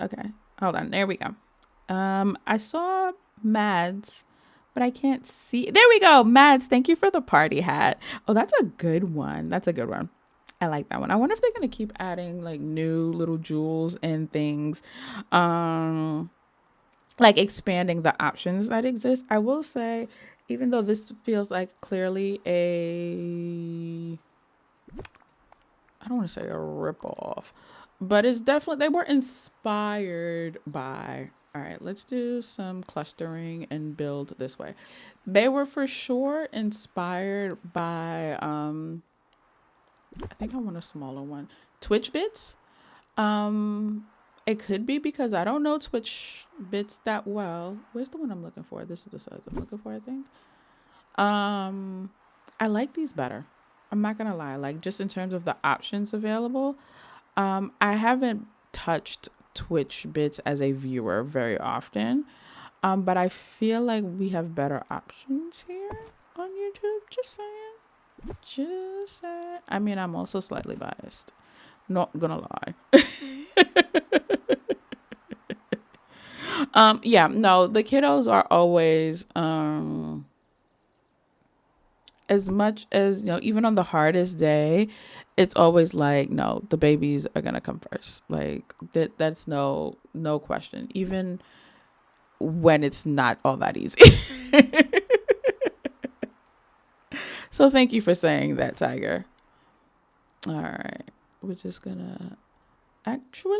Okay, hold on. There we go. I saw Mads, but I can't see. There we go. Mads, thank you for the party hat. Oh, that's a good one. I like that one. I wonder if they're going to keep adding like new little jewels and things. Like expanding the options that exist. I will say, even though this feels like clearly I don't want to say a ripoff, but it's definitely, they were inspired by, all right, let's do some clustering and build this way. They were for sure inspired by, I think I want a smaller one, Twitch bits. It could be because I don't know Twitch bits that well. Where's the one I'm looking for? This is the size I'm looking for, I think. I like these better. I'm not gonna lie, like just in terms of the options available. I haven't touched Twitch bits as a viewer very often. But I feel like we have better options here on YouTube. Just saying. I mean, I'm also slightly biased. Not gonna lie. Yeah, no, the kiddos are always, as much as, even on the hardest day, it's always like, no, the babies are going to come first. Like that's no question, even when it's not all that easy. So thank you for saying that, Tiger. All right. We're just gonna, actually,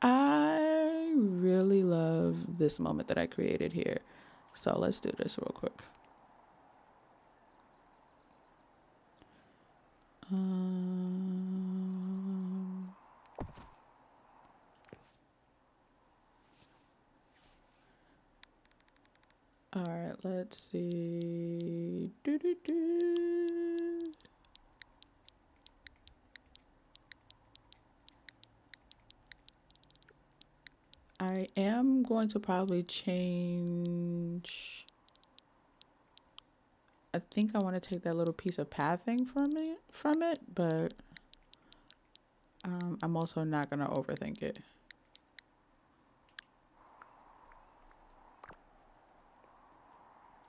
I really love this moment that I created here. So let's do this real quick. All right, let's see. I am going to probably change. I think I want to take that little piece of pathing from it, but I'm also not going to overthink it.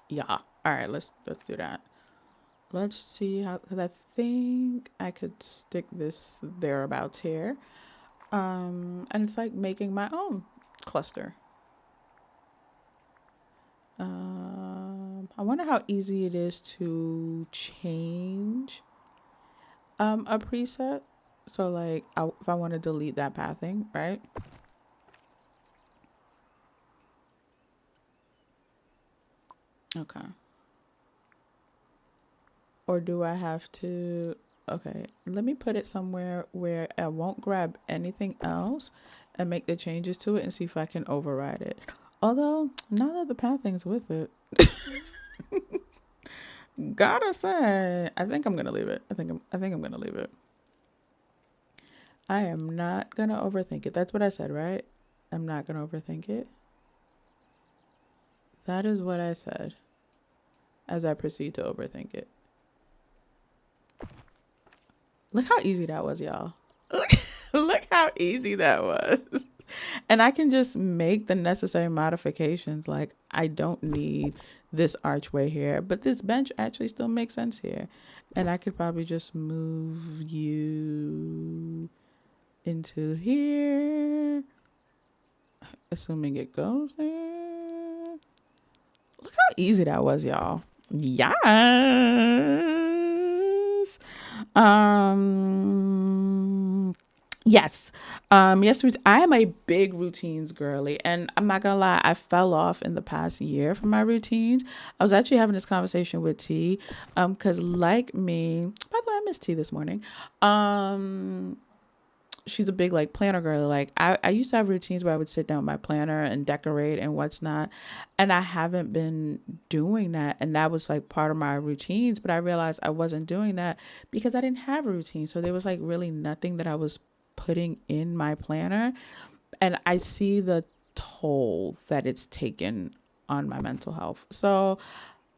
Yeah. All right, let's do that. Let's see how, because I think I could stick this thereabouts here. And it's like making my own cluster. I wonder how easy it is to change a preset. So like if I want to delete that pathing, right? Okay. Or do I have to, okay, let me put it somewhere where I won't grab anything else and make the changes to it and see if I can override it. Although now that the pathing's with it, gotta say, I think I'm gonna leave it. I think I'm gonna leave it. I am not gonna overthink it. That's what I said, right? I'm not gonna overthink it. That is what I said as I proceed to overthink it. Look how easy that was, y'all. Look how easy that was. And I can just make the necessary modifications. Like, I don't need this archway here, but this bench actually still makes sense here. And I could probably just move you into here, assuming it goes there. Look how easy that was, y'all. Yes. Yes. Yes, I am a big routines girly, and I'm not gonna lie, I fell off in the past year from my routines. I was actually having this conversation with T, because like me, by the way, I missed T this morning. She's a big like planner girl. Like I used to have routines where I would sit down with my planner and decorate and what's not. And I haven't been doing that. And that was like part of my routines. But I realized I wasn't doing that because I didn't have a routine. So there was like really nothing that I was putting in my planner. And I see the toll that it's taken on my mental health. So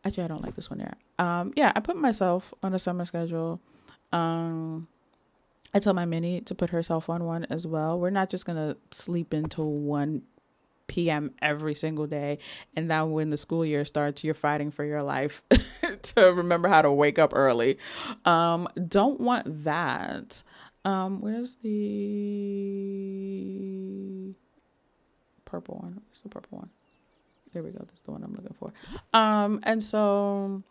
actually I don't like this one there. Yeah, I put myself on a summer schedule. I told my mini to put herself on one as well. We're not just going to sleep until 1 p.m. every single day. And then when the school year starts, you're fighting for your life to remember how to wake up early. Don't want that. Where's the purple one? Where's the purple one? There we go. That's the one I'm looking for. And so...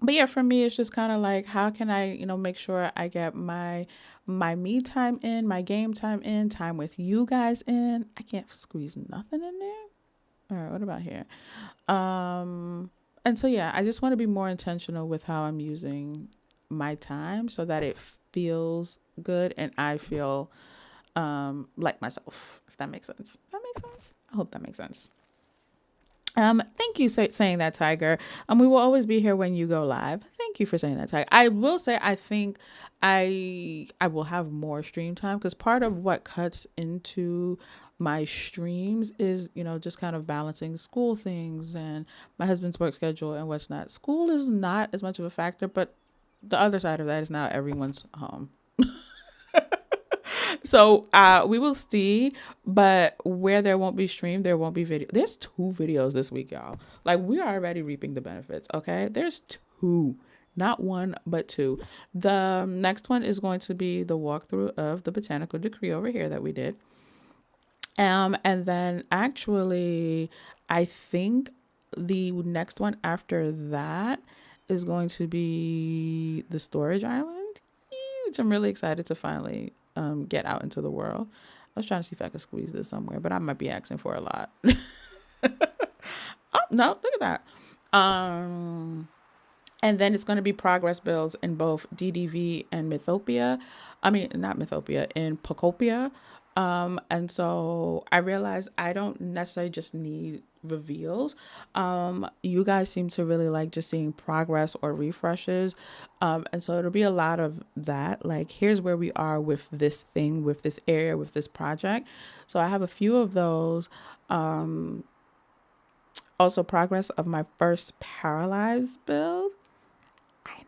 But yeah, for me, it's just kind of like, how can I, make sure I get my me time in, my game time in, time with you guys in. I can't squeeze nothing in there. All right, what about here? And so, yeah, I just want to be more intentional with how I'm using my time so that it feels good and I feel like myself, if that makes sense. That makes sense? I hope that makes sense. Thank you for saying that, Tiger. We will always be here when you go live. Thank you for saying that, Tiger. I will say, I think I will have more stream time because part of what cuts into my streams is, just kind of balancing school things and my husband's work schedule and what's not. School is not as much of a factor, but the other side of that is now everyone's home. So we will see, but where there won't be stream, there won't be video. There's 2 videos this week, y'all. Like, we are already reaping the benefits, okay? There's 2, not 1, but 2. The next one is going to be the walkthrough of the botanical decree over here that we did. And then actually, I think the next one after that is going to be the storage island, which I'm really excited to finally get out into the world. I was trying to see if I could squeeze this somewhere, but I might be asking for a lot. Oh, no, look at that. And then it's going to be progress bills in both DDV and Mythopia. I mean, not Mythopia, in Pocopia. And so I realized I don't necessarily just need reveals. You guys seem to really like just seeing progress or refreshes. And so it'll be a lot of that. Like, here's where we are with this thing, with this area, with this project. So I have a few of those. Also progress of my first paralyzed build. I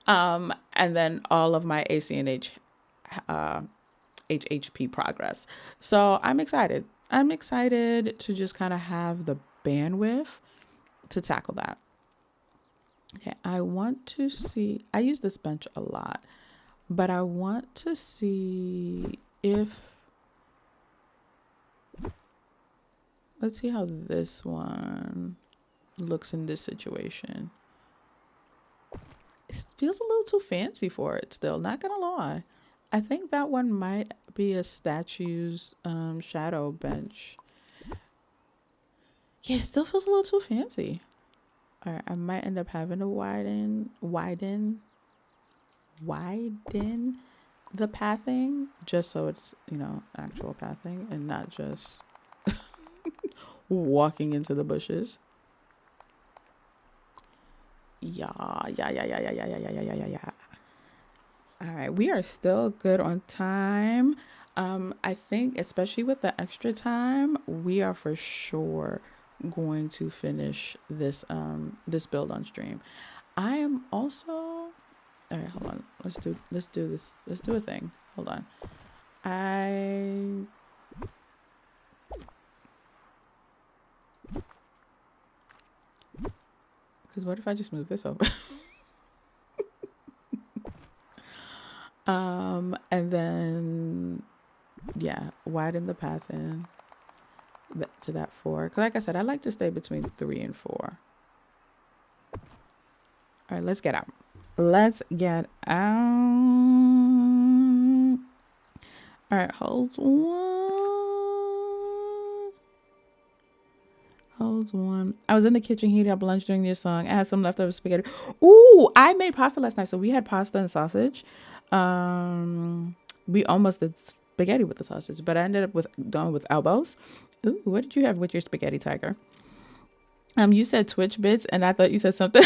know. And then all of my ACNH HHP progress. So I'm excited. I'm excited to just kind of have the bandwidth to tackle that. Okay, I want to see, I use this bench a lot, but I want to see if, let's see how this one looks in this situation. It feels a little too fancy for it still, not gonna lie. I think that one might be a statue's shadow bench. Yeah, it still feels a little too fancy. All right, I might end up having to widen the pathing just so it's, actual pathing and not just walking into the bushes. Yeah. All right, we are still good on time. I think especially with the extra time, we are for sure going to finish this build on stream. I am also, all right, hold on. Let's do this. Let's do a thing. Hold on. Because what if I just move this over? And then, yeah, widen the path in to that 4. Because like I said, I like to stay between 3 and 4. All right, let's get out. Let's get out. All right, hold on. I was in the kitchen heating up lunch during your song. I had some leftover spaghetti. Ooh, I made pasta last night. So we had pasta and sausage. We almost did spaghetti with the sausage, but I ended up going with elbows. Ooh, what did you have with your spaghetti, Tiger? You said Twitch bits, and I thought you said something.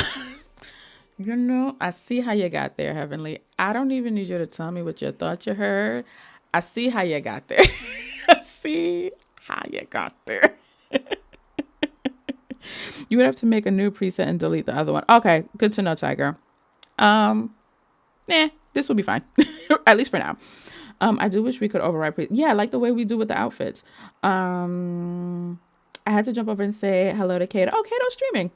I see how you got there, Heavenly. I don't even need you to tell me what you thought you heard. I see how you got there. I see how you got there. You would have to make a new preset and delete the other one. Okay, good to know, Tiger. This will be fine. At least for now. I do wish we could override yeah, like the way we do with the outfits. I had to jump over and say hello to Kato. Oh, Kato's streaming.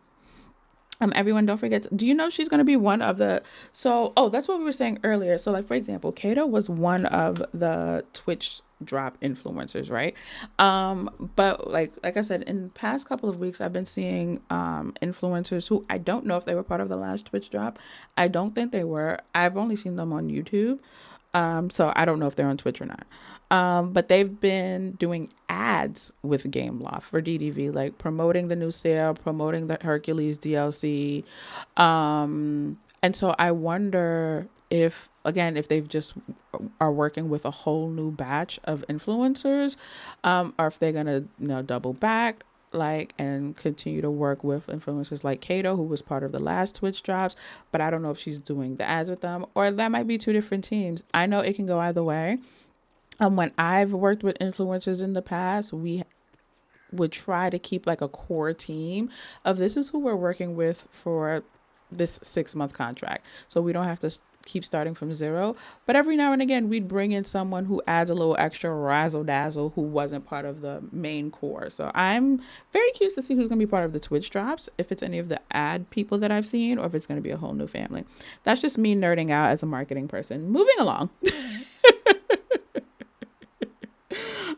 Everyone, don't forget do you know she's going to be one of the that's what we were saying earlier. So like, for example, Kato was one of the Twitch drop influencers, right? But like I said, in the past couple of weeks I've been seeing influencers who I don't know if they were part of the last Twitch drop. I don't think they were. I've only seen them on YouTube. So I don't know if they're on Twitch or not. But they've been doing ads with Gameloft for DDV, like promoting the new sale, promoting the Hercules DLC. And so I wonder if they've just are working with a whole new batch of influencers, or if they're going to, double back, and continue to work with influencers like Kato, who was part of the last Twitch drops, but I don't know if she's doing the ads with them, or that might be 2 different teams. I know it can go either way. When I've worked with influencers in the past, we would try to keep like a core team of this is who we're working with for this 6-month contract. So we don't have to keep starting from 0. But every now and again, we'd bring in someone who adds a little extra razzle dazzle who wasn't part of the main core. So I'm very curious to see who's going to be part of the Twitch drops, if it's any of the ad people that I've seen, or if it's going to be a whole new family. That's just me nerding out as a marketing person. Moving along.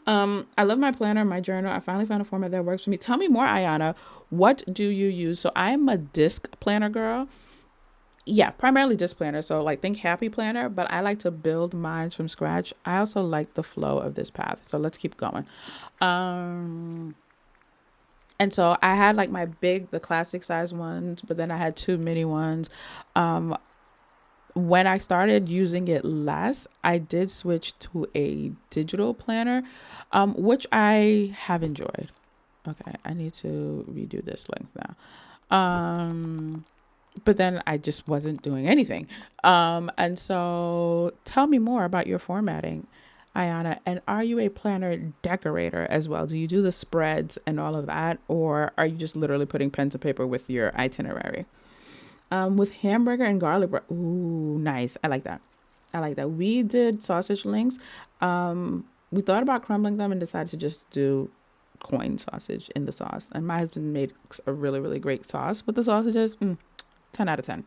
I love my planner, my journal. I finally found a format that works for me. Tell me more, Ayana. What do you use? So I'm a disc planner girl. Yeah, primarily disc planner. So like think happy planner, but I like to build mine from scratch. I also like the flow of this path. So let's keep going. And so I had like the classic size ones, but then I had 2 mini ones. When I started using it less, I did switch to a digital planner, which I have enjoyed. Okay, I need to redo this link now. But then I just wasn't doing anything. And so tell me more about your formatting, Ayana. And are you a planner decorator as well? Do you do the spreads and all of that? Or are you just literally putting pen to paper with your itinerary? With hamburger and garlic bread. Ooh, nice. I like that. We did sausage links. We thought about crumbling them and decided to just do coin sausage in the sauce. And my husband made a really, really great sauce with the sausages. 10 out of 10.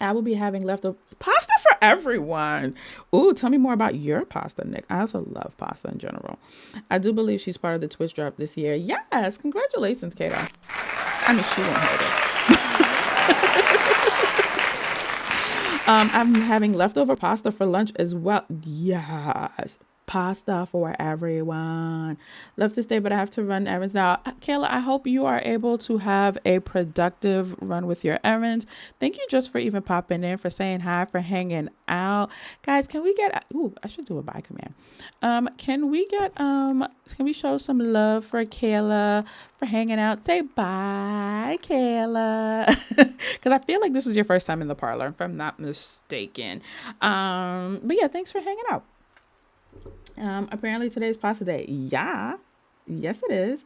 I will be having leftover pasta for everyone. Ooh, tell me more about your pasta, Nick. I also love pasta in general. I do believe she's part of the Twitch drop this year. Yes, congratulations, Kato. I mean, she won't hear this. I'm having leftover pasta for lunch as well. Yes, pasta for everyone. Love to stay, but I have to run errands now. Kayla, I hope you are able to have a productive run with your errands. Thank you just for even popping in, for saying hi, for hanging out. Guys, can we get, ooh, I should do a bye command. Can we show some love for Kayla for hanging out? Say bye, Kayla. Because I feel like this is your first time in the parlor, if I'm not mistaken. But yeah, thanks for hanging out. Apparently today's pasta day. Yeah. Yes, it is.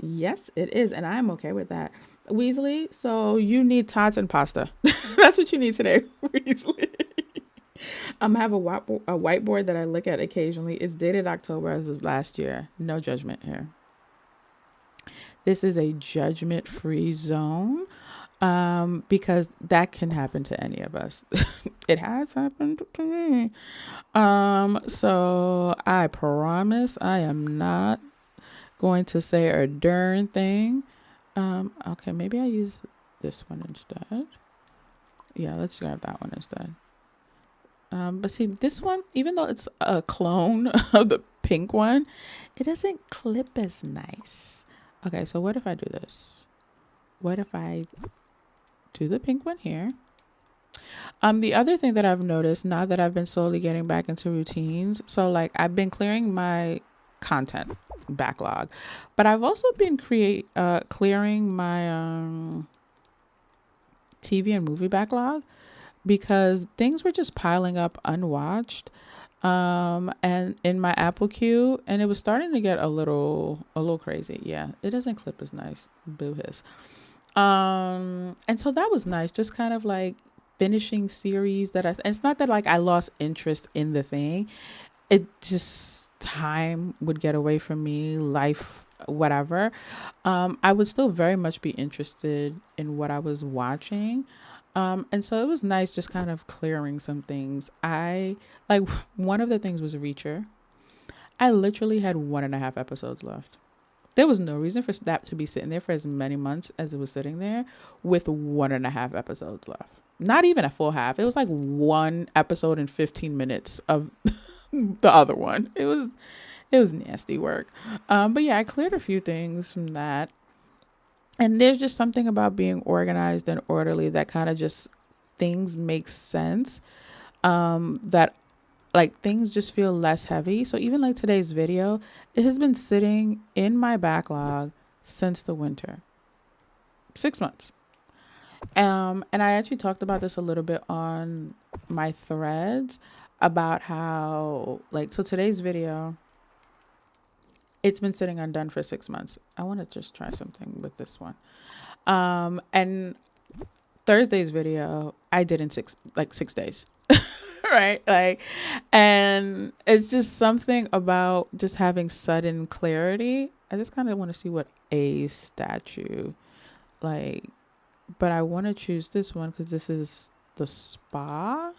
Yes, it is. And I'm okay with that. Weasley, so you need tots and pasta. That's what you need today, Weasley. I have a whiteboard that I look at occasionally. It's dated October as of last year. No judgment here. This is a judgment-free zone. Because that can happen to any of us. It has happened to me. So I promise I am not going to say a darn thing. Okay, maybe I use this one instead. Yeah, let's grab that one instead. But see, this one, even though it's a clone of the pink one, it doesn't clip as nice. Okay, so what if I do this? What if I do the pink one here? The other thing that I've noticed now that I've been slowly getting back into routines, so like I've been clearing my content backlog, but I've also been clearing my TV and movie backlog, because things were just piling up unwatched and in my Apple queue, and it was starting to get a little crazy. Yeah, it doesn't clip as nice. Boo hiss. And so that was nice, just kind of like finishing series that it's not that like I lost interest in the thing, it just time would get away from me, life, whatever. I would still very much be interested in what I was watching, and so it was nice just kind of clearing some things. I like, one of the things was Reacher. I literally had 1.5 episodes left. There was no reason for that to be sitting there for as many months as it was sitting there with 1.5 episodes left. Not even a full half. It was like 1 episode and 15 minutes of the other one. It was nasty work. But yeah, I cleared a few things from that. And there's just something about being organized and orderly that kind of just, things make sense. That like things just feel less heavy. So even like today's video, it has been sitting in my backlog since the winter. 6 months. And I actually talked about this a little bit on my threads about how, like, so today's video, it's been sitting undone for 6 months. I want to just try something with this one. And Thursday's video, I did in 6 days. Right? Like, and it's just something about just having sudden clarity. I just kind of want to see what a statue, like, but I want to choose this one because this is the spa.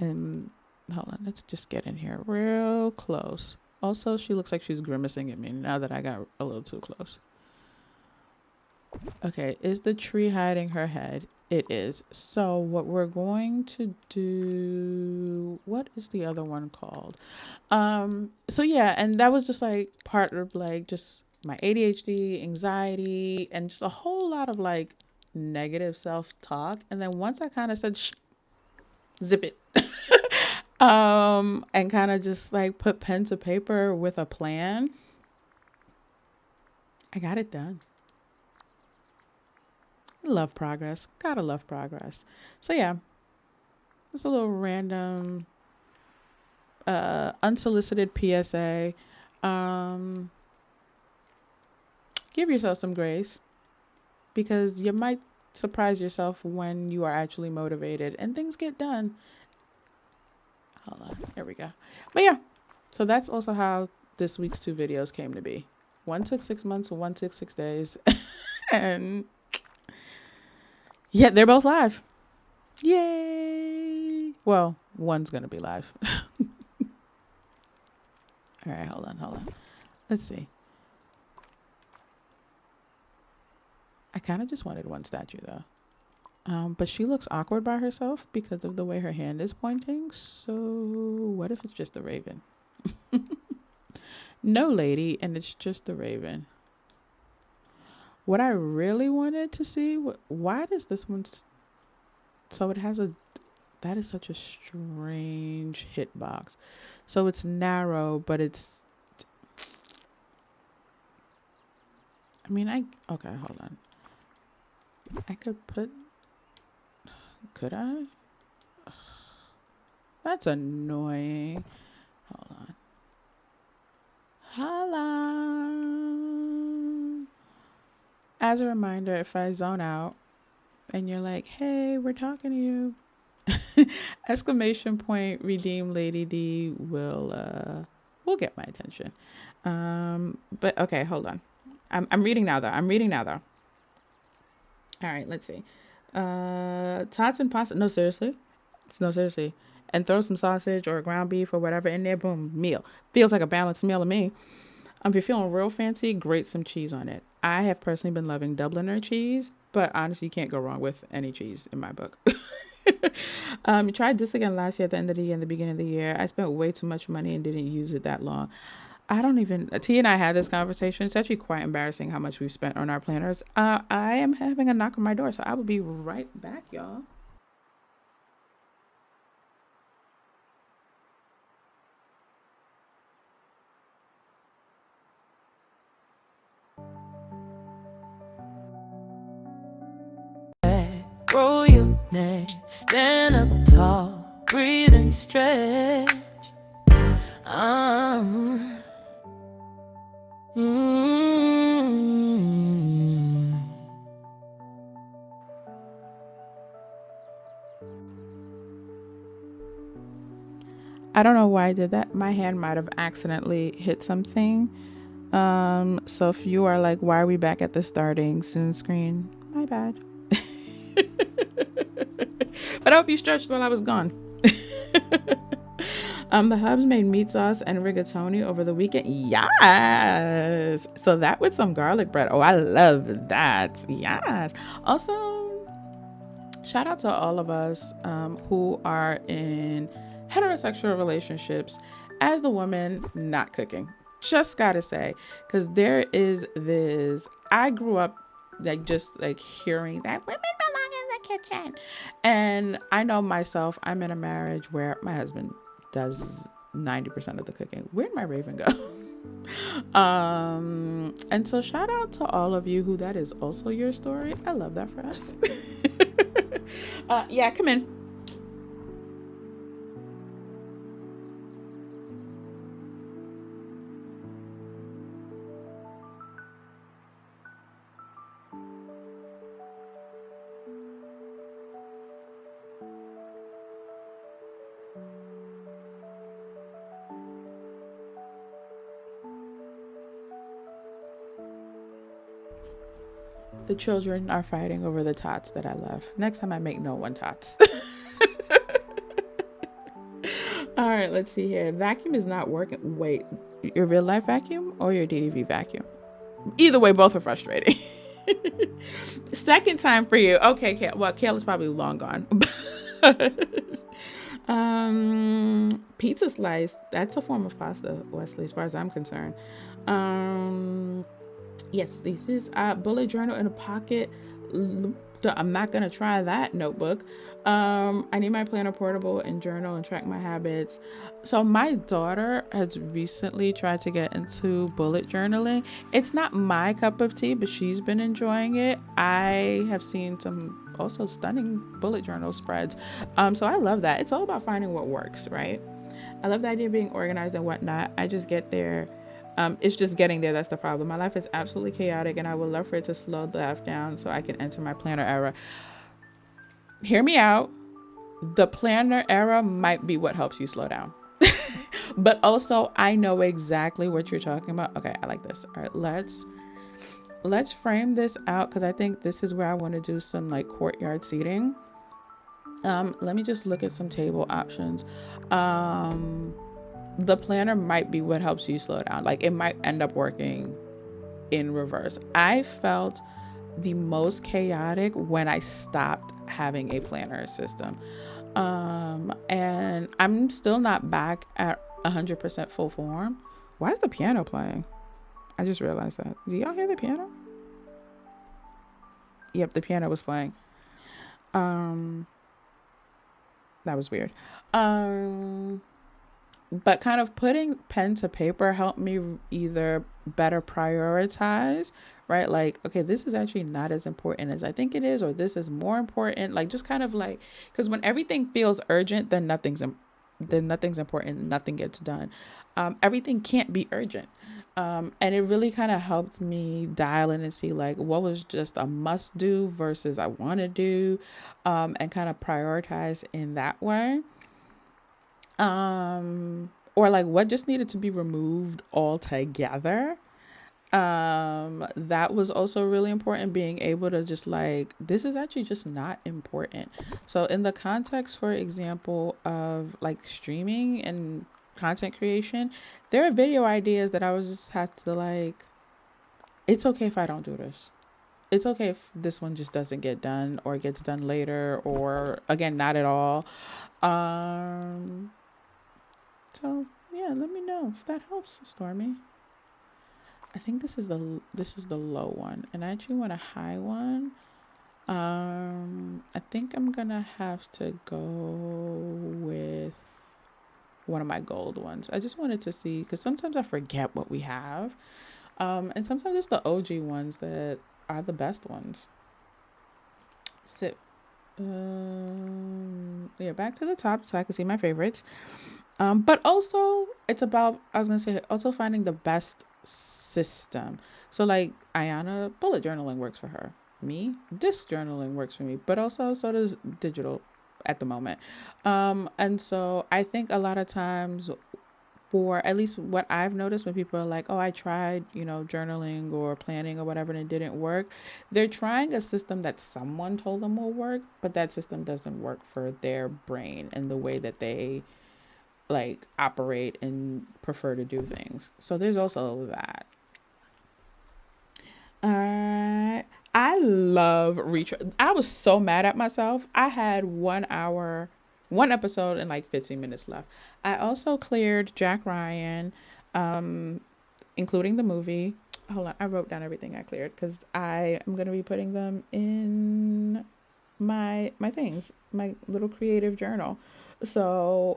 And hold on, let's just get in here real close. Also, she looks like she's grimacing at me now that I got a little too close. Okay, is the tree hiding her head? It is. So what we're going to do, what is the other one called? So yeah, and that was just like part of like just my ADHD, anxiety, and just a whole lot of like negative self-talk. And then once I kind of said, shh, zip it, and kind of just like put pen to paper with a plan, I got it done. Love progress. Gotta love progress. So yeah, just a little random unsolicited PSA. Give yourself some grace, because you might surprise yourself when you are actually motivated and things get done. Hold on, here we go. But yeah, so that's also how this week's 2 videos came to be. One took 6 months, one took 6 days. And Yeah, they're both live. Yay. Well, one's going to be live. All right, hold on. Let's see. I kind of just wanted one statue though. But she looks awkward by herself because of the way her hand is pointing. So what if it's just the raven? No, lady, and it's just the raven. What I really wanted to see, why does this one... So it has that is such a strange hitbox. So it's narrow, but it's... I mean, okay, hold on. I could put... Could I? That's annoying. Hold on. Hello. As a reminder, if I zone out and you're like, hey, we're talking to you, exclamation point, redeem Lady D will get my attention. But okay, hold on. I'm reading now though. All right, let's see. Tots and pasta. No, seriously. And throw some sausage or ground beef or whatever in there. Boom, meal. Feels like a balanced meal to me. If you're feeling real fancy, grate some cheese on it. I have personally been loving Dubliner cheese, but honestly, you can't go wrong with any cheese in my book. You tried this again last year at the end of the year and the beginning of the year. I spent way too much money and didn't use it that long. T and I had this conversation. It's actually quite embarrassing how much we've spent on our planners. I am having a knock on my door, so I will be right back, y'all. Roll your neck, stand up tall, breathe and stretch. I don't know why I did that. My hand might have accidentally hit something. So if you are like, why are we back at the starting soon screen? My bad. But I hope you stretched while I was gone. The hubs made meat sauce and rigatoni over the weekend. Yes. So that with some garlic bread. Oh, I love that. Yes. Also, shout out to all of us who are in heterosexual relationships as the woman not cooking. Just gotta say, because there is this... I grew up just hearing that women belong in the kitchen, and I know myself, I'm in a marriage where my husband does 90% of the cooking. Where'd my raven go? And so shout out to all of you who that is also your story. I love that for us. Yeah, come in. The children are fighting over the tots that I love. Next time I make no one tots. All right, let's see here. Vacuum is not working. Wait, your real life vacuum or your DDV vacuum? Either way, both are frustrating. Second time for you. Okay, Kale. Well, Kale is probably long gone. Pizza slice. That's a form of pasta, Wesley, as far as I'm concerned. Yes, this is a bullet journal in a pocket. I'm not gonna try that notebook. I need my planner portable and journal and track my habits. So my daughter has recently tried to get into bullet journaling. It's not my cup of tea, but she's been enjoying it. I have seen some also stunning bullet journal spreads. So I love that. It's all about finding what works, right? I love the idea of being organized and whatnot. I just get there. It's just getting there. That's the problem. My life is absolutely chaotic, and I would love for it to slow the F down so I can enter my planner era. Hear me out. The planner era might be what helps you slow down. But also, I know exactly what you're talking about. Okay, I like this. All right, let's let's frame this out because I think this is where I want to do some like courtyard seating. Let me just look at some table options. The planner might be what helps you slow down. Like it might end up working in reverse. I felt the most chaotic when I stopped having a planner system. And I'm still not back at 100% full form. Why is the piano playing? I just realized that. Do y'all hear the piano? Yep, the piano was playing. That was weird. But kind of putting pen to paper helped me either better prioritize, right? Like, okay, this is actually not as important as I think it is, or this is more important. Like, just kind of like, because when everything feels urgent, then nothing's important, nothing gets done. Everything can't be urgent. And it really kind of helped me dial in and see like what was just a must do versus I want to do, and kind of prioritize in that way. Or like what just needed to be removed altogether. That was also really important, being able to just like, this is actually just not important. So in the context, for example, of like streaming and content creation, there are video ideas that I was just had to like, it's okay if I don't do this. It's okay if this one just doesn't get done or gets done later, or again, not at all. So yeah, let me know if that helps, Stormy. I think this is the low one, and I actually want a high one. I think I'm gonna have to go with one of my gold ones. I just wanted to see, because sometimes I forget what we have, and sometimes it's the OG ones that are the best ones. So yeah, back to the top so I can see my favorites. But also it's about, I was gonna say, also finding the best system. So like Ayana, bullet journaling works for her. Me, disc journaling works for me, but also so does digital at the moment. And so I think a lot of times, for at least what I've noticed, when people are like, oh, I tried, journaling or planning or whatever, and it didn't work, they're trying a system that someone told them will work, but that system doesn't work for their brain and the way that they like operate and prefer to do things. So there's also that. I love reach. I was so mad at myself. I had 1 hour, one episode and like 15 minutes left. I also cleared Jack Ryan, including the movie. Hold on, I wrote down everything I cleared because I am gonna be putting them in my things, my little creative journal. So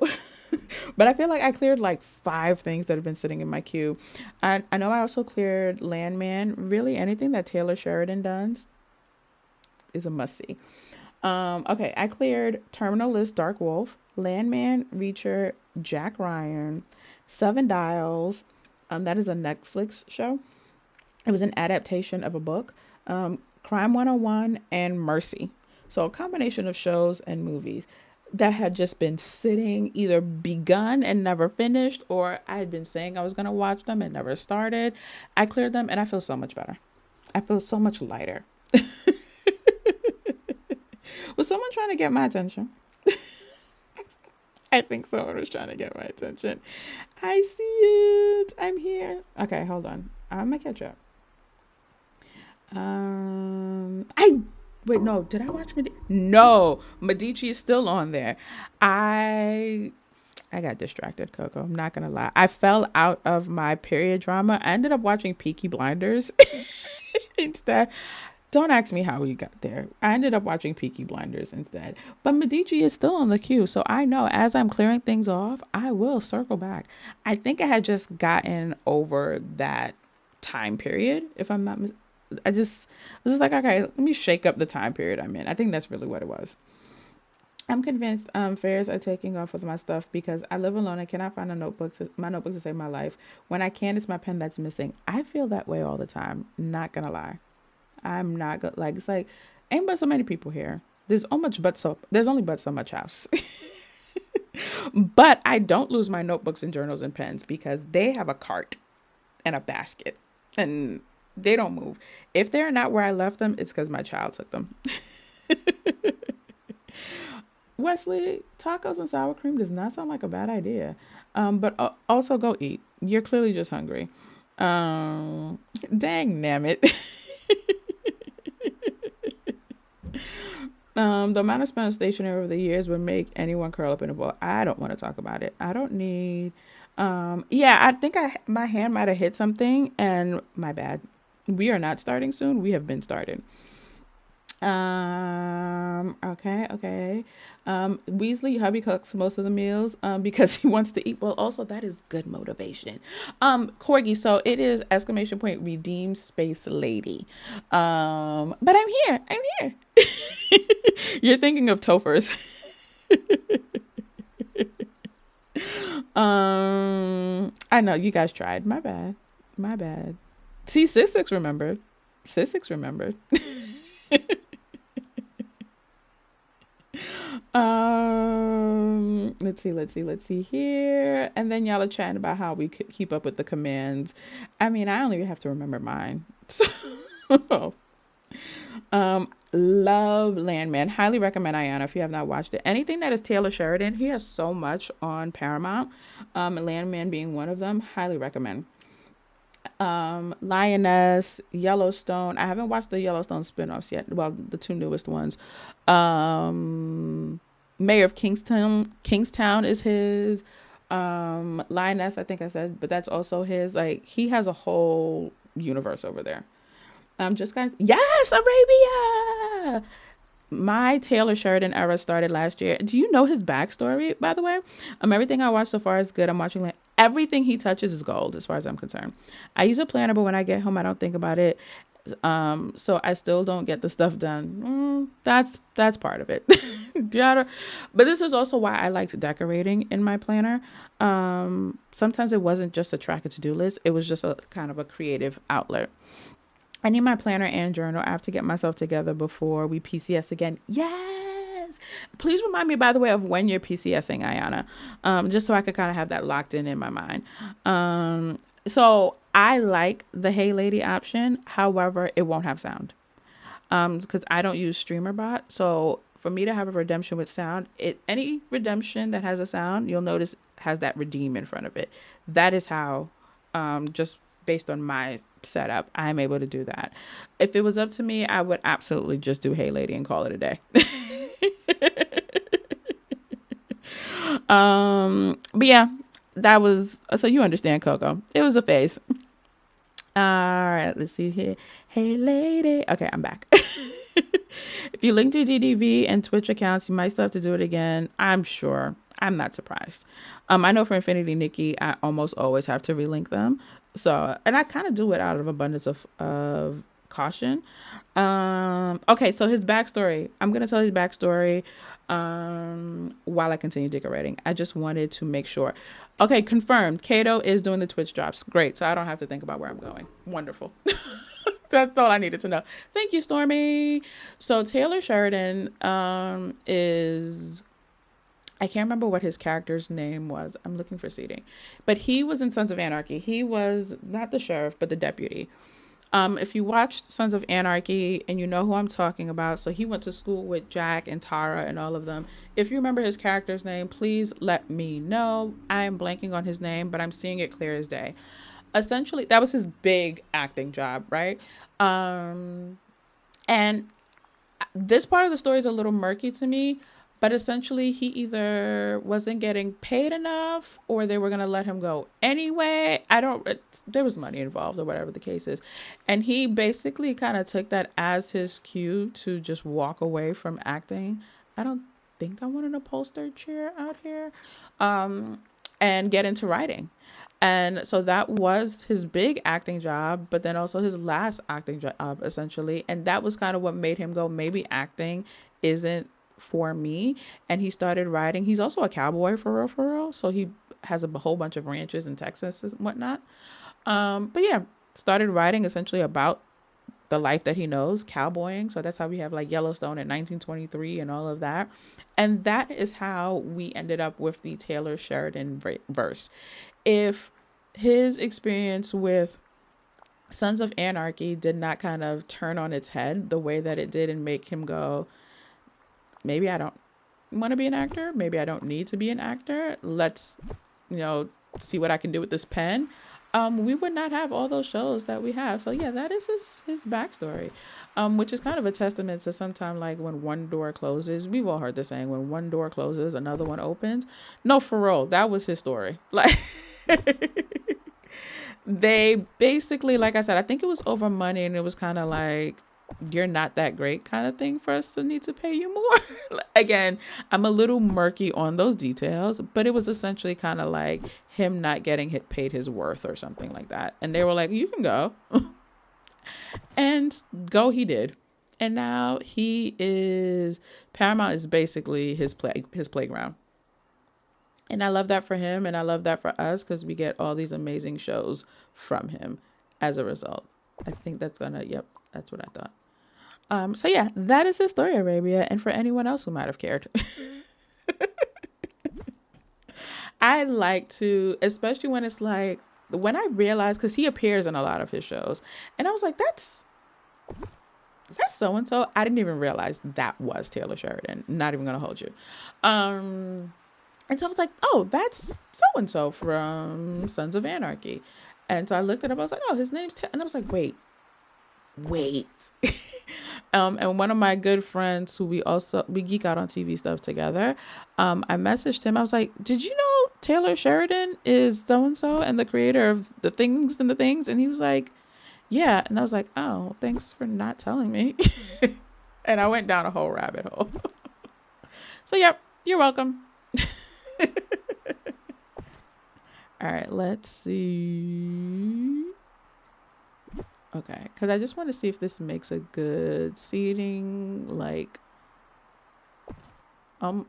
but I feel like I cleared like 5 things that have been sitting in my queue. I know I also cleared Landman. Really, anything that Taylor Sheridan does is a must see. Okay, I cleared Terminal List, Dark Wolf, Landman, Reacher, Jack Ryan, Seven Dials. That is a Netflix show. It was an adaptation of a book. Crime 101 and Mercy. So a combination of shows and movies that had just been sitting, either begun and never finished, or I had been saying I was going to watch them and never started. I cleared them and I feel so much better. I feel so much lighter. Was someone trying to get my attention? I think someone was trying to get my attention. I see it. I'm here. Okay, hold on. I'm going to catch up. Wait, no, did I watch Medici? No, Medici is still on there. I got distracted, Coco. I'm not gonna lie. I fell out of my period drama. I ended up watching Peaky Blinders instead. Don't ask me how we got there. I ended up watching Peaky Blinders instead. But Medici is still on the queue, so I know as I'm clearing things off, I will circle back. I think I had just gotten over that time period, if I'm not I was just like, okay, let me shake up the time period I'm in. I think that's really what it was. I'm convinced fairs are taking off with my stuff because I live alone. I cannot find my notebooks to save my life. When I can, it's my pen that's missing. I feel that way all the time. Not gonna lie. I'm not gonna like. It's like ain't but so many people here. There's only but so much house. But I don't lose my notebooks and journals and pens because they have a cart and a basket and They don't move. If they're not where I left them, it's because my child took them. Wesley, tacos and sour cream does not sound like a bad idea. But also go eat. You're clearly just hungry. Um, Dang, damn it. The amount of spent stationary over the years would make anyone curl up in a ball. I don't want to talk about it. I don't need. Yeah, I think my hand might have hit something, and my bad. We are not starting soon. We have been started. Okay. Weasley hubby cooks most of the meals because he wants to eat. Well, also that is good motivation. Corgi, so it is exclamation point redeem space lady. But I'm here. I'm here. You're thinking of Tophers. I know you guys tried. My bad. My bad. See, Six remembered. Six remembered. Let's see here. And then y'all are chatting about how we could keep up with the commands. I mean, I only have to remember mine. So, love Landman. Highly recommend Ayanna if you have not watched it. Anything that is Taylor Sheridan, he has so much on Paramount. Landman being one of them. Highly recommend. Lioness, Yellowstone. I haven't watched the Yellowstone spin-offs yet. Well, the two newest ones. Mayor of Kingstown is his. Lioness, I think I said, but that's also his. Like, he has a whole universe over there. Just kind of, yes, Arabia. My Taylor Sheridan era started last year. Do you know his backstory, by the way? Everything I watched so far is good. I'm watching everything he touches is gold, as far as I'm concerned. I use a planner, but when I get home, I don't think about it. So I still don't get the stuff done. That's part of it. Yeah, but this is also why I liked decorating in my planner. Sometimes it wasn't just a track and to-do list. It was just a kind of a creative outlet. I need my planner and journal. I have to get myself together before we PCS again. Yes. Please remind me, by the way, of when you're PCSing, Ayanna, just so I could kind of have that locked in my mind. So I like the Hey Lady option. However, it won't have sound because I don't use StreamerBot. So for me to have a redemption with sound, any redemption that has a sound, you'll notice has that redeem in front of it. That is how, just based on my setup, I'm able to do that. If it was up to me, I would absolutely just do Hey Lady and call it a day. But yeah, that was, so you understand, Coco. It was a phase. All right, let's see here. Hey Lady. Okay, I'm back. If you link to DDV and Twitch accounts, you might still have to do it again. I'm sure. I'm not surprised. I know for Infinity Nikki, I almost always have to relink them. So, and I kind of do it out of abundance of caution. Okay, so his backstory. I'm going to tell his backstory while I continue decorating. I just wanted to make sure. Okay, confirmed. Kato is doing the Twitch drops. Great. So I don't have to think about where I'm going. Wonderful. That's all I needed to know. Thank you, Stormy. So Taylor Sheridan is... I can't remember what his character's name was. I'm looking for seating. But he was in Sons of Anarchy. He was not the sheriff, but the deputy. If you watched Sons of Anarchy and you know who I'm talking about, so he went to school with Jack and Tara and all of them. If you remember his character's name, please let me know. I am blanking on his name, but I'm seeing it clear as day. Essentially, that was his big acting job, right? And this part of the story is a little murky to me. But essentially, he either wasn't getting paid enough or they were going to let him go anyway. There was money involved or whatever the case is. And he basically kind of took that as his cue to just walk away from acting. I don't think I want an upholstered chair out here. And get into writing. And so that was his big acting job, but then also his last acting job, essentially. And that was kind of what made him go, maybe acting isn't for me. And he started writing. He's also a cowboy for real. So he has a whole bunch of ranches in Texas and whatnot. But yeah, started writing essentially about the life that he knows, cowboying. So that's how we have like Yellowstone in 1923 and all of that. And that is how we ended up with the Taylor Sheridan verse. If his experience with Sons of Anarchy did not kind of turn on its head the way that it did and make him go, maybe I don't want to be an actor. Maybe I don't need to be an actor. Let's, you know, see what I can do with this pen. We would not have all those shows that we have. So yeah, that is his backstory, which is kind of a testament to sometimes like when one door closes, we've all heard the saying, when one door closes, another one opens. No, for real, that was his story. Like, they basically, like I said, I think it was over money, and it was kind of like, you're not that great kind of thing for us to need to pay you more. Again, I'm a little murky on those details, but it was essentially kind of like him not getting paid his worth or something like that. And they were like, you can go. And go he did. And now Paramount is basically his playground. And I love that for him, and I love that for us, because we get all these amazing shows from him as a result. I think that's that's what I thought. So yeah, that is his story, Arabia. And for anyone else who might have cared, I like to, especially when it's like, when I realized, because he appears in a lot of his shows, and I was like, is that so-and-so? I didn't even realize that was Taylor Sheridan. Not even going to hold you. And so I was like, oh, that's so-and-so from Sons of Anarchy. And so I looked it up. I was like, oh, his name's and I was like, wait. And one of my good friends who we geek out on TV stuff together, I messaged him. I was like, did you know Taylor Sheridan is so-and-so and the creator of the things and the things? And he was like, yeah. And I was like, oh, thanks for not telling me. And I went down a whole rabbit hole. So, yep, you're welcome. All right, let's see. Okay, because I just want to see if this makes a good seating. Like, am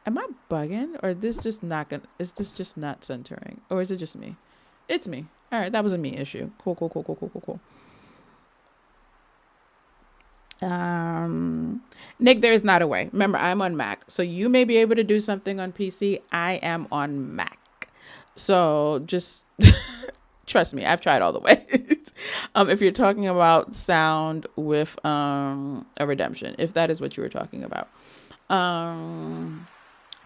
I bugging, or is this just not centering, or is it just me? It's me. All right, that was a me issue. Cool. Nick, there is not a way. Remember, I'm on Mac, so you may be able to do something on PC. I am on Mac, so just trust me. I've tried all the ways. If you're talking about sound with a redemption, if that is what you were talking about,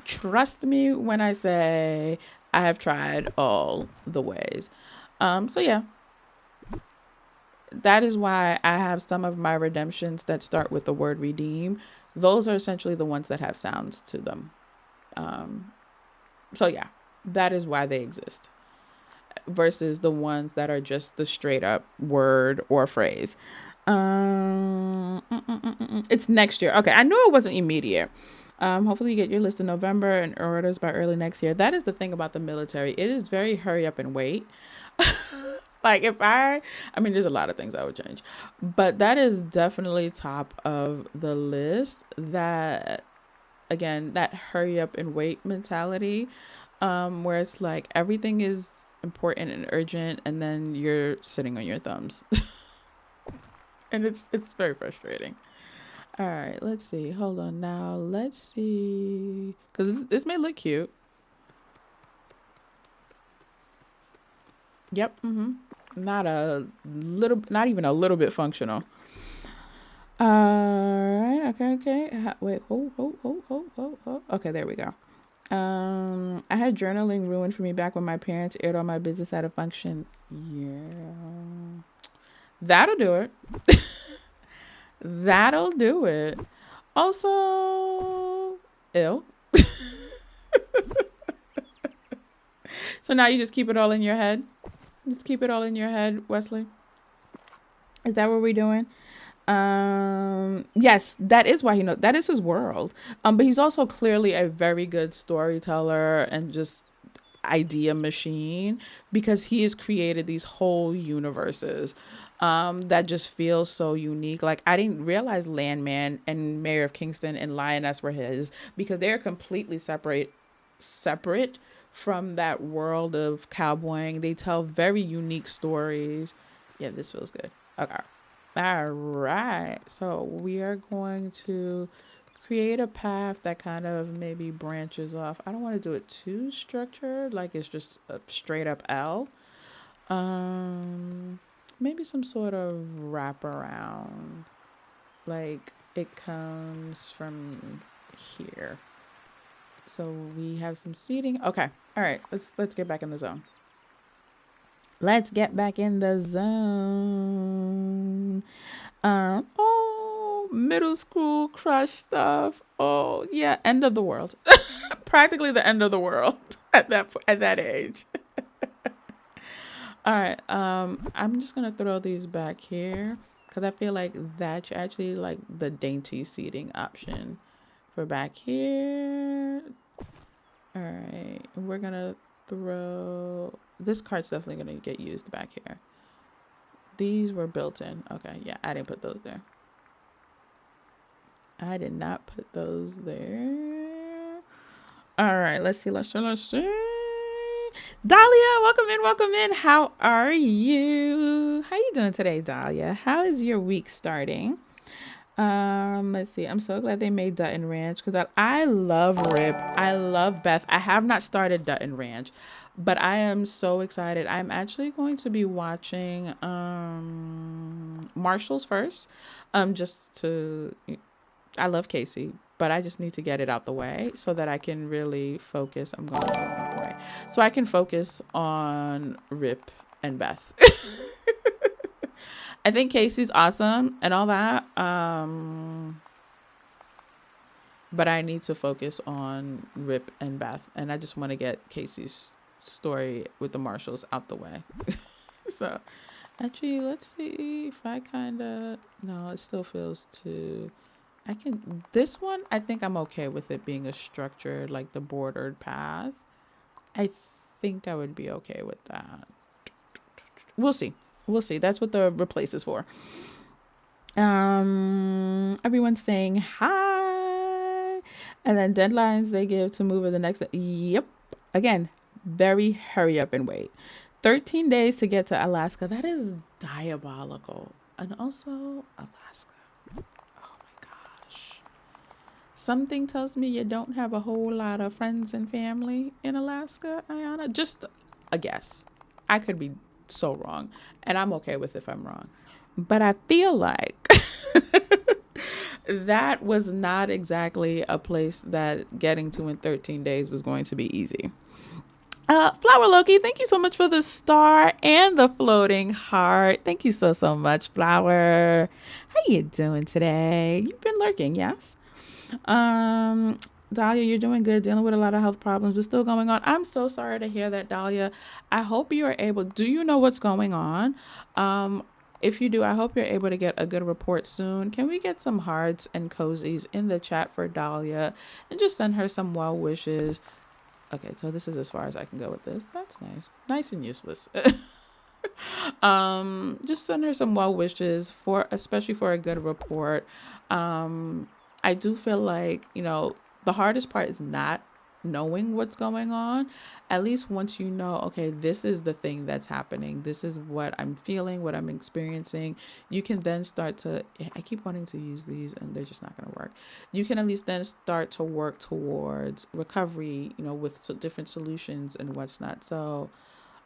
trust me when I say I have tried all the ways. So yeah. That is why I have some of my redemptions that start with the word redeem. Those are essentially the ones that have sounds to them. So yeah, that is why they exist. Versus the ones that are just the straight up word or phrase. It's next year. Okay, I knew it wasn't immediate. Hopefully you get your list in November and orders by early next year. That is the thing about the military. It is very hurry up and wait. Like there's a lot of things I would change, but that is definitely top of the list. That, again, that hurry up and wait mentality, where it's like everything is important and urgent, and then you're sitting on your thumbs. And it's very frustrating. All right, let's see. Hold on now. Let's see, because this may look cute. Yep. Not even a little bit functional. All right. Okay. Wait. Hold. Okay, there we go. I had journaling ruined for me back when my parents aired all my business out of function. Yeah. That'll do it. That'll do it. Also, ew. So now you just keep it all in your head? Just keep it all in your head, Wesley. Is that what we're doing? Yes, that is why that is his world. But he's also clearly a very good storyteller and just idea machine, because he has created these whole universes that just feel so unique. Like, I didn't realize Landman and Mayor of Kingston and Lioness were his, because they're completely separate from that world of cowboying. They tell very unique stories. Yeah, this feels good. Okay. All right. So we are going to create a path that kind of maybe branches off. I don't want to do it too structured, like it's just a straight up L. maybe some sort of wraparound. Like it comes from here. So we have some seating. Okay. All right. Let's get back in the zone. Let's get back in the zone. Oh, middle school crush stuff. Oh, yeah, end of the world. Practically the end of the world at that age. All right. I'm just gonna throw these back here because I feel like that's actually like the dainty seating option for back here. All right, we're gonna throw this card's definitely gonna get used back here. These were built in. Okay, yeah, I didn't put those there. I did not put those there. All right, let's see. Dahlia, welcome in. How are you? How you doing today, Dahlia? How is your week starting? Let's see. I'm so glad they made Dutton Ranch because I love Rip. I love Beth. I have not started Dutton Ranch, but I am so excited. I'm actually going to be watching Marshall's first. Just to I love Casey, but I just need to get it out the way so that I can really focus. I'm going the wrong way. So I can focus on Rip and Beth. I think Casey's awesome and all that. But I need to focus on Rip and Beth. And I just want to get Casey's story with the Marshalls out the way. So actually, let's see if I no, it still feels too, this one, I think I'm okay with it being a structured, like the bordered path. I think I would be okay with that. We'll see. That's what the replace is for. Everyone's saying hi. And then deadlines they give to move to the next. Yep. Again, very hurry up and wait. 13 days to get to Alaska. That is diabolical. And also Alaska. Oh my gosh. Something tells me you don't have a whole lot of friends and family in Alaska, Ayana. Just a guess. I could be so wrong. And I'm okay with if I'm wrong. But I feel like that was not exactly a place that getting to in 13 days was going to be easy. Flower Loki, thank you so much for the star and the floating heart. Thank you so much, Flower. How you doing today? You've been lurking, yes? Dahlia, you're doing good, dealing with a lot of health problems, but still going on. I'm so sorry to hear that, Dahlia. I hope you are able, do you know what's going on? If you do, I hope you're able to get a good report soon. Can we get some hearts and cozies in the chat for Dahlia and just send her some well wishes? Okay, so this is as far as I can go with this. That's nice. Nice and useless. Just send her some well wishes especially for a good report. I do feel like, the hardest part is not knowing what's going on. At least once you know, okay, this is the thing that's happening. This is what I'm feeling, what I'm experiencing. You can then I keep wanting to use these and they're just not going to work. You can at least then start to work towards recovery, with different solutions and what's not. So,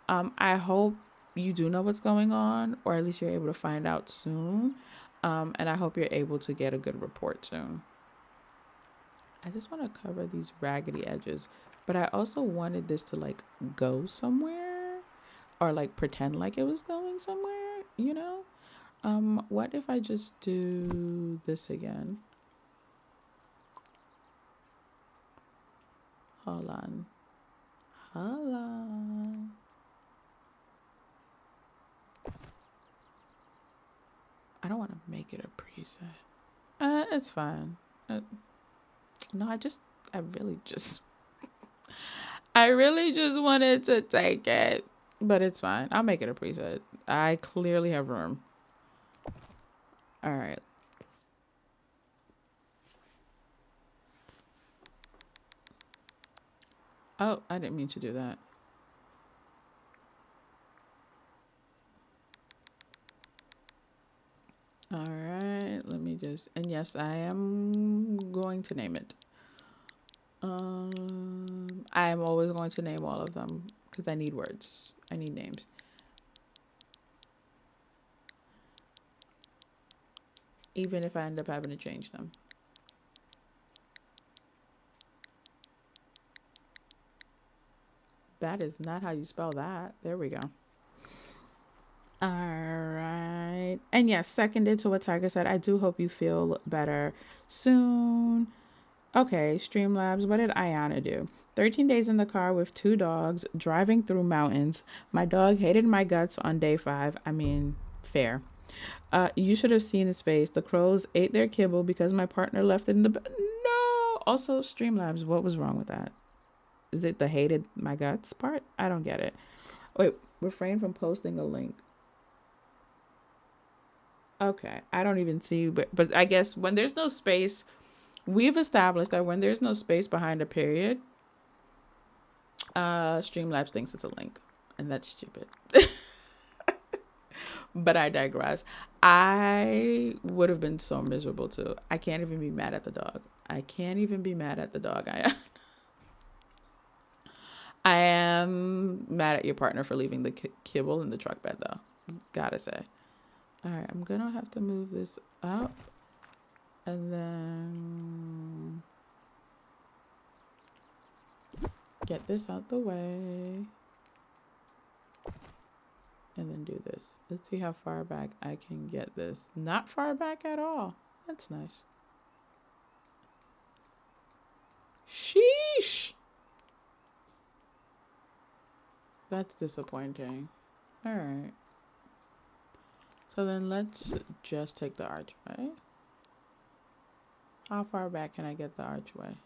I hope you do know what's going on, or at least you're able to find out soon. And I hope you're able to get a good report soon. I just want to cover these raggedy edges, but I also wanted this to go somewhere or pretend like it was going somewhere, what if I just do this again? Hold on. I don't want to make it a preset. It's fine. No, I really just wanted to take it, but it's fine. I'll make it a preset. I clearly have room. All right. Oh, I didn't mean to do that. All right, let me and yes, I am going to name it. I am always going to name all of them because I need words. I need names. even if I end up having to change them. That is not how you spell that. There we go. All right. And yes, seconded to what Tiger said. I do hope you feel better soon. Okay, Streamlabs, what did Ayana do? 13 days in the car with 2 dogs, driving through mountains. My dog hated my guts on day 5. I mean, fair. You should have seen his face. The crows ate their kibble because my partner left it in the... No! Also, Streamlabs, what was wrong with that? Is it the hated my guts part? I don't get it. Wait, refrain from posting a link. Okay, I don't even see, but I guess when there's no space, we've established that when there's no space behind a period, Streamlabs thinks it's a link, and that's stupid. But I digress. I would have been so miserable too. I can't even be mad at the dog. I can't even be mad at the dog. I am mad at your partner for leaving the kibble in the truck bed though. Gotta say. All right, I'm gonna have to move this up, and then get this out the way, and then do this. Let's see how far back I can get this. Not far back at all. That's nice. Sheesh. That's disappointing. All right. So then let's just take the archway. How far back can I get the archway?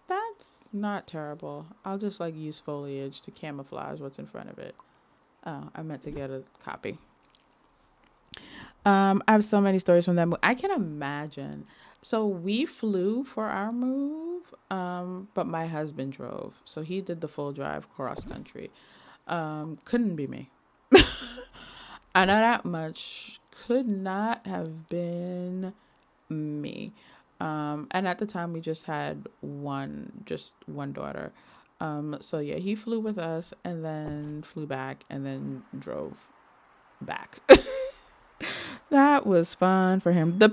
That's not terrible. I'll just like use foliage to camouflage what's in front of it. Oh, I meant to get a copy. I have so many stories from that move. I can imagine. So we flew for our move, but my husband drove. So he did the full drive cross country. Couldn't be me. I know that much. Could not have been me. And at the time we just had one daughter. So yeah, he flew with us and then flew back and then drove back. That was fun for him. The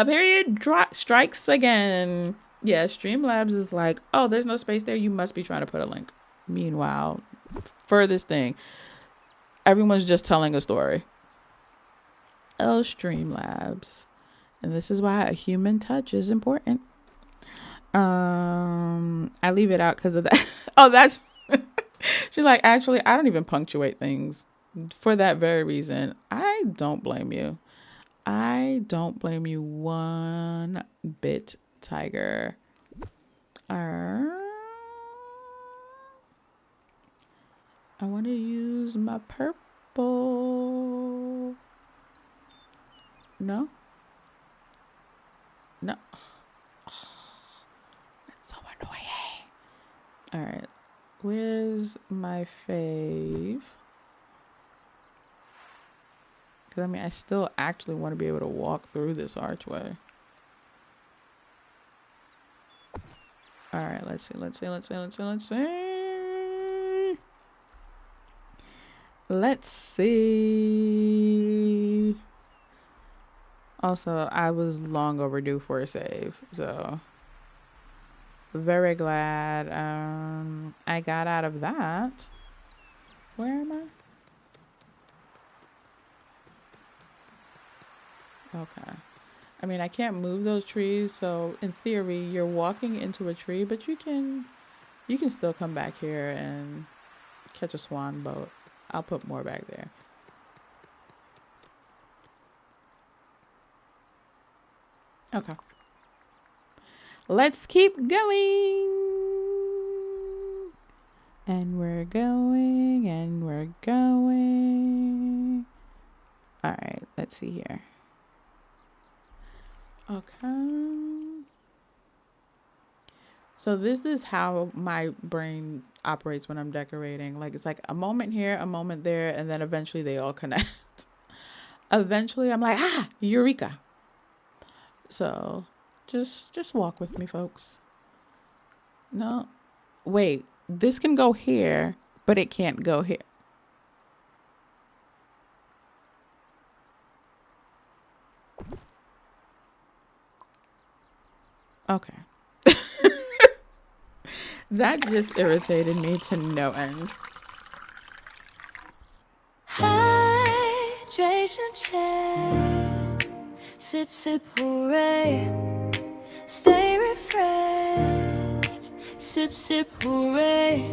period strikes again. Yeah, Streamlabs is like, oh, there's no space there. You must be trying to put a link. Meanwhile, furthest thing, everyone's just telling a story. Oh, Streamlabs. And this is why a human touch is important. I leave it out because of that. Oh, that's... She's like, actually, I don't even punctuate things for that very reason. I don't blame you. I don't blame you one bit, Tiger. I want to use my purple. No? No. Oh, that's so annoying. All right. Where's my fave? Because, I mean, I still actually want to be able to walk through this archway. All right, let's see. Let's see. Also, I was long overdue for a save, so very glad I got out of that. Where am I? Okay. I mean, I can't move those trees, so in theory, you're walking into a tree, but you can still come back here and catch a swan boat. I'll put more back there. Okay. Let's keep going. And we're going, and we're going. All right, let's see here. Okay. So this is how my brain operates when I'm decorating. Like, it's like a moment here, a moment there, and then eventually they all connect. Eventually I'm like, eureka. So just walk with me, folks. No, wait, this can go here, but it can't go here. Okay. That just irritated me to no end. Hydration check. Sip, sip, hooray. Stay refreshed. Sip, sip, hooray.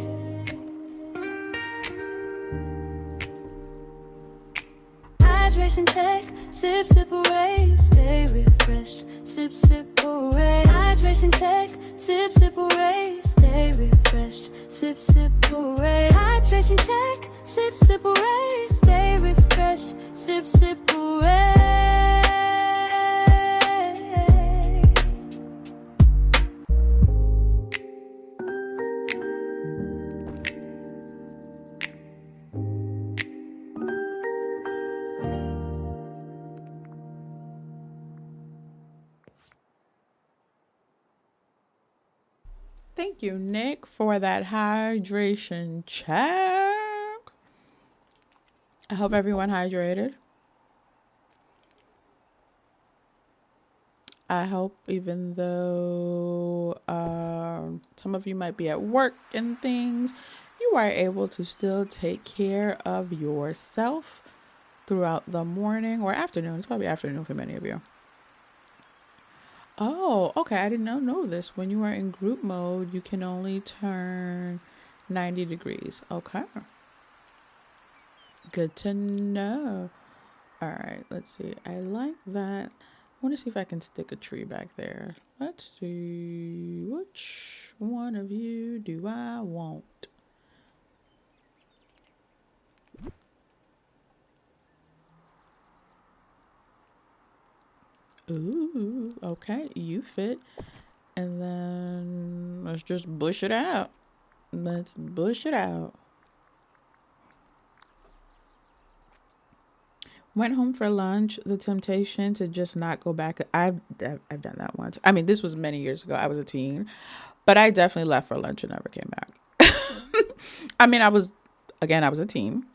Hydration check. Sip, sip, hooray. Stay refreshed. Sip, sip, hooray. Hydration check. Sip, sip, hooray. Stay refreshed. Sip, sip, hooray. Hydration check. Sip, sip, hooray. Stay refreshed. Sip, sip, hooray. Thank you, Nick, for that hydration check. I hope everyone hydrated. I hope, even though some of you might be at work and things, you are able to still take care of yourself throughout the morning or afternoon. It's probably afternoon for many of you. Oh, okay. I did not know this. When you are in group mode, you can only turn 90 degrees. Okay. Good to know. All right. Let's see. I like that. I want to see if I can stick a tree back there. Let's see. Which one of you do I want? Ooh, okay. You fit. And then let's just bush it out. Let's bush it out. Went home for lunch. The temptation to just not go back. I've done that once. I mean, this was many years ago. I was a teen, but I definitely left for lunch and never came back. I mean, I was a teen.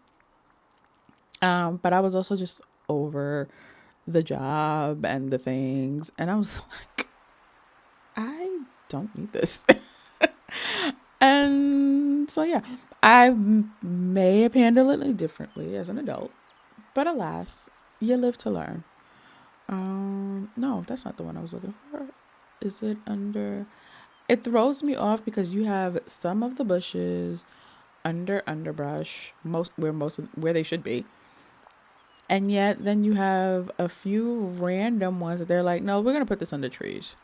But I was also just over the job and the things, and I was like, I don't need this. And so yeah, I may have handled it differently as an adult, but alas, you live to learn. No, that's not the one I was looking for. Is it under? It throws me off because you have some of the bushes under underbrush, where they should be. And yet then you have a few random ones that they're like, no, we're going to put this under trees.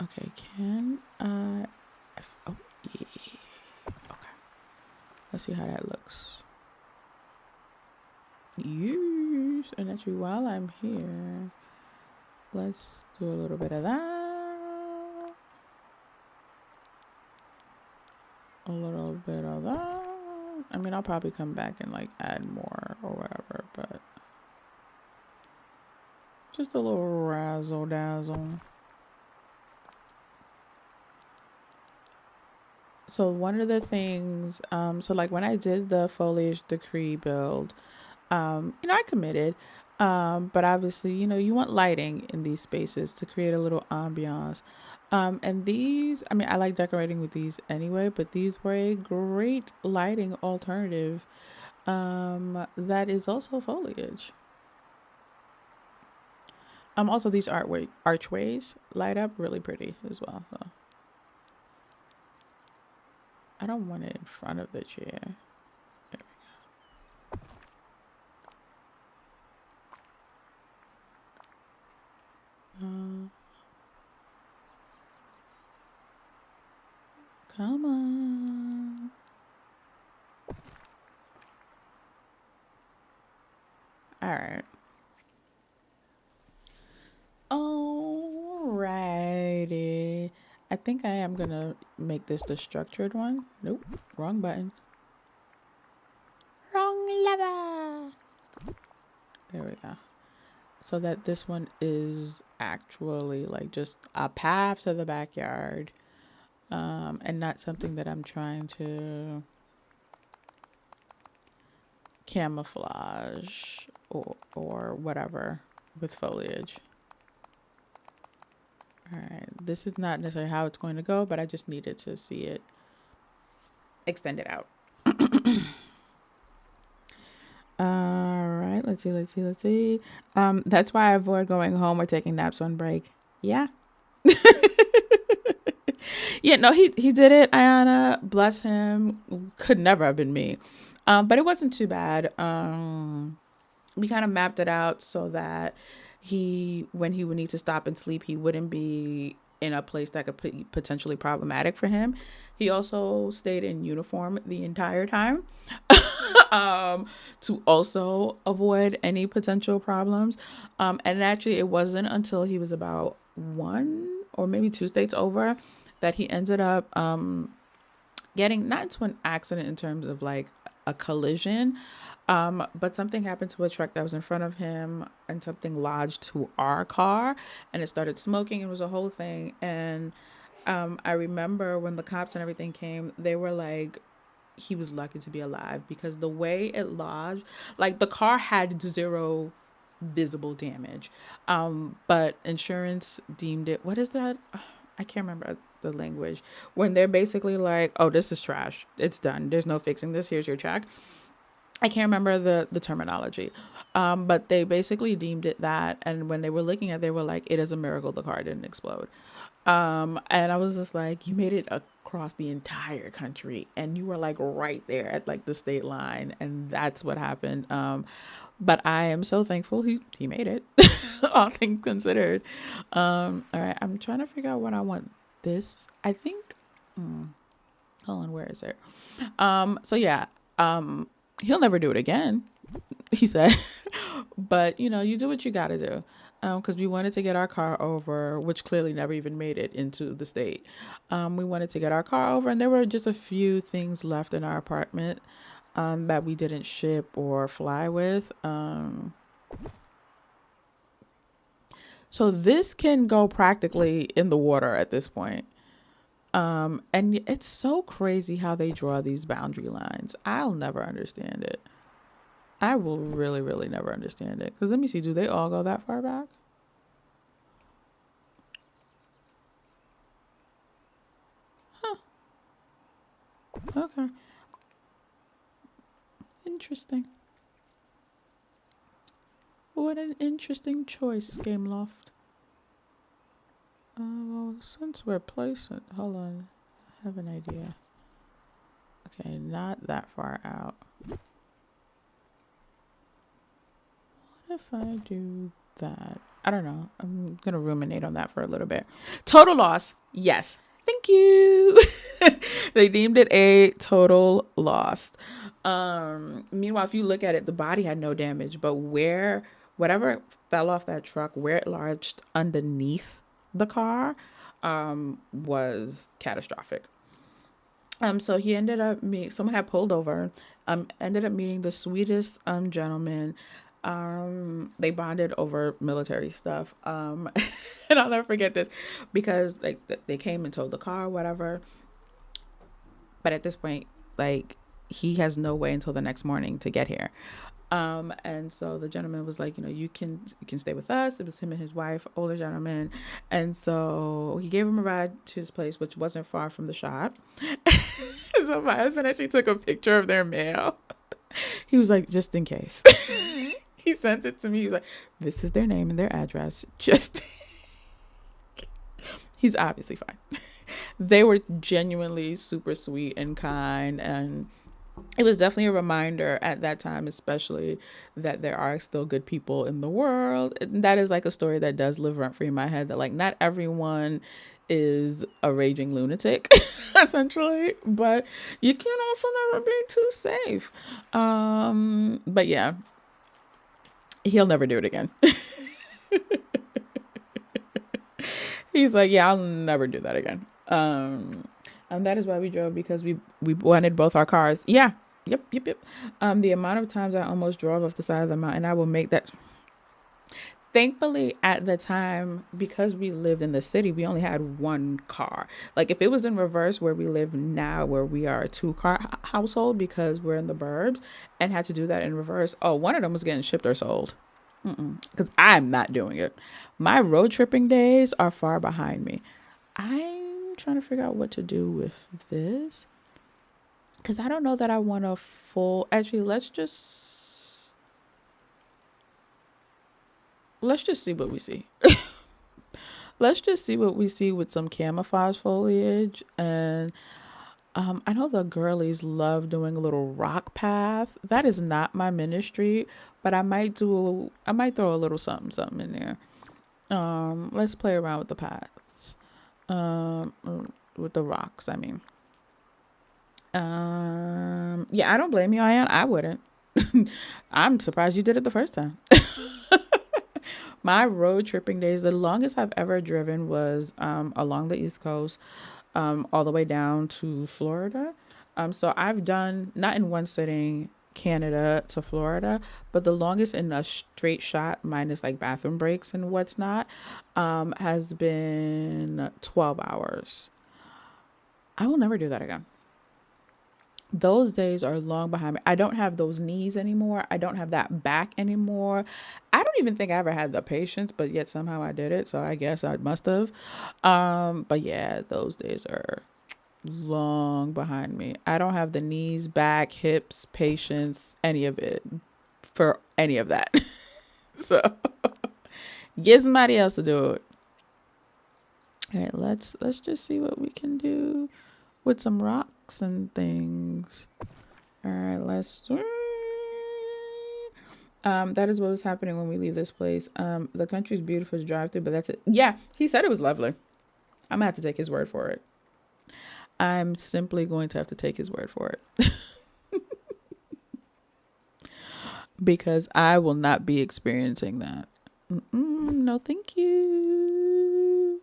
Okay, can I? Oh, yeah. Okay. Let's see how that looks. Yes. And actually, while I'm here, let's do a little bit of that. A little bit of that. I mean, I'll probably come back and like add more or whatever, but just a little razzle dazzle. So one of the things, so like when I did the foliage decree build, I committed, but obviously, you want lighting in these spaces to create a little ambiance. And these, I mean, I like decorating with these anyway, but these were a great lighting alternative. That is also foliage. Also these archways light up really pretty as well. So I don't want it in front of the chair. There we go. Come on. All right. Alrighty. I think I am gonna make this the structured one. Nope, wrong button. Wrong lever. There we go. So that this one is actually like just a path to the backyard, and not something that I'm trying to camouflage or whatever with foliage. All right, this is not necessarily how it's going to go, but I just needed to see it extended out. All right, let's see. That's why I avoid going home or taking naps on break. Yeah. Yeah, no, he did it, Ayana. Bless him. Could never have been me. But it wasn't too bad. We kind of mapped it out so that when he would need to stop and sleep, he wouldn't be in a place that could be potentially problematic for him. He also stayed in uniform the entire time to also avoid any potential problems. And actually, it wasn't until he was about 1 or maybe 2 states over that he ended up getting not into an accident in terms of like a collision, but something happened to a truck that was in front of him and something lodged to our car and it started smoking. It was a whole thing. And I remember when the cops and everything came, they were like, he was lucky to be alive because the way it lodged, like the car had 0 visible damage. But insurance deemed it, what is that? I can't remember the language, when they're basically like, oh, this is trash. It's done. There's no fixing this. Here's your check. I can't remember the terminology. But they basically deemed it that. And when they were looking at it, they were like, it is a miracle the car didn't explode. And I was just like, you made it across the entire country and you were like right there at like the state line. And that's what happened. But I am so thankful he made it, all things considered. All right, I'm trying to figure out what I want this. I think, hold on, where is it? So yeah, he'll never do it again, he said. But, you do what you got to do. Because we wanted to get our car over, which clearly never even made it into the state. We wanted to get our car over, and there were just a few things left in our apartment that we didn't ship or fly with. So this can go practically in the water at this point. And it's so crazy how they draw these boundary lines. I'll never understand it. I will really, really never understand it. Because let me see, do they all go that far back? Huh. Okay. Interesting. What an interesting choice, Game Loft. Well, since we're placing, hold on, I have an idea. Okay, not that far out. What if I do that? I don't know. I'm gonna ruminate on that for a little bit. Total loss. Yes. Thank you. They deemed it a total loss. Meanwhile, if you look at it, the body had no damage, but whatever fell off that truck, where it lodged underneath the car, was catastrophic. So he ended up someone had pulled over, ended up meeting the sweetest gentleman. They bonded over military stuff. And I'll never forget this because like they came and towed the car, whatever. But at this point, like he has no way until the next morning to get here. And so the gentleman was like, you can stay with us. It was him and his wife, older gentleman. And so he gave him a ride to his place, which wasn't far from the shop. So my husband actually took a picture of their mail. He was like, just in case. He sent it to me. He was like, this is their name and their address. He's obviously fine. They were genuinely super sweet and kind, and it was definitely a reminder at that time, especially, that there are still good people in the world. And that is like a story that does live rent free in my head, that like not everyone is a raging lunatic, essentially, but you can also never be too safe. But yeah, he'll never do it again. He's like, yeah, I'll never do that again. And that is why we drove, because we wanted both our cars. Yeah. Yep. The amount of times I almost drove off the side of the mountain, I will make that. Thankfully, at the time, because we lived in the city, we only had one car. Like if it was in reverse where we live now, where we are a 2-car household because we're in the burbs, and had to do that in reverse. Oh, one of them was getting shipped or sold. Because I'm not doing it. My road tripping days are far behind me. I'm trying to figure out what to do with this. Because I don't know that I want a full... Actually, let's just see what we see. Let's just see what we see with some camouflage foliage. And I know the girlies love doing a little rock path. That is not my ministry, but I might throw a little something in there. Let's play around with the paths. With the rocks, I mean. Yeah, I don't blame you, Ayan. I wouldn't. I'm surprised you did it the first time. My road tripping days, the longest I've ever driven was along the East Coast, all the way down to Florida. So I've done, not in one sitting, Canada to Florida, but the longest in a straight shot, minus like bathroom breaks and what's not, has been 12 hours. I will never do that again. Those days are long behind me. I don't have those knees anymore. I don't have that back anymore. I don't even think I ever had the patience, but yet somehow I did it. So I guess I must have. But yeah, those days are long behind me. I don't have the knees, back, hips, patience, any of it for any of that. So get somebody else to do it. All right, let's just see what we can do with some rocks and things. All right, let's... that is what was happening when we leave this place. The country's beautiful to drive through, but that's it. Yeah, he said it was lovely. I'm gonna have to take his word for it. I'm simply going to have to take his word for it. Because I will not be experiencing that. No, thank you.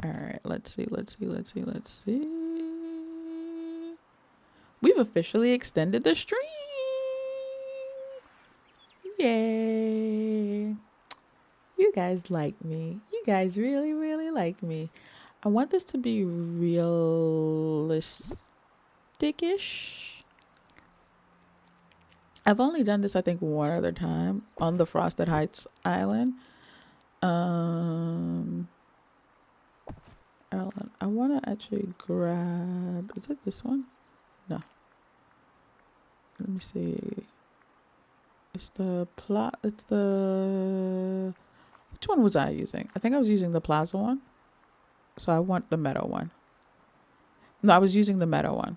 All right, let's see. We've officially extended the stream. Yay. You guys like me. You guys really, really like me. I want this to be realistic-ish. I've only done this, I think, one other time on the Frosted Heights Island. I want to actually grab... Is it this one? No. Let me see. It's the which one was I using? I think I was using the Plaza one. So I want the Meadow one. No, I was using the Meadow one.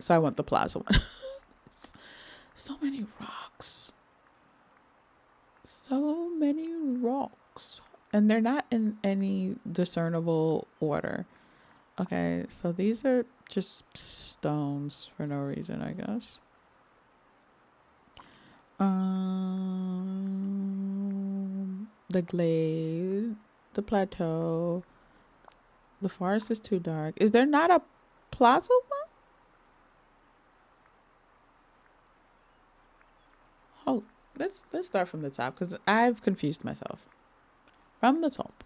So I want the Plaza one. So many rocks. So many rocks. And they're not in any discernible order. Okay, so these are just stones for no reason, I guess. The glade, the plateau, the forest is too dark. Is there not a plaza one? Oh, let's start from the top because I've confused myself. From the top.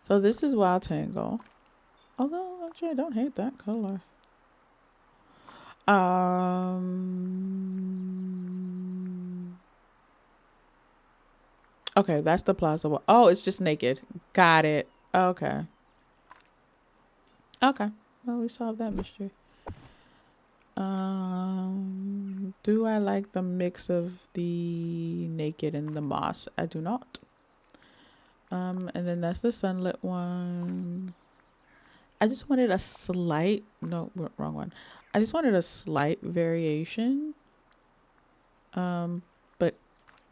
So this is Wild Tangle. Although actually I don't hate that color. Okay, that's the plaza one. Oh, it's just naked. Got it. Okay. Okay. Well, we solved that mystery. Do I like the mix of the naked and the moss? I do not. And then that's the sunlit one. I just wanted a slight... No, wrong one. I just wanted a slight variation. But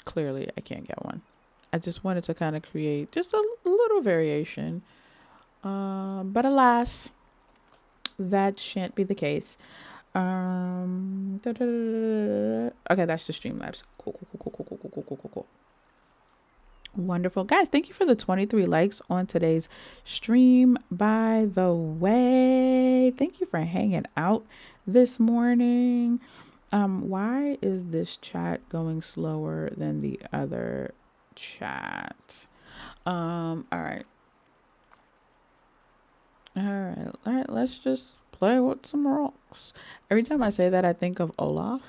clearly I can't get one. I just wanted to kind of create just a little variation. But alas, that shan't be the case. Okay, that's just Streamlabs. Cool. Wonderful. Guys, thank you for the 23 likes on today's stream, by the way. Thank you for hanging out this morning. Why is this chat going slower than the other chat? All right, let's just play with some rocks. Every time I say that, I think of Olaf.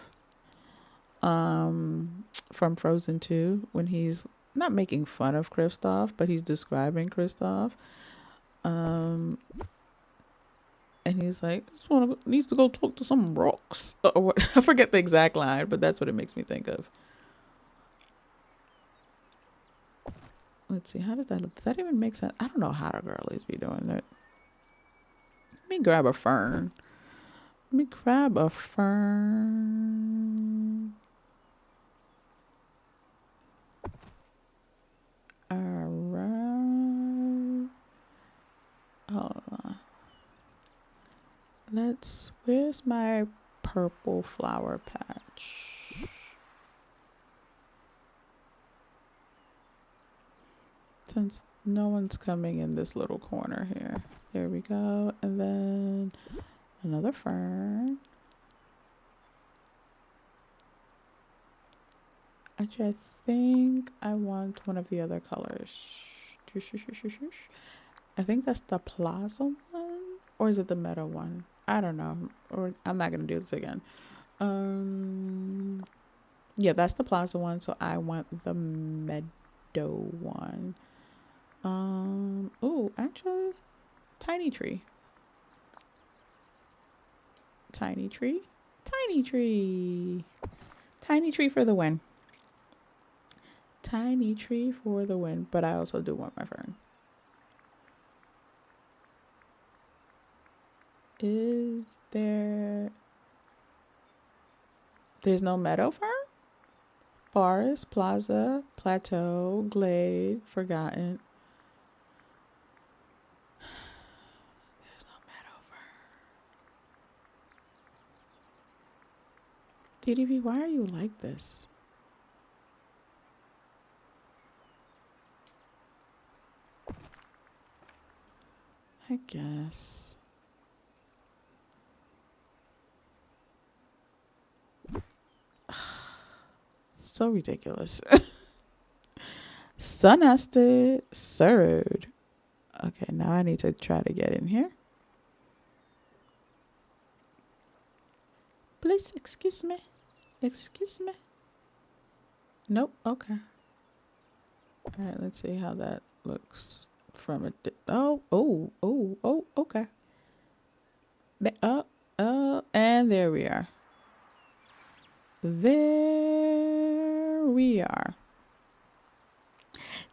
from Frozen 2 when he's not making fun of Kristoff, but he's describing Kristoff. And he's like, needs to go talk to some rocks. Or what? I forget the exact line, but that's what it makes me think of. Let's see, how does that look? Does that even make sense? I don't know how the girlies be doing it. Let me grab a fern. Alright. Hold on. Where's my purple flower patch? Since no one's coming in this little corner here. There we go. And then another fern. Actually, I think I want one of the other colors. I think that's the plaza one. Or is it the meadow one? I don't know. Or I'm not going to do this again. Yeah, that's the plaza one. So I want the meadow one. Oh, actually, tiny tree. Tiny tree for the win. Tiny tree for the win. But I also do want my fern. There's no meadow fern? Forest, plaza, plateau, glade, forgotten. There's no meadow fern. DDV, why are you like this? I guess. So ridiculous. Sunnested, served. Okay, now I need to try to get in here. Please, excuse me. Nope, okay. Alright, let's see how that looks from a okay. And there we are.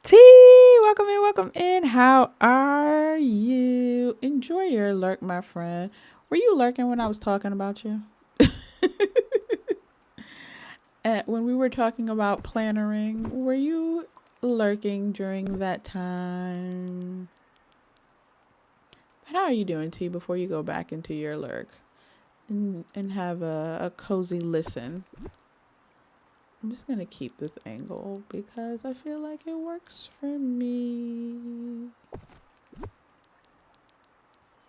T, welcome in. How are you? Enjoy your lurk, my friend. Were you lurking when I was talking about you? And when we were talking about plannering, were you lurking during that time? But how are you doing, T, before you go back into your lurk and have a cozy listen? I'm just going to keep this angle because I feel like it works for me.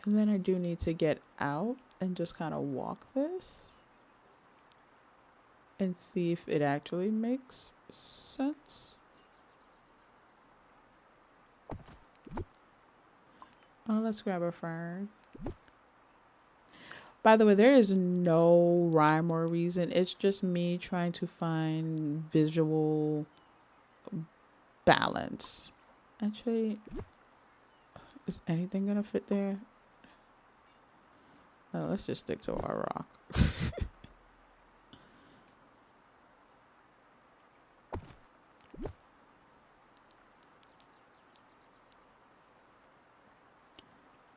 And then I do need to get out and just kind of walk this and see if it actually makes sense. Oh, let's grab a fern. By the way, there is no rhyme or reason. It's just me trying to find visual balance. Actually, is anything gonna fit there? No, let's just stick to our rock.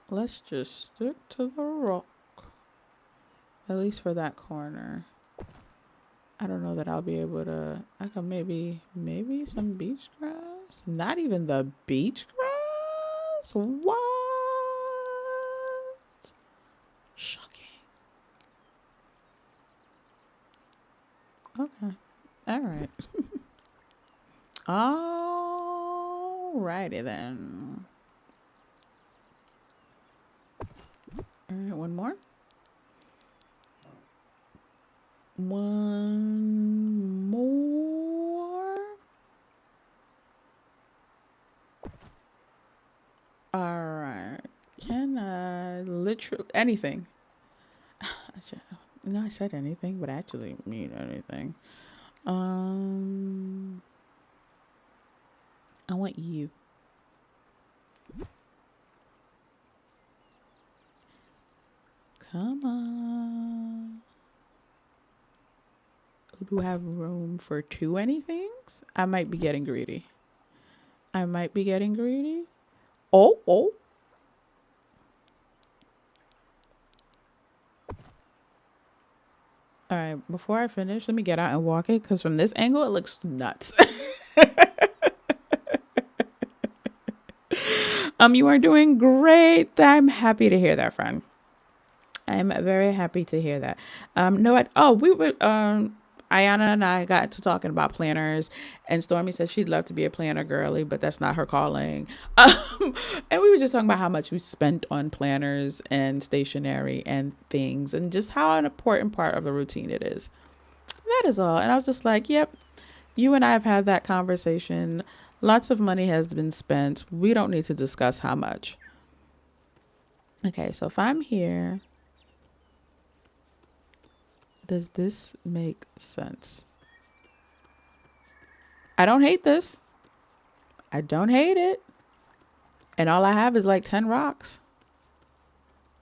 Let's just stick to the rock. At least for that corner. I don't know that I'll be able to. I can maybe some beach grass. Not even the beach grass? What? Shocking. Okay. Alright. Alrighty then. Alright, one more. One more. Alright. Can I literally anything? No, I said anything, but I actually mean anything. I want you. Come on. Do we have room for 2 anythings? I might be getting greedy. Oh. All right, before I finish, let me get out and walk it, because from this angle, it looks nuts. You are doing great. I'm happy to hear that, friend. I'm very happy to hear that. No, we were, Ayana and I got to talking about planners, and Stormy said she'd love to be a planner girly, but that's not her calling. And we were just talking about how much we spent on planners and stationery and things, and just how an important part of the routine it is. That is all. And I was just like, yep, you and I have had that conversation. Lots of money has been spent. We don't need to discuss how much. Okay, so if I'm here, does this make sense? I don't hate this. I don't hate it. And all I have is like 10 rocks.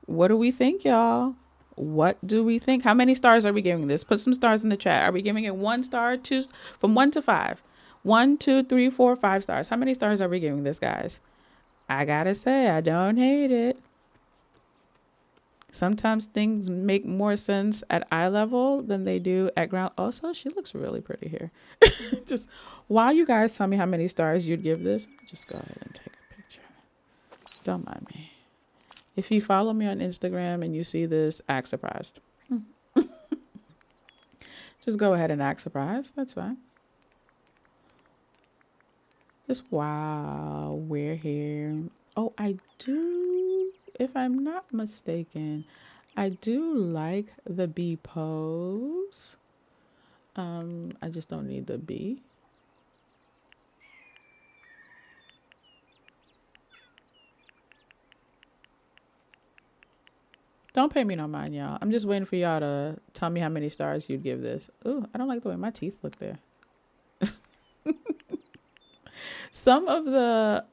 What do we think, y'all? What do we think? How many stars are we giving this? Put some stars in the chat. Are we giving it 1 star, 2, from 1 to 5? 1, 2, 3, 4, 5 stars. How many stars are we giving this, guys? I gotta say, I don't hate it. Sometimes things make more sense at eye level than they do at ground. Also, she looks really pretty here. Just while you guys tell me how many stars you'd give this, just go ahead and take a picture. Don't mind me. If you follow me on Instagram and you see this, act surprised. Just go ahead and act surprised. That's fine. Just wow, we're here. Oh, I do, if I'm not mistaken, I do like the bee pose. I just don't need the bee. Don't pay me no mind, y'all. I'm just waiting for y'all to tell me how many stars you'd give this. Ooh, I don't like the way my teeth look there. Some of the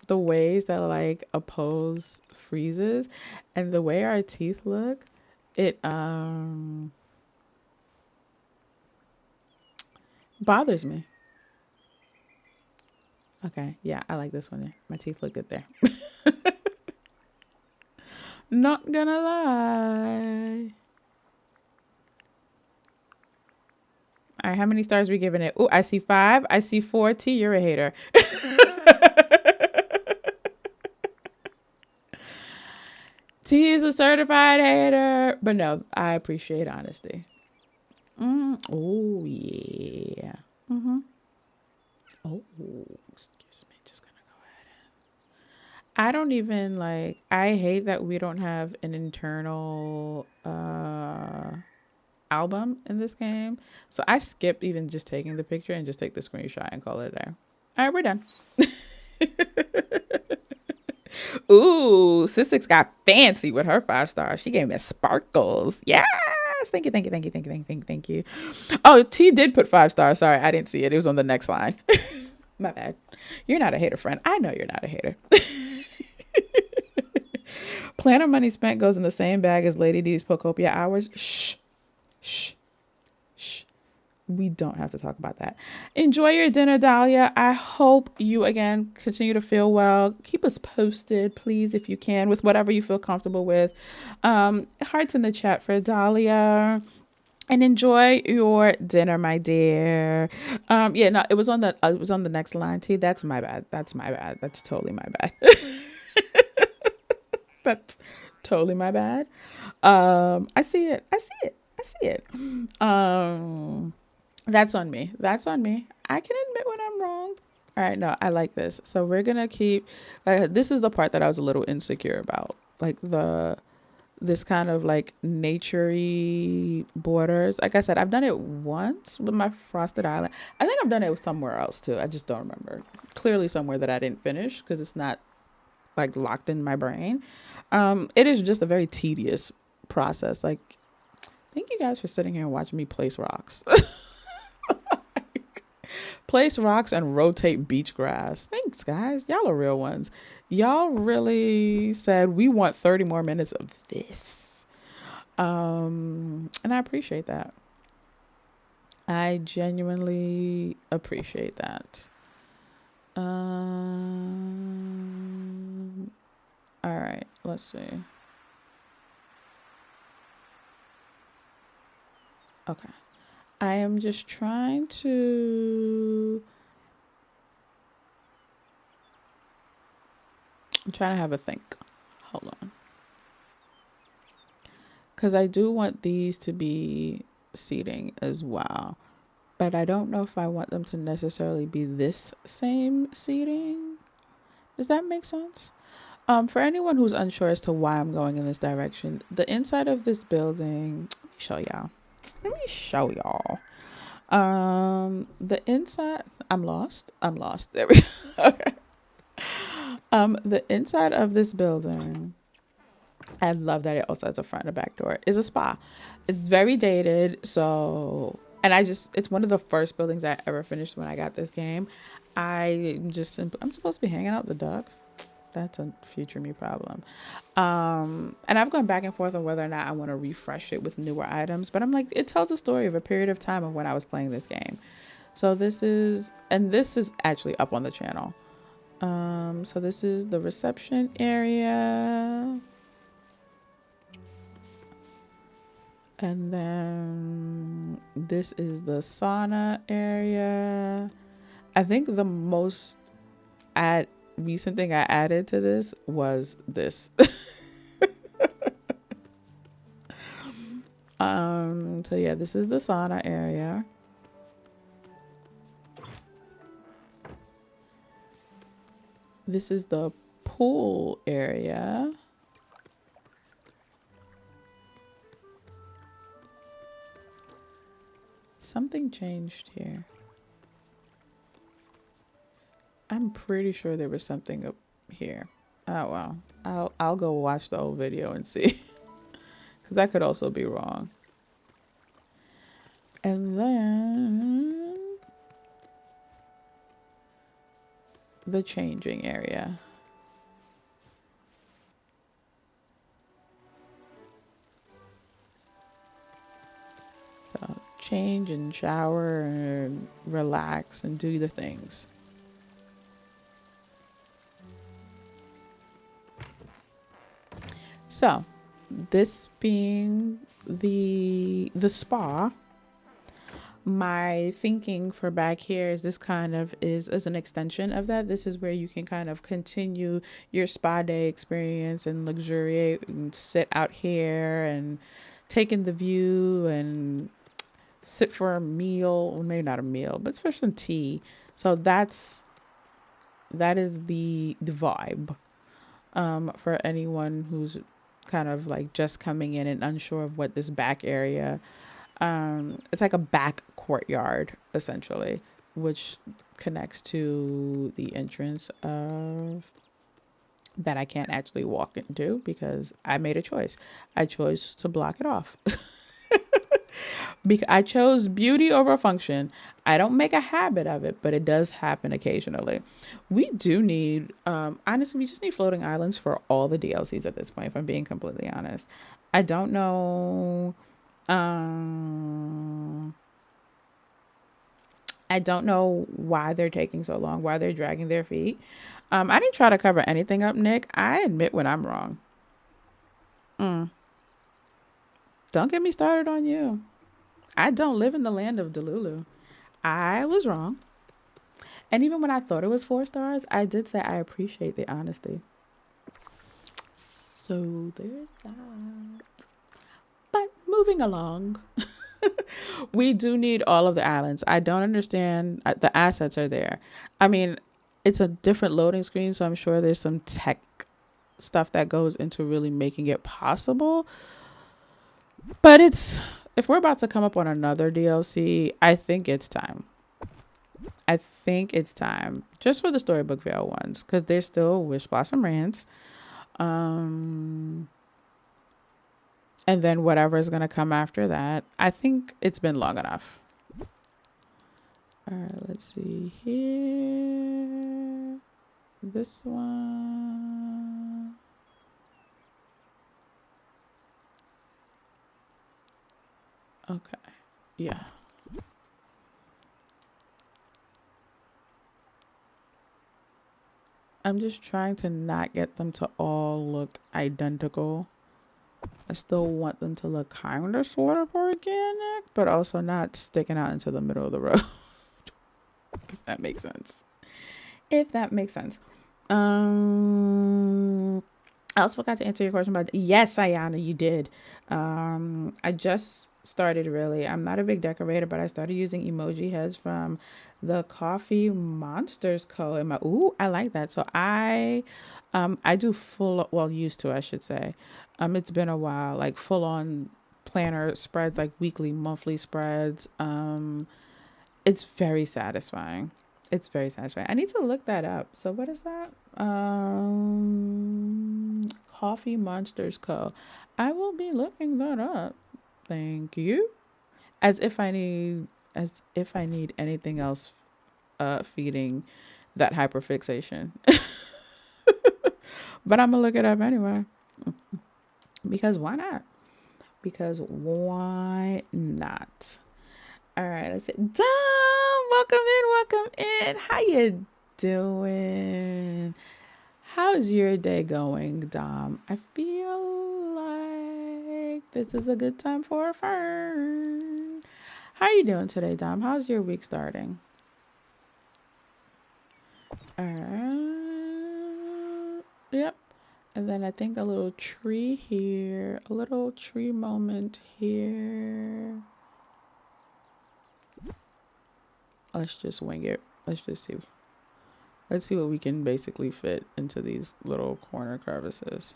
ways that like a pose freezes and the way our teeth look, it bothers me. Okay, yeah, I like this one there. My teeth look good there. Not gonna lie. All right, how many stars are we giving it? Oh, I see 5. I see 4. T, you're a hater. T is a certified hater. But no, I appreciate honesty. Oh, yeah. Oh, excuse me. Just gonna go ahead and... I don't even like... I hate that we don't have an internal... album in this game, so I skip even just taking the picture and just take the screenshot and call it a day. All right, we're done. Ooh, Sissix got fancy with her 5 stars. She gave me sparkles. Yes, thank you. Oh, T did put 5 stars. Sorry, I didn't see it. It was on the next line. My bad. You're not a hater, friend. I know you're not a hater. Planner money spent goes in the same bag as Lady D's Pocopia hours. Shh. We don't have to talk about that. Enjoy your dinner, Dahlia. I hope you, again, continue to feel well. Keep us posted, please, if you can, with whatever you feel comfortable with. Hearts in the chat for Dahlia. And enjoy your dinner, my dear. Yeah, no, it was on the next line, T. That's my bad. That's totally my bad. That's totally my bad. I see it. That's on me. I can admit when I'm wrong. All right, no, I like this. So we're gonna keep. This is the part that I was a little insecure about, like this kind of like naturey borders. Like I said, I've done it once with my frosted island. I think I've done it somewhere else too. I just don't remember. Clearly somewhere that I didn't finish because it's not like locked in my brain. It is just a very tedious process. Like, thank you guys for sitting here and watching me place rocks. Place rocks and rotate beach grass. Thanks, guys. Y'all are real ones. Y'all really said we want 30 more minutes of this. And I appreciate that. I genuinely appreciate that. All right, let's see. Okay. I am just trying to have a think. Hold on. Because I do want these to be seating as well. But I don't know if I want them to necessarily be this same seating. Does that make sense? For anyone who's unsure as to why I'm going in this direction, the inside of this building, let me show y'all. The inside, I'm lost. There we go. Okay. The inside of this building, I love that it also has a front and a back door, is a spa. It's very dated, so, and it's one of the first buildings I ever finished when I got this game. I'm supposed to be hanging out with the dog. That's a future me problem. And I've gone back and forth on whether or not I want to refresh it with newer items, but I'm like, it tells a story of a period of time of when I was playing this game. So this is actually up on the channel. So this is the reception area. And then this is the sauna area. I think the most recent thing I added to this was this. So yeah, this is the sauna area. This is the pool area. Something changed here. I'm pretty sure there was something up here. Oh well, I'll go watch the old video and see, because that could also be wrong. And then the changing area. So change and shower and relax and do the things. So this being the spa, my thinking for back here is this kind of is as an extension of that. This is where you can kind of continue your spa day experience and luxuriate and sit out here and take in the view and sit for a meal, or maybe not a meal, but it's for some tea. So that is the vibe for anyone who's kind of like just coming in and unsure of what this back area. It's like a back courtyard essentially, which connects to the entrance of that I can't actually walk into because I made a choice. I chose to block it off. Because I chose beauty over function. I don't make a habit of it, but it does happen occasionally. We do need, honestly, we just need floating islands for all the DLCs at this point, if I'm being completely honest. I don't know. I don't know why they're taking so long, why they're dragging their feet. I didn't try to cover anything up, Nick. I admit when I'm wrong. Don't get me started on you. I don't live in the land of Delulu. I was wrong. And even when I thought it was 4 stars, I did say I appreciate the honesty. So there's that. But moving along. We do need all of the islands. I don't understand. The assets are there. I mean, it's a different loading screen, so I'm sure there's some tech stuff that goes into really making it possible. But if we're about to come up on another DLC, I think it's time. Just for the Storybook Vale ones, because there's still Wish Blossom Ranch. And then whatever is going to come after that. I think it's been long enough. All right, let's see here. This one. Okay. Yeah. I'm just trying to not get them to all look identical. I still want them to look kind of sort of organic, but also not sticking out into the middle of the road. If that makes sense. If that makes sense. I also forgot to answer your question about, yes, Ayana, you did. I just started, really. I'm not a big decorator, but I started using emoji heads from the Coffee Monsters Co. in my, ooh, I like that. So I do full, well, used to, I should say. It's been a while, like full on planner spreads, like weekly, monthly spreads. It's very satisfying. It's very satisfying. I need to look that up. So what is that? Coffee Monsters Co. I will be looking that up. Thank you. As if I need anything else feeding that hyperfixation. But I'm gonna look it up anyway. Because why not? Because why not? All right, let's see. Dom, welcome in. How you doing? How's your day going, Dom? I feel like this is a good time for a fern. How are you doing today, Dom? How's your week starting? All right. Yep. And then I think a little tree here. A little tree moment here. Let's just wing it. Let's just see. Let's see what we can basically fit into these little corner crevices.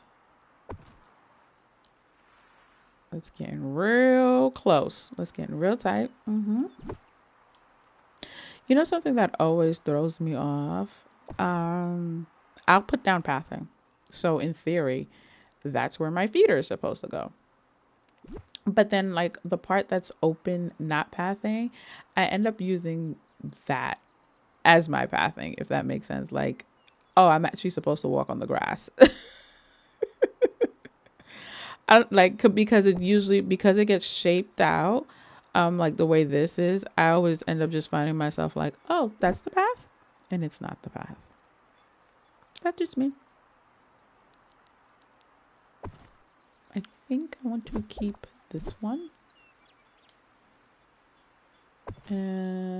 Let's get real close. Let's get real tight. You know something that always throws me off? I'll put down pathing. So in theory, that's where my feeder is supposed to go. But then like the part that's open, not pathing, I end up using that as my pathing, if that makes sense. Like, oh, I'm actually supposed to walk on the grass. Because it gets shaped out, like the way this is, I always end up just finding myself like, oh, that's the path, and it's not the path. That's just me. I think I want to keep this one. And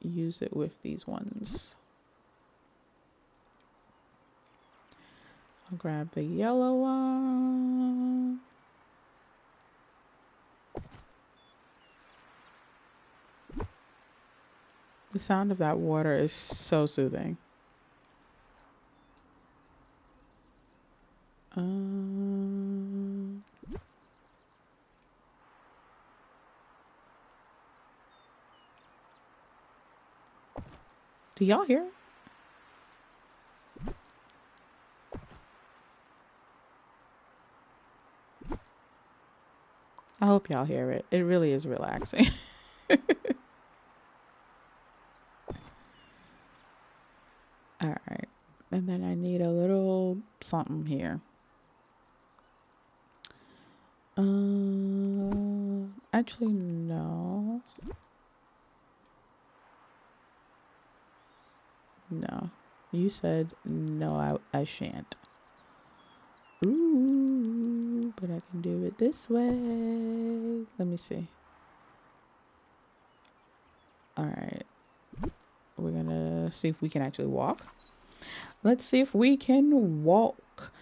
use it with these ones. I'll grab the yellow one. The sound of that water is so soothing. Do y'all hear it? I hope y'all hear it. It really is relaxing. All right. And then I need a little something here. Actually, no. No. You said no, I shan't. Ooh, but I can do it this way. Let me see. All right. We're going to see if we can actually walk. Let's see if we can walk.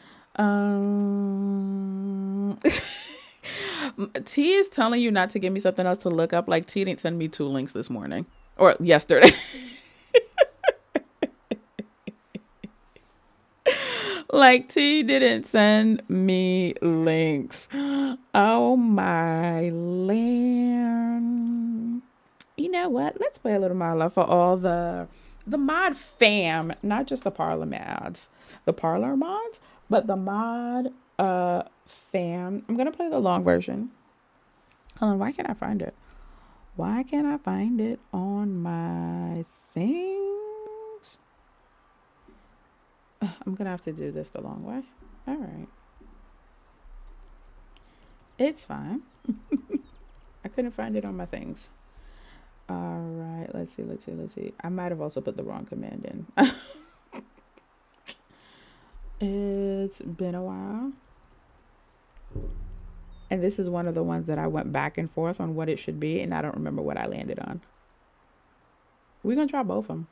T is telling you not to give me something else to look up. Like T didn't send me 2 links this morning or yesterday. Like T didn't send me links. Oh my land. You know what? Let's play a little more love for all the mod fam, not just the Parlour mods, the Parlour mods, but the mod fam. I'm gonna play the long version. Hold on, why can't I find it? Why can't I find it on my things? I'm gonna have to do this the long way. All right. It's fine. I couldn't find it on my things. All right. Let's see. I might have also put the wrong command in. It's been a while. And this is one of the ones that I went back and forth on what it should be, and I don't remember what I landed on. We're gonna try both of them.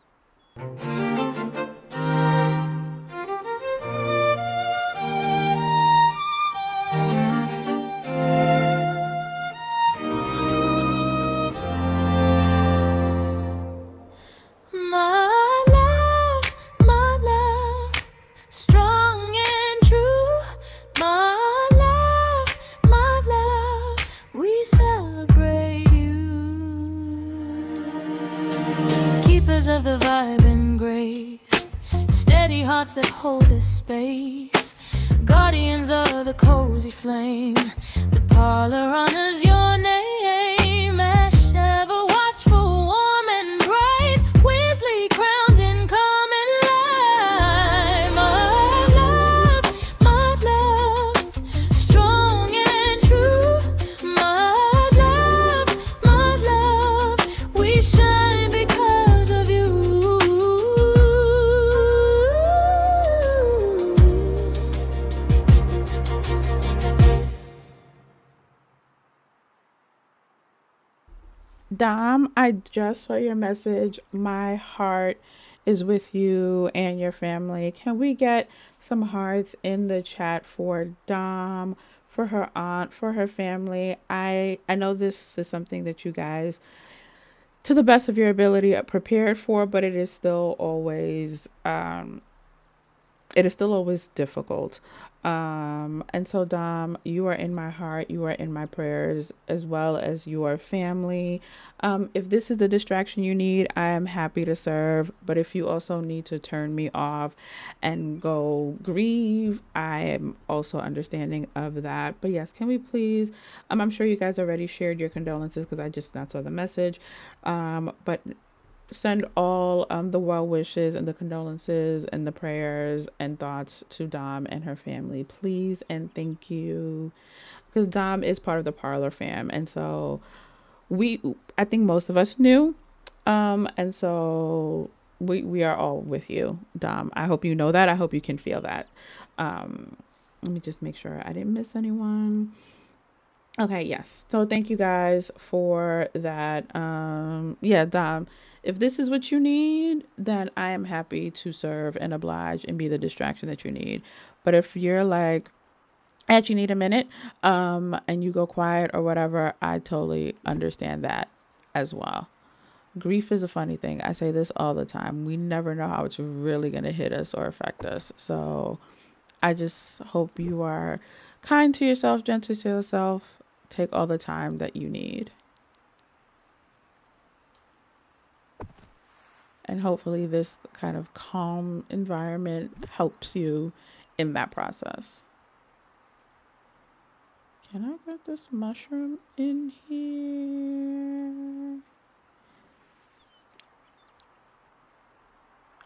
My love, strong and true. My love, we celebrate you. Keepers of the vibe and grace, steady hearts that hold the space, guardians of the cozy flame. The parlor honors your name, as ever watchful, warm and bright, wisely crowned in common life. My love, strong and true. My love, we shine because of you. Dom, I just saw your message. My heart is with you and your family. Can we get some hearts in the chat for Dom, for her aunt, for her family? I know this is something that you guys, to the best of your ability, are prepared for, but it is still always difficult. And so Dom, you are in my heart, you are in my prayers, as well as your family. If this is the distraction you need, I am happy to serve. But if you also need to turn me off and go grieve, I am also understanding of that. But yes, can we please, I'm sure you guys already shared your condolences because I just not saw the message. But send all the well wishes and the condolences and the prayers and thoughts to Dom and her family, please, and thank you, because Dom is part of the Parlor fam, and so I think most of us knew, and so we are all with you, Dom. I hope you know that. I hope you can feel that. Let me just make sure I didn't miss anyone. Okay, yes. So thank you guys for that. Yeah, Dom, if this is what you need, then I am happy to serve and oblige and be the distraction that you need. But if you're like, I actually need a minute, and you go quiet or whatever, I totally understand that as well. Grief is a funny thing. I say this all the time. We never know how it's really going to hit us or affect us. So I just hope you are kind to yourself, gentle to yourself. Take all the time that you need. And hopefully this kind of calm environment helps you in that process. Can I get this mushroom in here?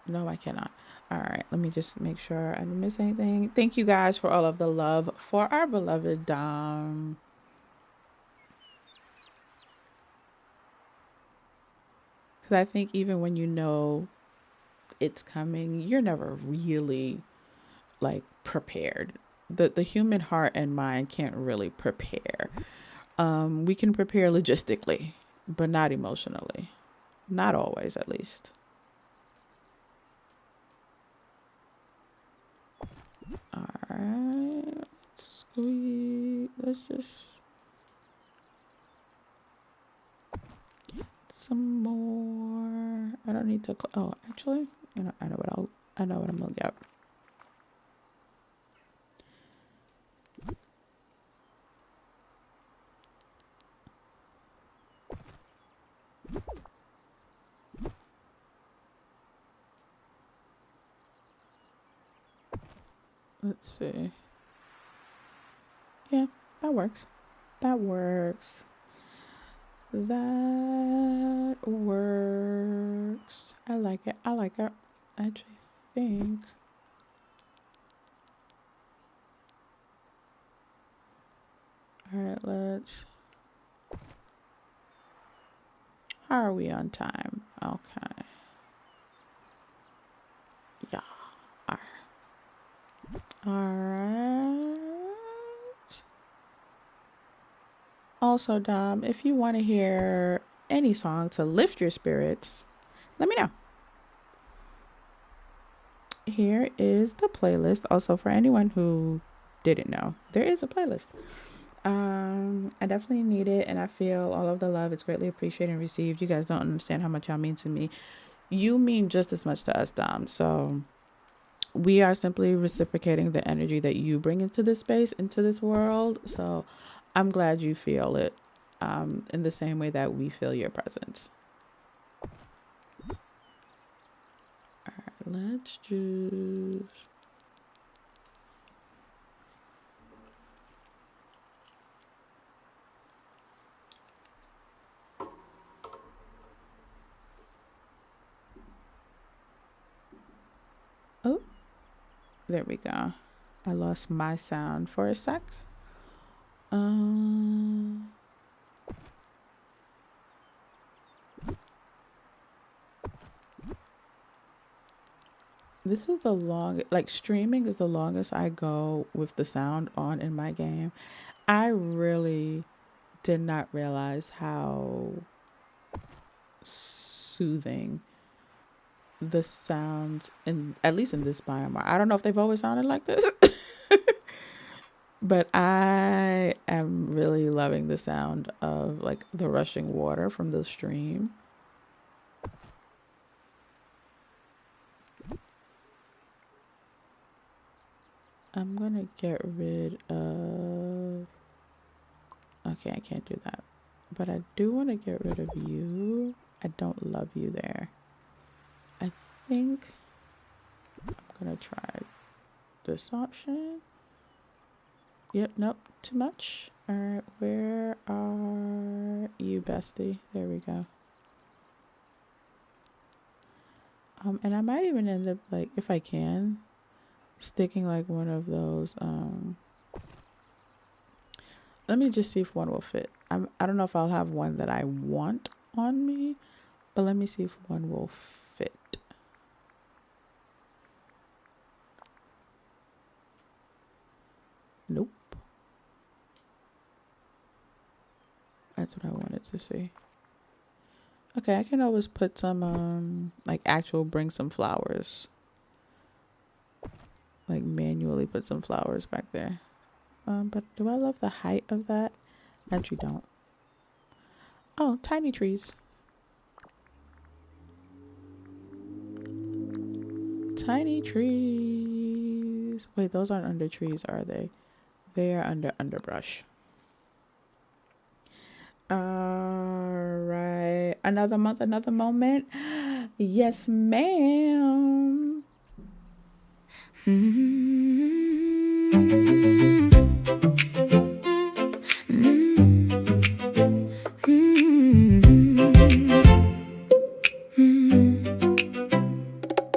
No, I cannot. All right, let me just make sure I didn't miss anything. Thank you guys for all of the love for our beloved Dom. Because I think even when you know it's coming, you're never really like prepared. The human heart and mind can't really prepare. We can prepare logistically, but not emotionally. Not always, at least. All right. Let's just some more. I don't need to. Oh, actually, I know what I'm gonna get. Let's see. Yeah, that works. That works. That works. I like it. I like it. I actually think. All right, let's. How are we on time? Okay. Yeah. All right. All right. Also, Dom, if you want to hear any song to lift your spirits, let me know. Here is the playlist. Also, for anyone who didn't know, there is a playlist. I definitely need it, and I feel all of the love is greatly appreciated and received. You guys don't understand how much y'all mean to me. You mean just as much to us, Dom. So we are simply reciprocating the energy that you bring into this space, into this world. So I'm glad you feel it in the same way that we feel your presence. All right, let's just... Oh, there we go. I lost my sound for a sec. This is the longest, like streaming is the longest I go with the sound on in my game. I really did not realize how soothing the sounds at least in this biome are. I don't know if they've always sounded like this. But I am really loving the sound of like the rushing water from the stream. I'm gonna get rid of... Okay, I can't do that. But I do want to get rid of you. I don't love you there. I think I'm gonna try this option. Yep, nope, too much. All right, where are you, bestie? There we go. And I might even end up, like, if I can, sticking like one of those. Let me just see if one will fit. I don't know if I'll have one that I want on me, but let me see if one will fit. Nope. That's what I wanted to see. Okay, I can always put some like bring some flowers. Like manually put some flowers back there. But do I love the height of that? I actually don't. Oh, tiny trees. Tiny trees. Wait, those aren't under trees, are they? They are under underbrush. All right. Another month, another moment. Yes, ma'am.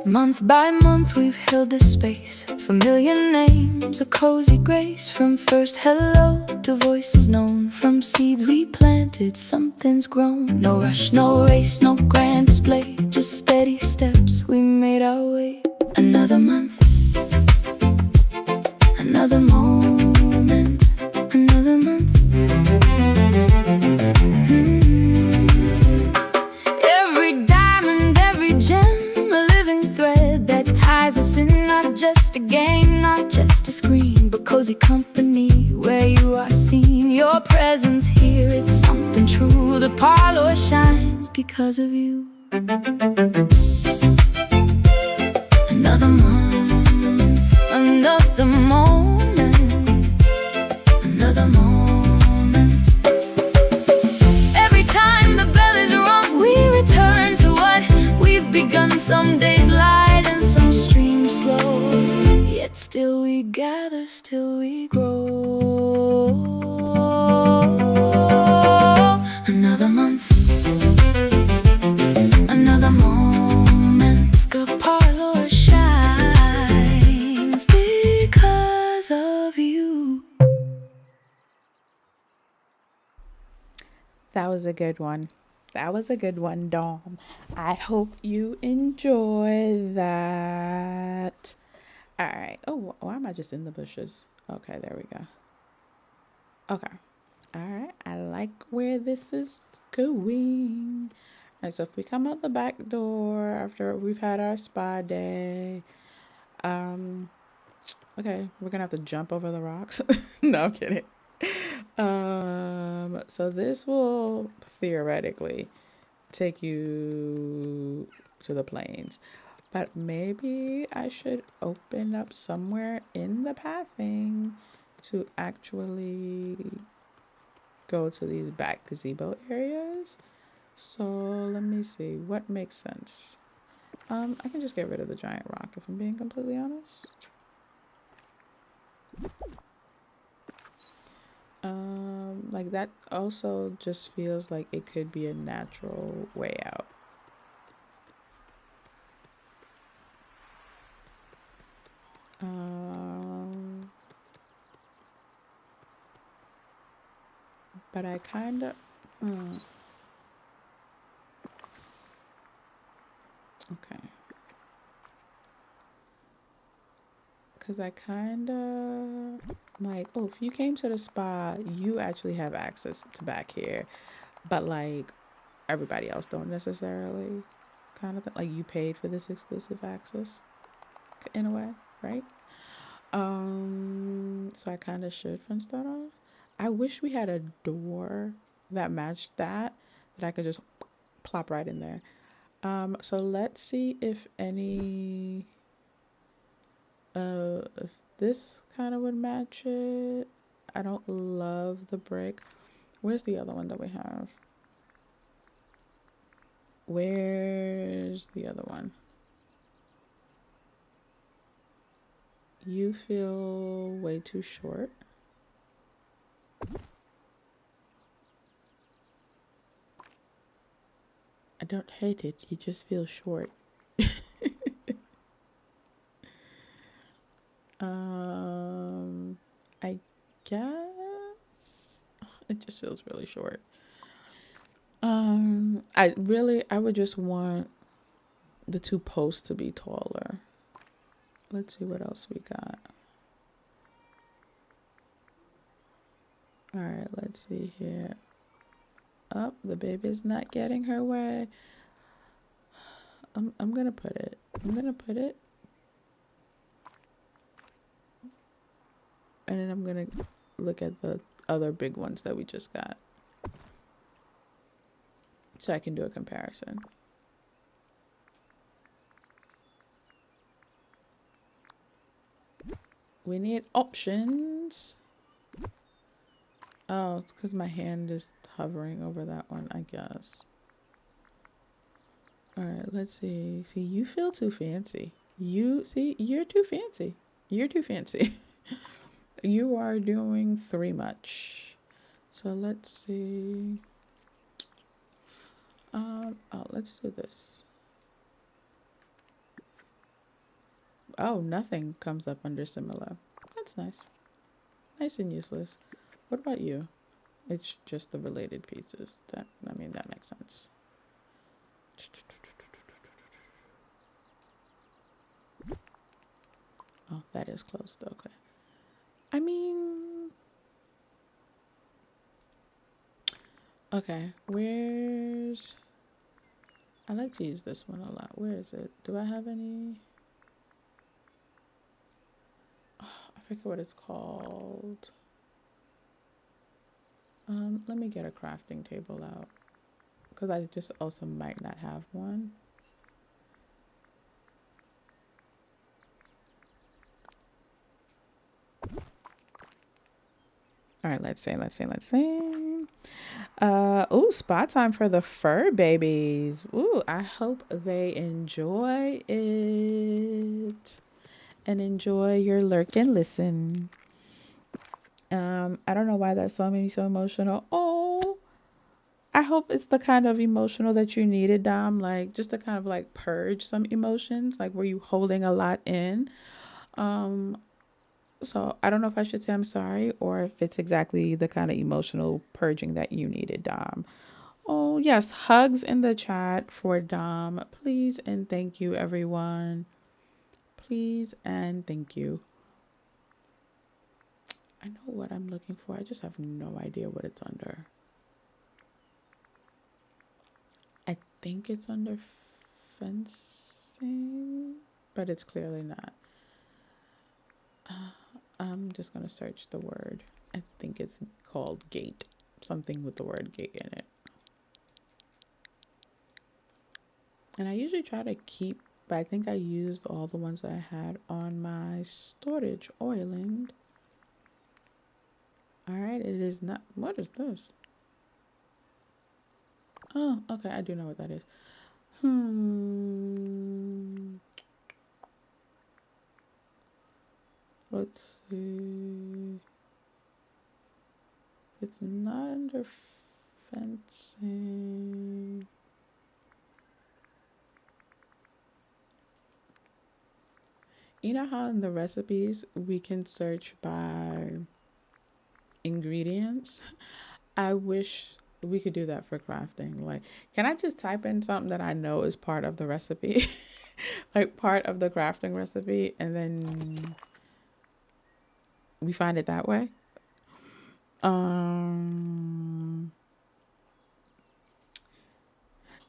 Month by month we've held this space. Familiar names, a cozy grace. From first hello to voices known. From seeds we planted, something's grown. No rush, no race, no grand display. Just steady steps, we made our way. Another month, another moment, another month. Every diamond, every gem, a living thread that ties us in. Not just a game, not just a screen, but cozy company where you are seen. Your presence here, it's something true. The parlor shines because of you. Another month, another moment, another moment. Every time the bell is rung, we return to what we've begun. Some days light and some streams slow, yet still we gather, still we grow. Another month. That was a good one. That was a good one, Dom. I hope you enjoy that. All right. Oh, why am I just in the bushes? Okay, there we go. Okay. All right. I like where this is going. All right, so if we come out the back door after we've had our spa day, um, okay, we're gonna have to jump over the rocks. No, I'm kidding. So this will theoretically take you to the plains, but maybe I should open up somewhere in the pathing to actually go to these back gazebo areas. So let me see what makes sense. I can just get rid of the giant rock if I'm being completely honest. Like that also just feels like it could be a natural way out. But I kind of, okay. Because I kind of, like, oh, if you came to the spa, you actually have access to back here. But, like, everybody else don't necessarily kind of, like, you paid for this exclusive access in a way, right? So I kind of should from start off. I wish we had a door that matched that I could just plop right in there. So let's see if any, if this kind of would match it. I don't love the brick. Where's the other one that we have? Where's the other one? You feel way too short. I don't hate it. You just feel short. I guess it just feels really short. I would just want the two posts to be taller. Let's see what else we got. All right, let's see here. Oh, the baby's not getting her way. I'm gonna put it. And then I'm gonna look at the other big ones that we just got, so I can do a comparison. We need options. Oh, it's because my hand is hovering over that one, I guess. All right, let's see. See, you feel too fancy. You're too fancy. You're too fancy. You are doing too much. So let's see. Oh, let's do this. Oh, nothing comes up under similar. That's nice. Nice and useless. What about you? It's just the related pieces. That makes sense. Oh, that is closed. Okay. I mean, okay. I like to use this one a lot. Where is it? Do I have any? Oh, I forget what it's called. Let me get a crafting table out, because I just also might not have one. All right, let's see. Oh, spa time for the fur babies. Ooh, I hope they enjoy it and enjoy your lurk and listen. I don't know why that song made me so emotional. Oh, I hope it's the kind of emotional that you needed, Dom. Like, just to kind of like purge some emotions. Like, were you holding a lot in? So I don't know if I should say I'm sorry or if it's exactly the kind of emotional purging that you needed, Dom. Oh, yes. Hugs in the chat for Dom. Please and thank you, everyone. Please and thank you. I know what I'm looking for. I just have no idea what it's under. I think it's under fencing, but it's clearly not. I'm just going to search the word. I think it's called gate. Something with the word gate in it. And I usually try to keep, but I think I used all the ones I had on my storage island. All right, it is not. What is this? Oh, okay. I do know what that is. Let's see. It's not under fencing. You know how in the recipes we can search by ingredients? I wish we could do that for crafting. Like, can I just type in something that I know is part of the recipe? Like part of the crafting recipe, and then we find it that way?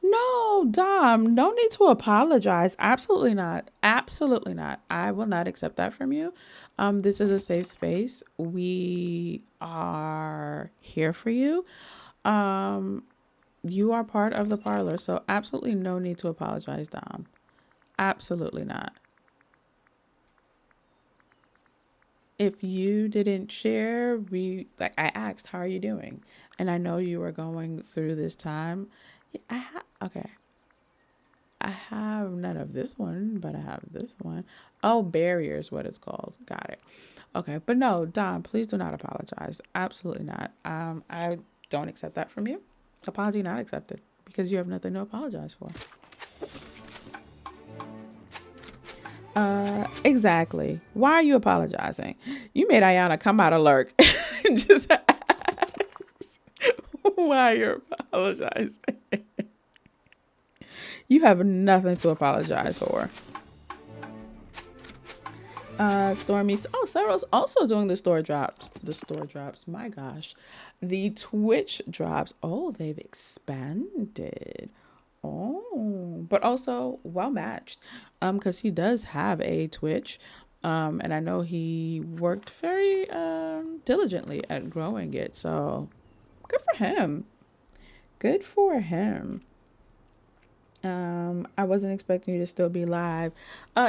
No, Dom, no need to apologize. Absolutely not. Absolutely not. I will not accept that from you. This is a safe space. We are here for you. You are part of the parlor, so absolutely no need to apologize, Dom. Absolutely not. If you didn't share, I asked, how are you doing? And I know you were going through this time. Okay. I have none of this one, but I have this one. Oh, barrier is what it's called. Got it. Okay, but no, Dom, please do not apologize. Absolutely not. I don't accept that from you. Apology not accepted because you have nothing to apologize for. Exactly. Why are you apologizing? You made Ayana come out of lurk. Just ask why you're apologizing. You have nothing to apologize for. Stormy. Oh, Sarah's also doing the store drops. The store drops. My gosh. The Twitch drops. Oh, they've expanded. Oh, but also well matched. Because he does have a Twitch. And I know he worked very diligently at growing it. So good for him. Good for him. I wasn't expecting you to still be live.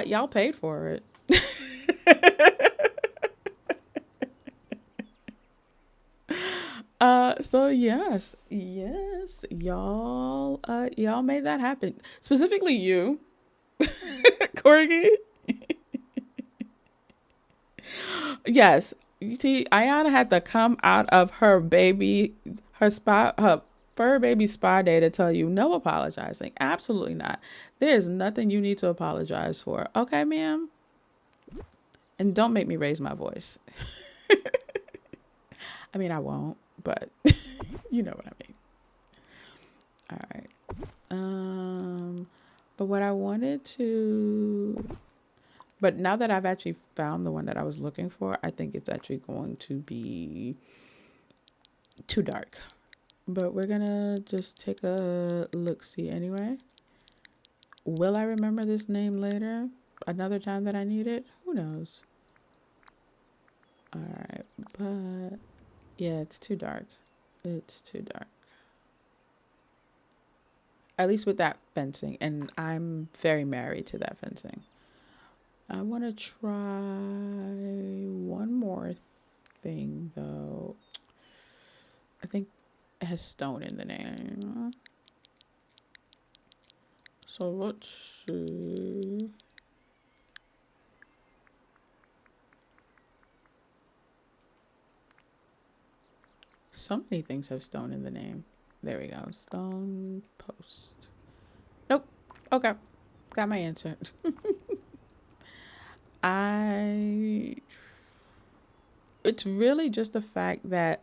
Y'all paid for it. So yes, y'all made that happen. Specifically you, Corgi. Yes, you see, Ayana had to come out of her fur baby spa day to tell you no apologizing. Absolutely not. There's nothing you need to apologize for. Okay, ma'am? And don't make me raise my voice. I mean, I won't, but you know what I mean. All right. But what I wanted to, but now that I've actually found the one that I was looking for, I think it's actually going to be too dark. But we're gonna just take a look-see anyway. Will I remember this name later? Another time that I need it? Who knows? All right, but yeah, it's too dark. It's too dark. At least with that fencing, and I'm very married to that fencing. I want to try one more thing though. I think it has stone in the name. So let's see. So many things have stone in the name. There we go. Stone post. Nope. Okay. Got my answer. I It's really just the fact that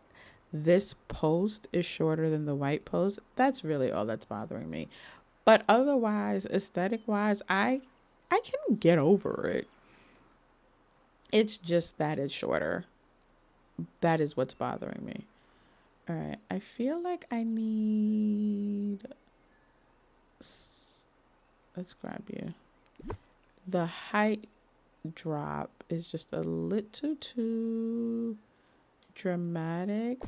this post is shorter than the white post. That's really all that's bothering me. But otherwise, aesthetic wise, I can get over it. It's just that it's shorter. That is what's bothering me. All right. I feel like I need. Let's grab you. The height drop is just a little too dramatic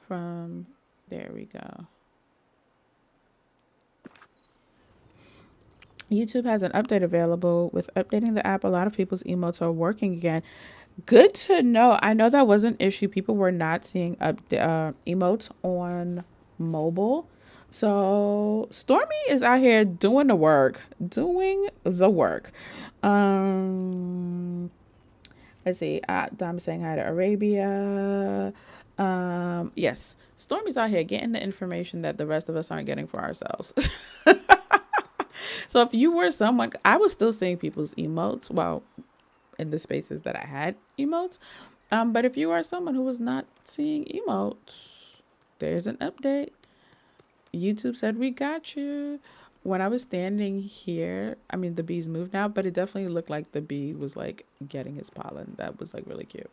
from. There we go. YouTube has an update available. With updating the app, a lot of people's emotes are working again. Good to know. I know that was an issue. People were not seeing emotes on mobile. So Stormy is out here doing the work. Let's see. I'm saying hi to Arabia. Yes, Stormy's out here getting the information that the rest of us aren't getting for ourselves. So if you were someone, I was still seeing people's emotes. Well, in the spaces that I had emotes. But if you are someone who was not seeing emotes, there's an update. YouTube said we got you. When I was standing here, I mean the bees moved now, but it definitely looked like the bee was like getting his pollen. That was like really cute.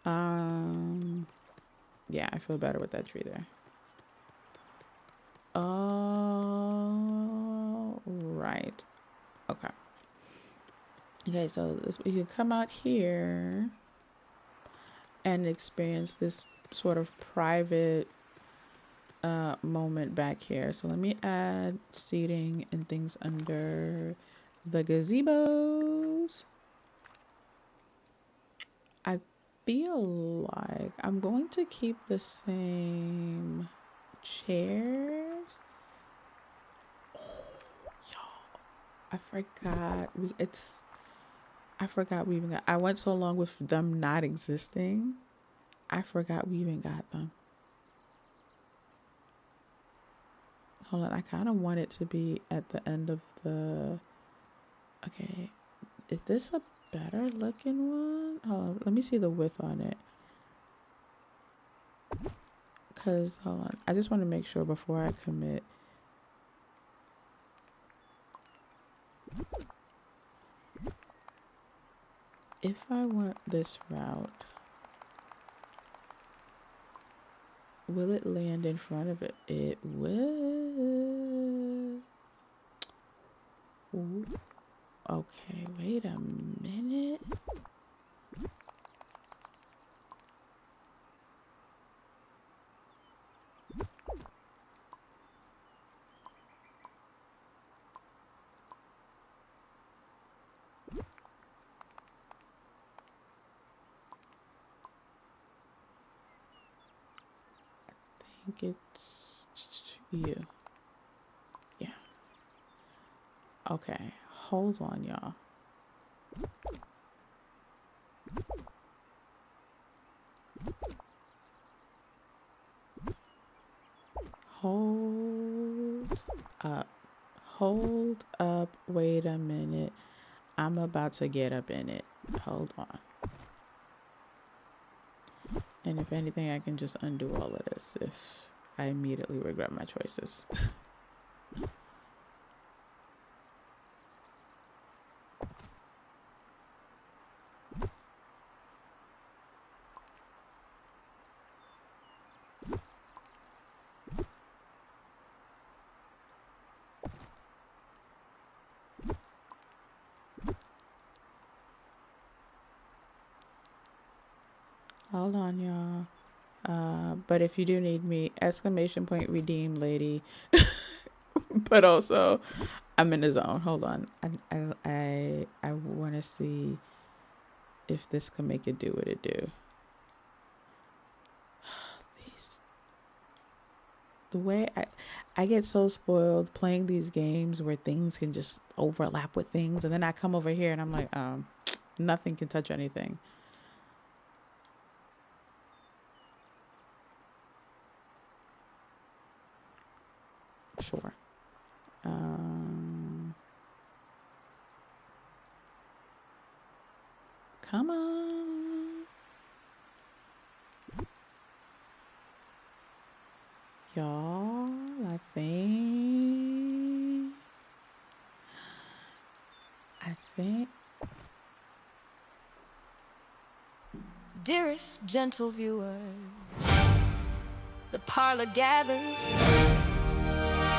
Yeah, I feel better with that tree there. Oh, right. Okay. Okay, so you can come out here and experience this sort of private moment back here. So let me add seating and things under the gazebos. I feel like I'm going to keep the same chairs. Oh, y'all, I forgot we even got. I went so long with them not existing. I forgot we even got them. Hold on, I kind of want it to be at the end of the. Okay, is this a better looking one? Hold on, let me see the width on it. Cause hold on, I just want to make sure before I commit. If I went this route, will it land in front of it? It will. Ooh. Okay, wait a minute. I think it's you. Yeah. Okay, hold on, y'all. Hold up, wait a minute. I'm about to get up in it. Hold on. And if anything, I can just undo all of this if I immediately regret my choices. Hold on, y'all. But if you do need me, exclamation point redeem, lady. But also, I'm in the zone. Hold on. I want to see if this can make it do what it do. The way I get so spoiled playing these games where things can just overlap with things, and then I come over here and I'm like, nothing can touch anything. Sure. Come on. Y'all, I think Dearest gentle viewers, the parlor gathers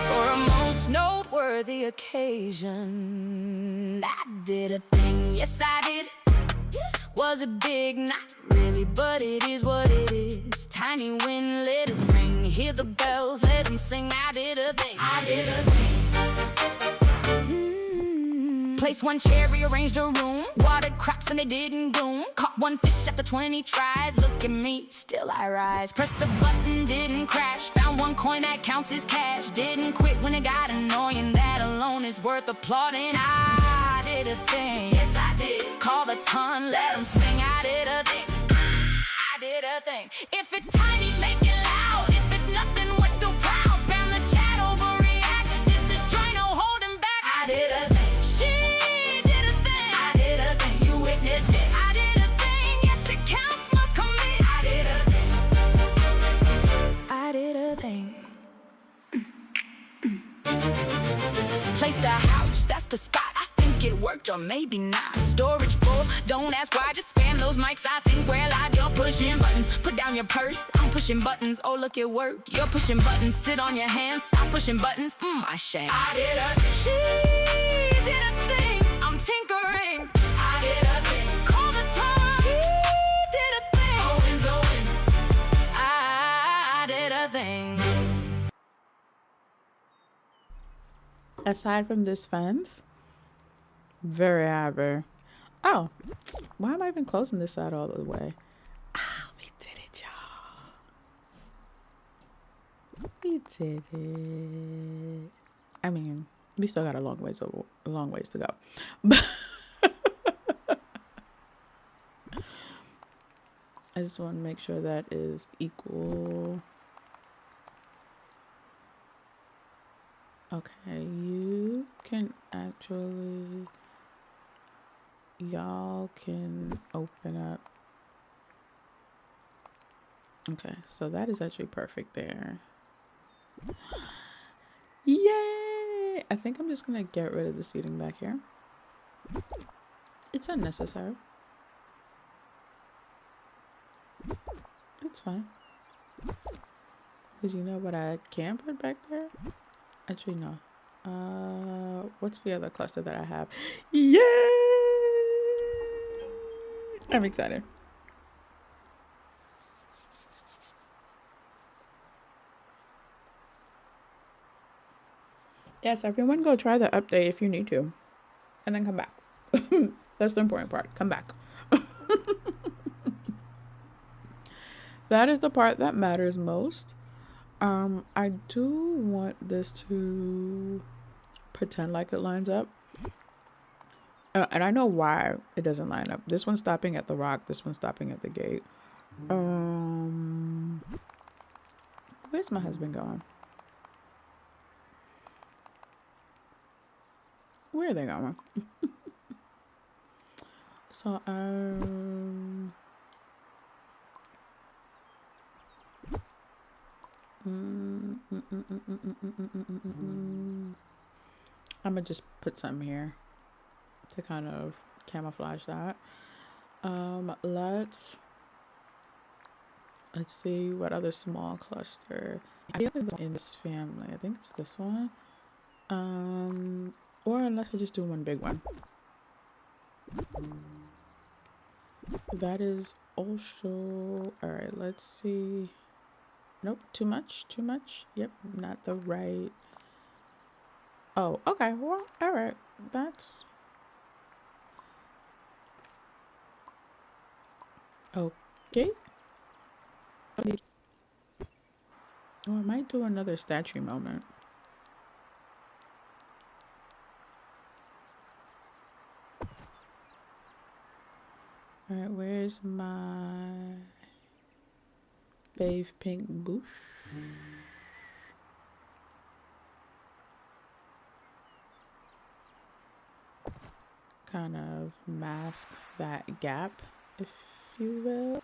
for a most noteworthy occasion. I did a thing, yes I did. Was it big? Not really, but it is what it is. Tiny wind, let it ring. Hear the bells, let them sing. I did a thing. I did a thing. Placed one chair, rearranged a room. Watered crops and they didn't bloom. Caught one fish after 20 tries. Look at me, still I rise. Pressed the button, didn't crash. Found one coin that counts as cash. Didn't quit when it got annoying. That alone is worth applauding. I did a thing. Yes, I did. Call the ton, let them sing. I did a thing. I did a thing. If it's tiny, make it loud. If it's nothing, we're still proud. Spam the chat, overreact. This is joy, no holding back. I did a thing. She did a thing. I did a thing. You witnessed it. I did a thing. Yes, it counts, must commit. I did a thing. I did a thing. Placed a house, that's the spot. I think it worked, or maybe not. Storage full, don't ask why, just spam those mics. I think we're live, you're pushing buttons. Put down your purse, I'm pushing buttons. Oh, look, it worked. You're pushing buttons, sit on your hands. Stop pushing buttons, I shame. I did a thing. She did a thing. I'm tinkering. I did a thing. Call the time. She did a thing. Owens, Owen. I did a thing. aside from this fence, very happy. Oh, why am I even closing this side all the way? Ah, we did it, y'all. We did it. I mean, we still got a long ways to go. But I just want to make sure that is equal. Okay, you can actually, y'all can open up. Okay, so that is actually perfect there. Yay! I think I'm just gonna get rid of the seating back here. It's unnecessary. It's fine. Because you know what I can put back there? Actually, no. What's the other cluster that I have? Yay! I'm excited. Yes, everyone go try the update if you need to. And then come back. That's the important part. Come back. That is the part that matters most. I do want this to pretend like it lines up. And I know why it doesn't line up. This one's stopping at the rock. This one's stopping at the gate. Where's my husband going? Where are they going? So, I'm gonna just put something here to kind of camouflage that. Let's see what other small cluster. I think it's in this family. I think it's this one. Or unless I just do one big one. That is also all right. Let's see. Nope, too much. Yep, not the right. Oh, okay. Well, all right. That's okay. Oh, I might do another statue moment. All right, where's my fave pink bush? Kind of mask that gap, if you will.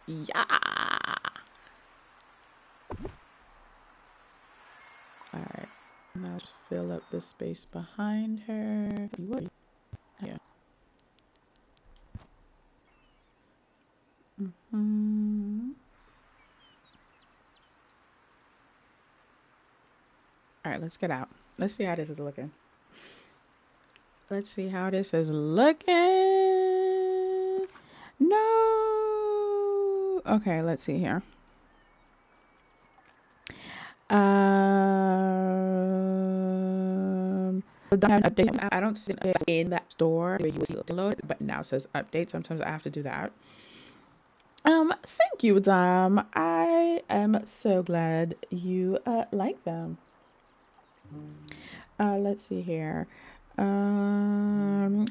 Yeah. All right. Now just fill up the space behind her. Yeah. All right, let's get out. Let's see how this is looking. Let's see how this is looking. No. Okay, let's see here. Update. I don't see it in that store where you will download, but now it says update. Sometimes I have to do that. Thank you, Dom. I am so glad you like them. Let's see here. Barry,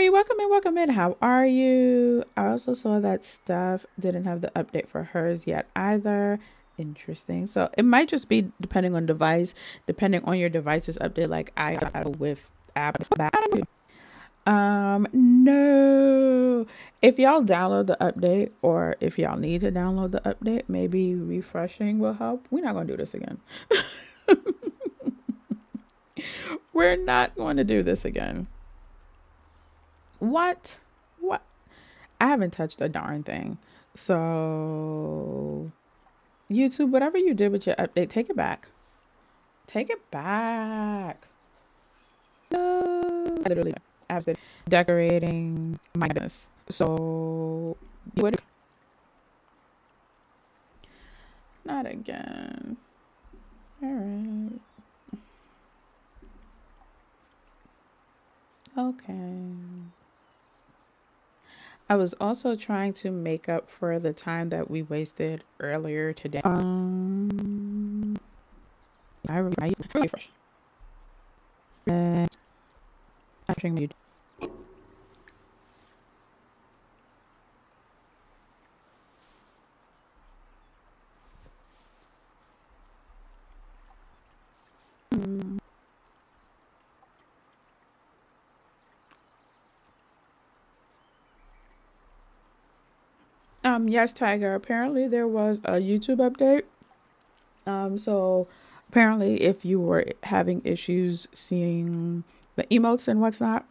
welcome in. How are you? I also saw that Steph didn't have the update for hers yet either. Interesting. So it might just be depending on device, depending on your device's update. Like I got with app. No. If y'all download the update, or if y'all need to download the update, maybe refreshing will help. We're not gonna do this again. We're not going to do this again. What? I haven't touched a darn thing. So YouTube, whatever you did with your update, take it back. Take it back. No. Literally, absolutely decorating my goodness. So what? Not again. All right. Okay. I was also trying to make up for the time that we wasted earlier today. I refresh. Yes, Tiger. Apparently there was a YouTube update. So apparently if you were having issues seeing the emotes and whatnot,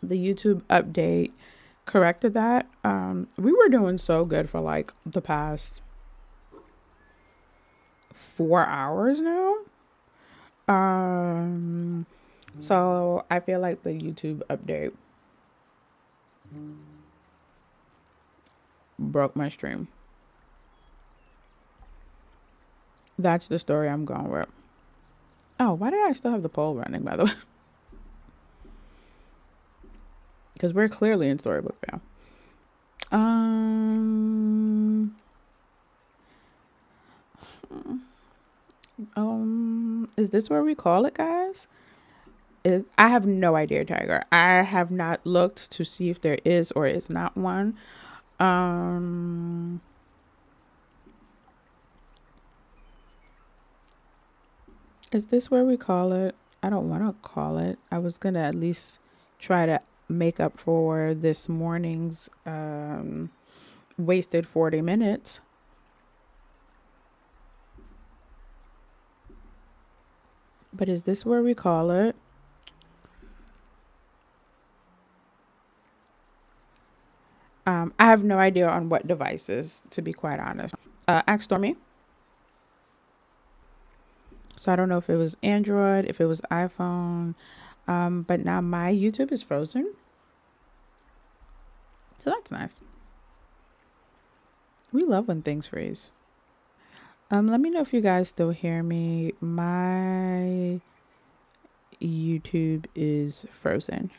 the YouTube update corrected that. We were doing so good for like the past 4 hours now. So I feel like the YouTube update broke my stream. That's the story I'm going with. Oh, why did I still have the poll running, by the way? Because we're clearly in Storybook now. Is this where we call it, guys? I have no idea, Tiger. I have not looked to see if there is or is not one. Is this where we call it? I don't want to call it. I was gonna at least try to make up for this morning's wasted 40 minutes. But is this where we call it? I have no idea on what devices, to be quite honest. Ask Stormy. So I don't know if it was Android, if it was iPhone. But now my YouTube is frozen. So that's nice. We love when things freeze. Let me know if you guys still hear me. My YouTube is frozen.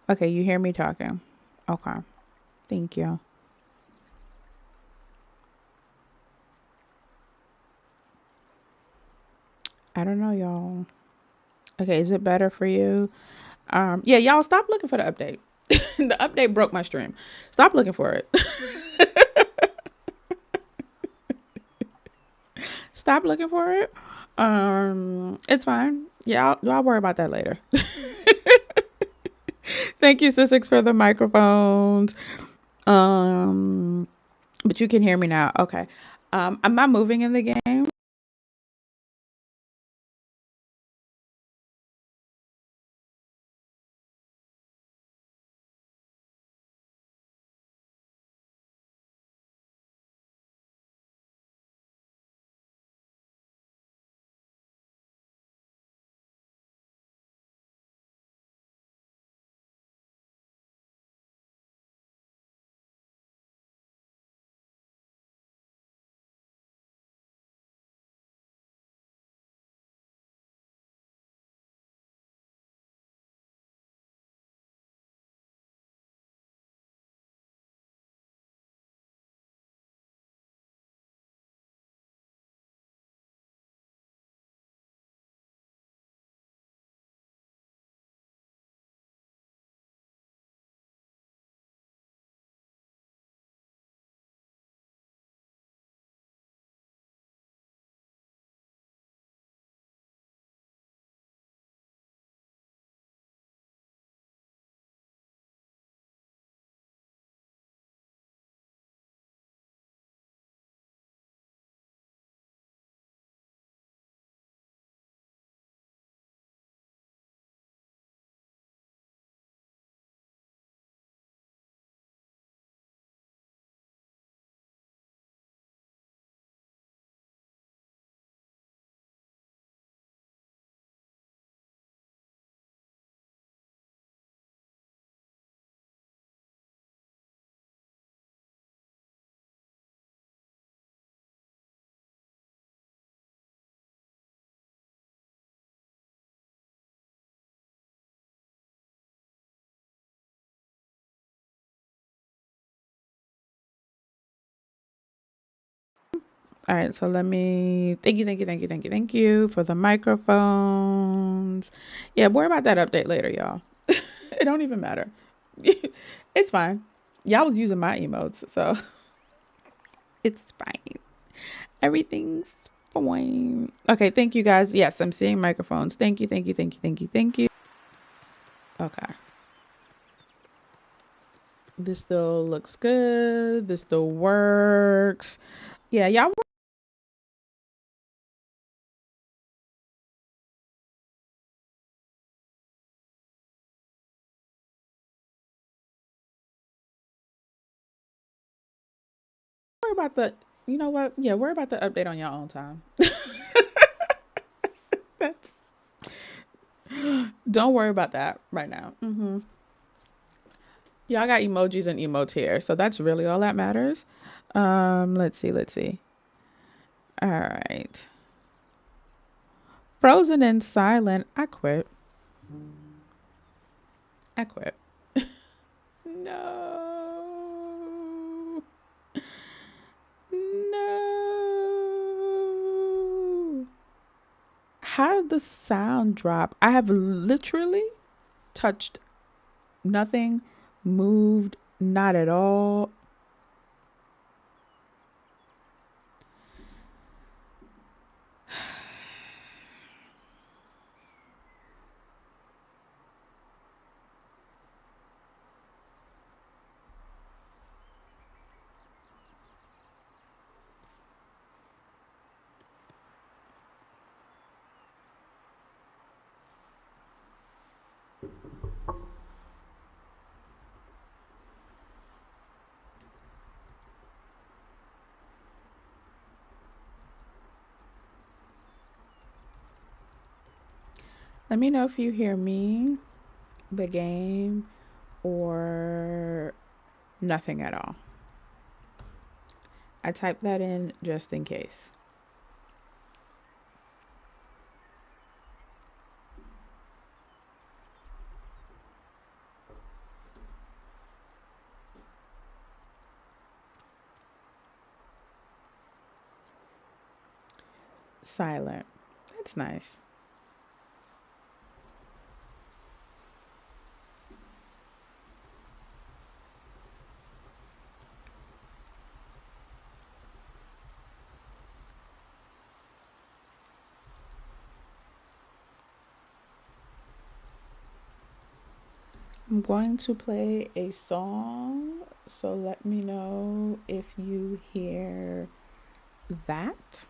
Okay, you hear me talking. Okay. Thank you. I don't know, y'all. Okay, is it better for you? Yeah, y'all stop looking for the update. The update broke my stream. Stop looking for it. Stop looking for it. It's fine. Yeah, I'll worry about that later. Thank you, Sissix, for the microphones. Um, but you can hear me now. Okay. I'm not moving in the game. All right, so let me thank you for the microphones. Yeah, worry about that update later, y'all. It don't even matter. It's fine. Y'all was using my emotes, so it's fine. Everything's fine. Okay, thank you guys. Yes, I'm seeing microphones. Thank you. Okay. This still looks good. This still works. Yeah, y'all worry about the, you know what? Yeah, worry about the update on your own time. That's, don't worry about that right now. Y'all got emojis and emotes here, so that's really all that matters. Let's see. All right. Frozen and silent. I quit. I quit. No. No. How did the sound drop? I have literally touched nothing, moved not at all. Let me know if you hear me, the game, or nothing at all. I typed that in just in case. Silent. That's nice. I'm going to play a song, so let me know if you hear that.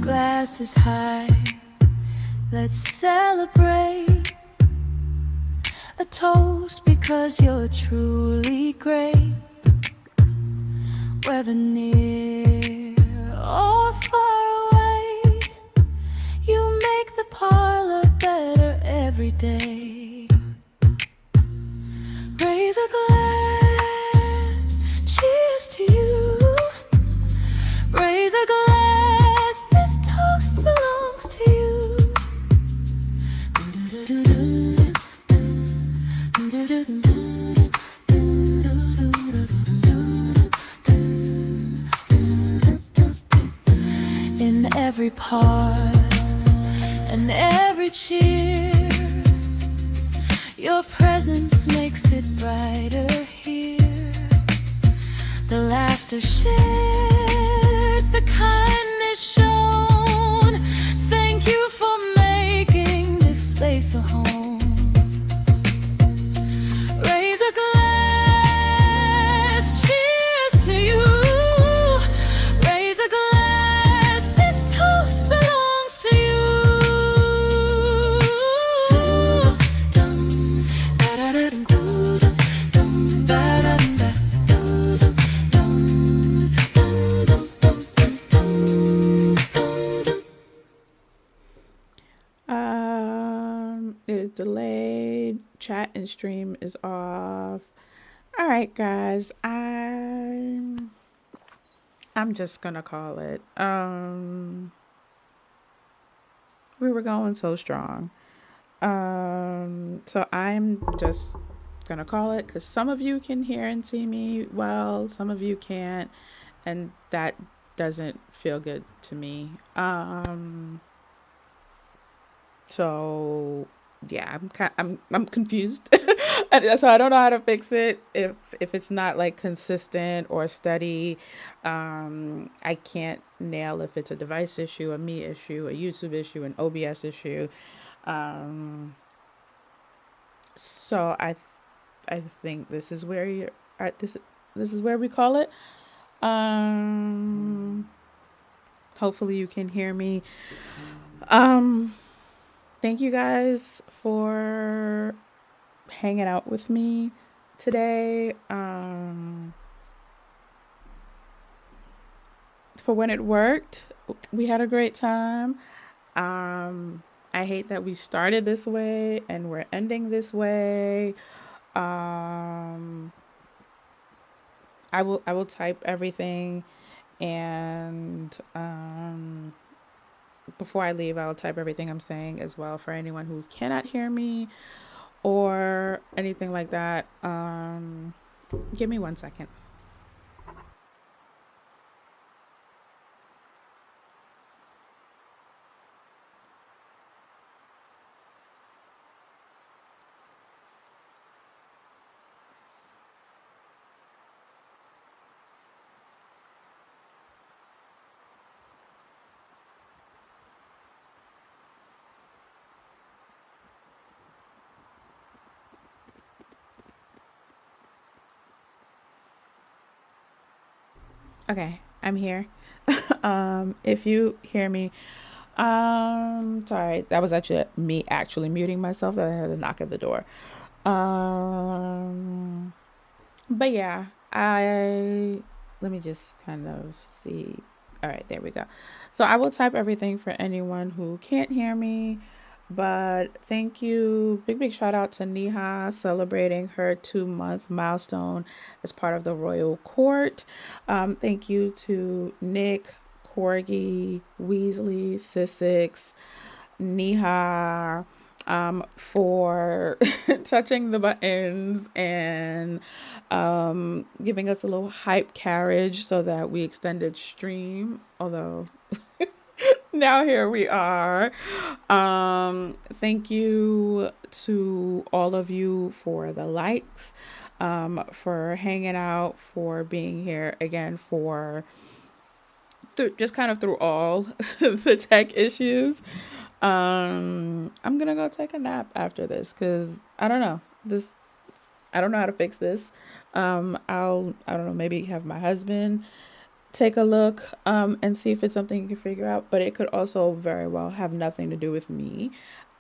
Glasses high, let's celebrate a toast because you're truly great. Whether near or far away, you make the parlor better every day. Raise a glass, cheers to you. Raise a glass, this toast belongs to you. In every pause and every cheer, your presence makes it brighter here. The laughter shared, the kindness shown. Thank you for making this space a home. Raise a glass, cheers to you. Raise a glass, this toast belongs to you. It is delayed. Chat and stream is off. All right, guys. I'm just gonna call it. We were going so strong. So I'm just gonna call it because some of you can hear and see me well, some of you can't, and that doesn't feel good to me. So yeah, I'm confused. And so I don't know how to fix it if it's not like consistent or steady. I can't nail if it's a device issue, a me issue, a YouTube issue, an OBS issue. Um, so I think this is where you're at. This is where we call it. Um, Hopefully you can hear me. Um, Thank you guys for hanging out with me today. For when it worked, we had a great time. I hate that we started this way and we're ending this way. Um, I will type everything, and before I leave, I'll type everything I'm saying as well for anyone who cannot hear me or anything like that. Give me 1 second. Okay, I'm here. If you hear me, sorry, that was actually me actually muting myself. I had a knock at the door. Um, but yeah, let me just kind of see. All right, there we go. So I will type everything for anyone who can't hear me. But thank you. Big shout out to Neha celebrating her 2-month milestone as part of the royal court. Thank you to Nick, Corgi, Weasley, Sissix, Neha, for touching the buttons and giving us a little hype carriage so that we extended stream. Although now here we are. Thank you to all of you for the likes, for hanging out, for being here again, for just kind of through all the tech issues. I'm gonna go take a nap after this because I don't know this. I don't know how to fix this. I don't know, maybe have my husband take a look and see if it's something you can figure out. But it could also very well have nothing to do with me.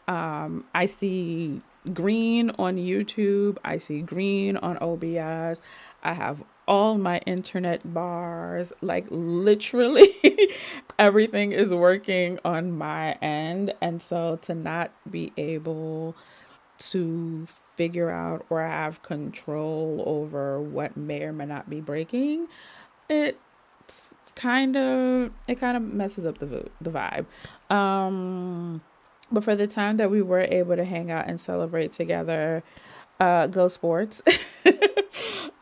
I see green on YouTube. I see green on OBS. I have all my internet bars, like literally everything is working on my end. And so to not be able to figure out or have control over what may or may not be breaking, it kind of messes up the vibe. But for the time that we were able to hang out and celebrate together, go sports.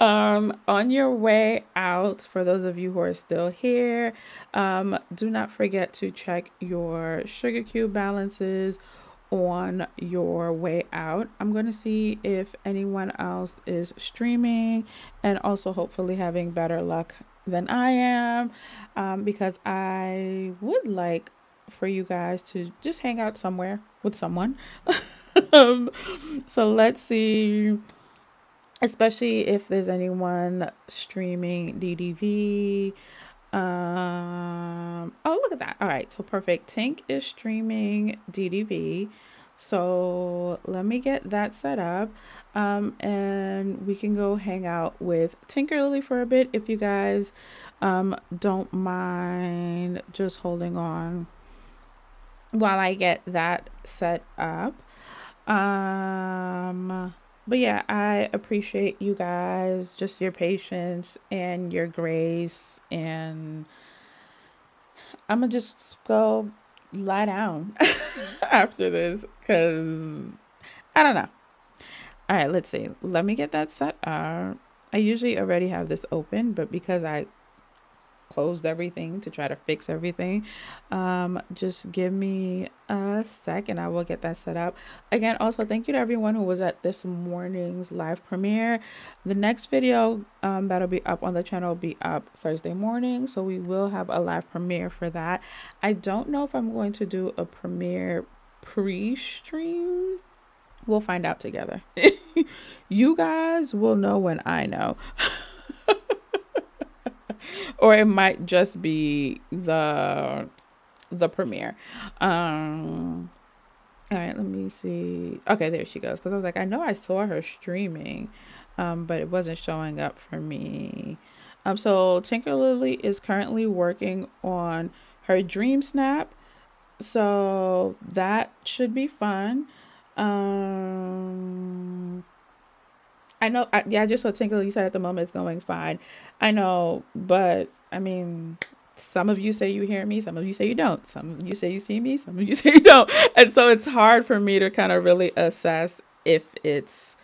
On your way out, for those of you who are still here, do not forget to check your sugar cube balances on your way out. I'm going to see if anyone else is streaming and also hopefully having better luck than I am, because I would like for you guys to just hang out somewhere with someone. So let's see, especially if there's anyone streaming DDV. Oh, look at that. All right, so perfect. Tink is streaming DDV. So let me get that set up. And we can go hang out with Tinkerly for a bit if you guys don't mind just holding on while I get that set up. But yeah, I appreciate you guys, just your patience and your grace. And I'm gonna just go lie down after this because I don't know. All right, let's see. Let me get that set up. I usually already have this open, but because I closed everything to try to fix everything, just give me a sec and I will get that set up. Again, also thank you to everyone who was at this morning's live premiere. The next video that'll be up on the channel will be up Thursday morning, so we will have a live premiere for that. I don't know if I'm going to do a premiere pre-stream. We'll find out together. You guys will know when I know. Or it might just be the premiere. All right, let me see. Okay, there she goes. Because I was like, I know I saw her streaming, but it wasn't showing up for me. So Tinker Lily is currently working on her dream snap, so that should be fun. I know, I just saw Tinker. You said at the moment it's going fine. I know, but I mean, some of you say you hear me, some of you say you don't. Some of you say you see me, some of you say you don't. And so it's hard for me to kind of really assess if it's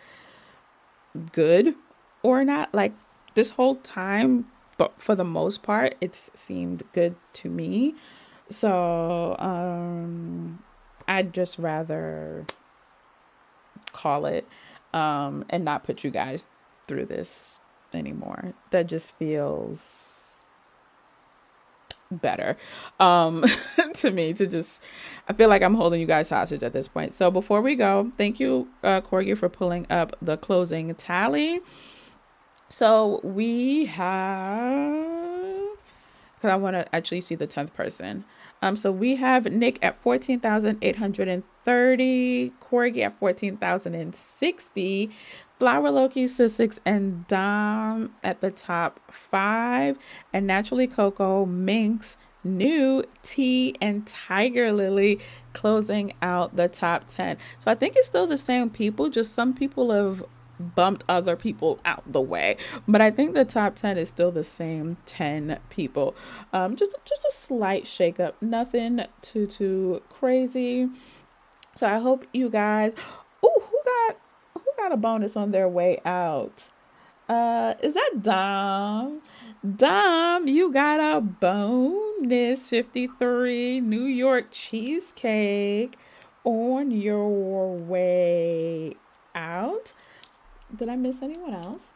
good or not. Like this whole time, but for the most part, it's seemed good to me. So I'd just rather call it and not put you guys through this anymore. That just feels better to me, to just, I feel like I'm holding you guys hostage at this point. So before we go, thank you Corgi for pulling up the closing tally. So we have, because I want to actually see the 10th person. So we have Nick at 14,830, Corgi at 14,060, Flower Loki, Sissix, and Dom at the top 5, and Naturally Coco, Minx, New, T, and Tiger Lily closing out the top 10. So I think it's still the same people, just some people have bumped other people out the way, but I think the top 10 is still the same 10 people. Just a slight shakeup, nothing too crazy. So I hope you guys. Ooh, who got a bonus on their way out? Is that Dom? Dom, you got a bonus 53 New York cheesecake on your way out. Did I miss anyone else?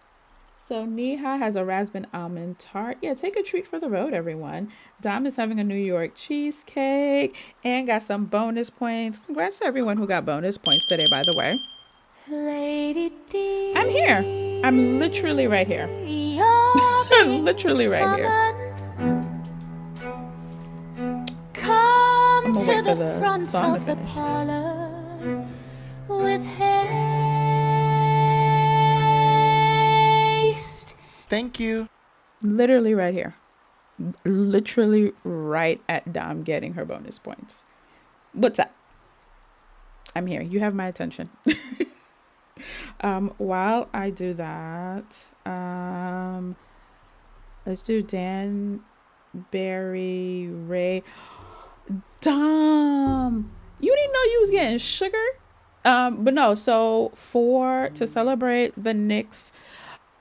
So Neha has a raspberry almond tart. Yeah, take a treat for the road, everyone. Dom is having a New York cheesecake and got some bonus points. Congrats to everyone who got bonus points today, by the way. Lady D, I'm here. I'm literally right here. you're I'm being literally right here. summoned. Come I'm gonna to wait for the the front song to of the finish. parlor with haste. Thank you. Literally right here. Literally right at Dom getting her bonus points. What's up? I'm here. You have my attention. While I do that, let's do Danbury Ray. Dom, you didn't know you was getting sugar? But no, so to celebrate the Knicks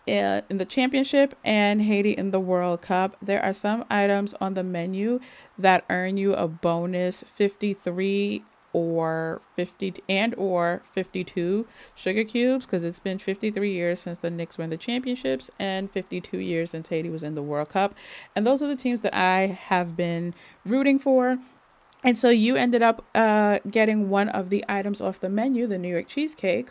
in the championship and Haiti in the World Cup, there are some items on the menu that earn you a bonus 53 or 50 and or 52 sugar cubes, because it's been 53 years since the Knicks won the championships and 52 years since Haiti was in the World Cup. And those are the teams that I have been rooting for. And so you ended up getting one of the items off the menu, the New York cheesecake,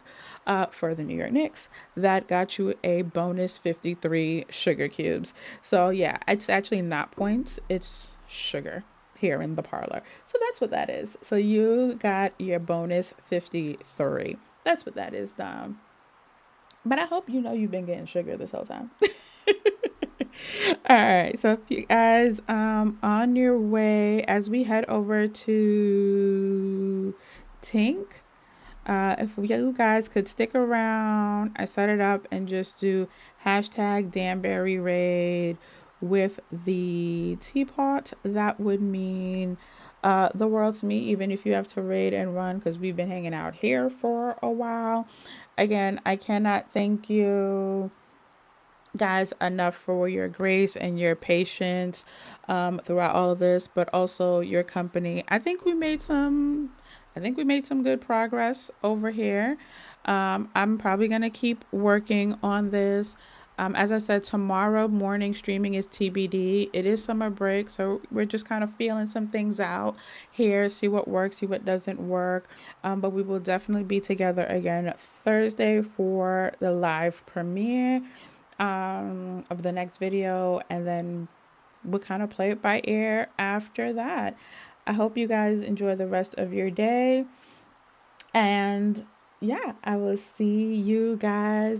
for the New York Knicks. That got you a bonus 53 sugar cubes. So yeah, it's actually not points, it's sugar here in the parlor. So that's what that is. So you got your bonus 53. That's what that is, Dom. But I hope you know you've been getting sugar this whole time. All right, so if you guys on your way as we head over to Tink, if you guys could stick around, I set it up and just do hashtag Danbury raid with the teapot. That would mean the world to me, even if you have to raid and run, because we've been hanging out here for a while. Again, I cannot thank you guys enough for your grace and your patience throughout all of this, but also your company. I think we made some good progress over here. I'm probably gonna keep working on this. As I said, tomorrow morning streaming is TBD. It is summer break, so we're just kind of feeling some things out here, see what works, see what doesn't work. But we will definitely be together again Thursday for the live premiere of the next video, and then we'll kind of play it by ear after that. I hope you guys enjoy the rest of your day, and yeah, I will see you guys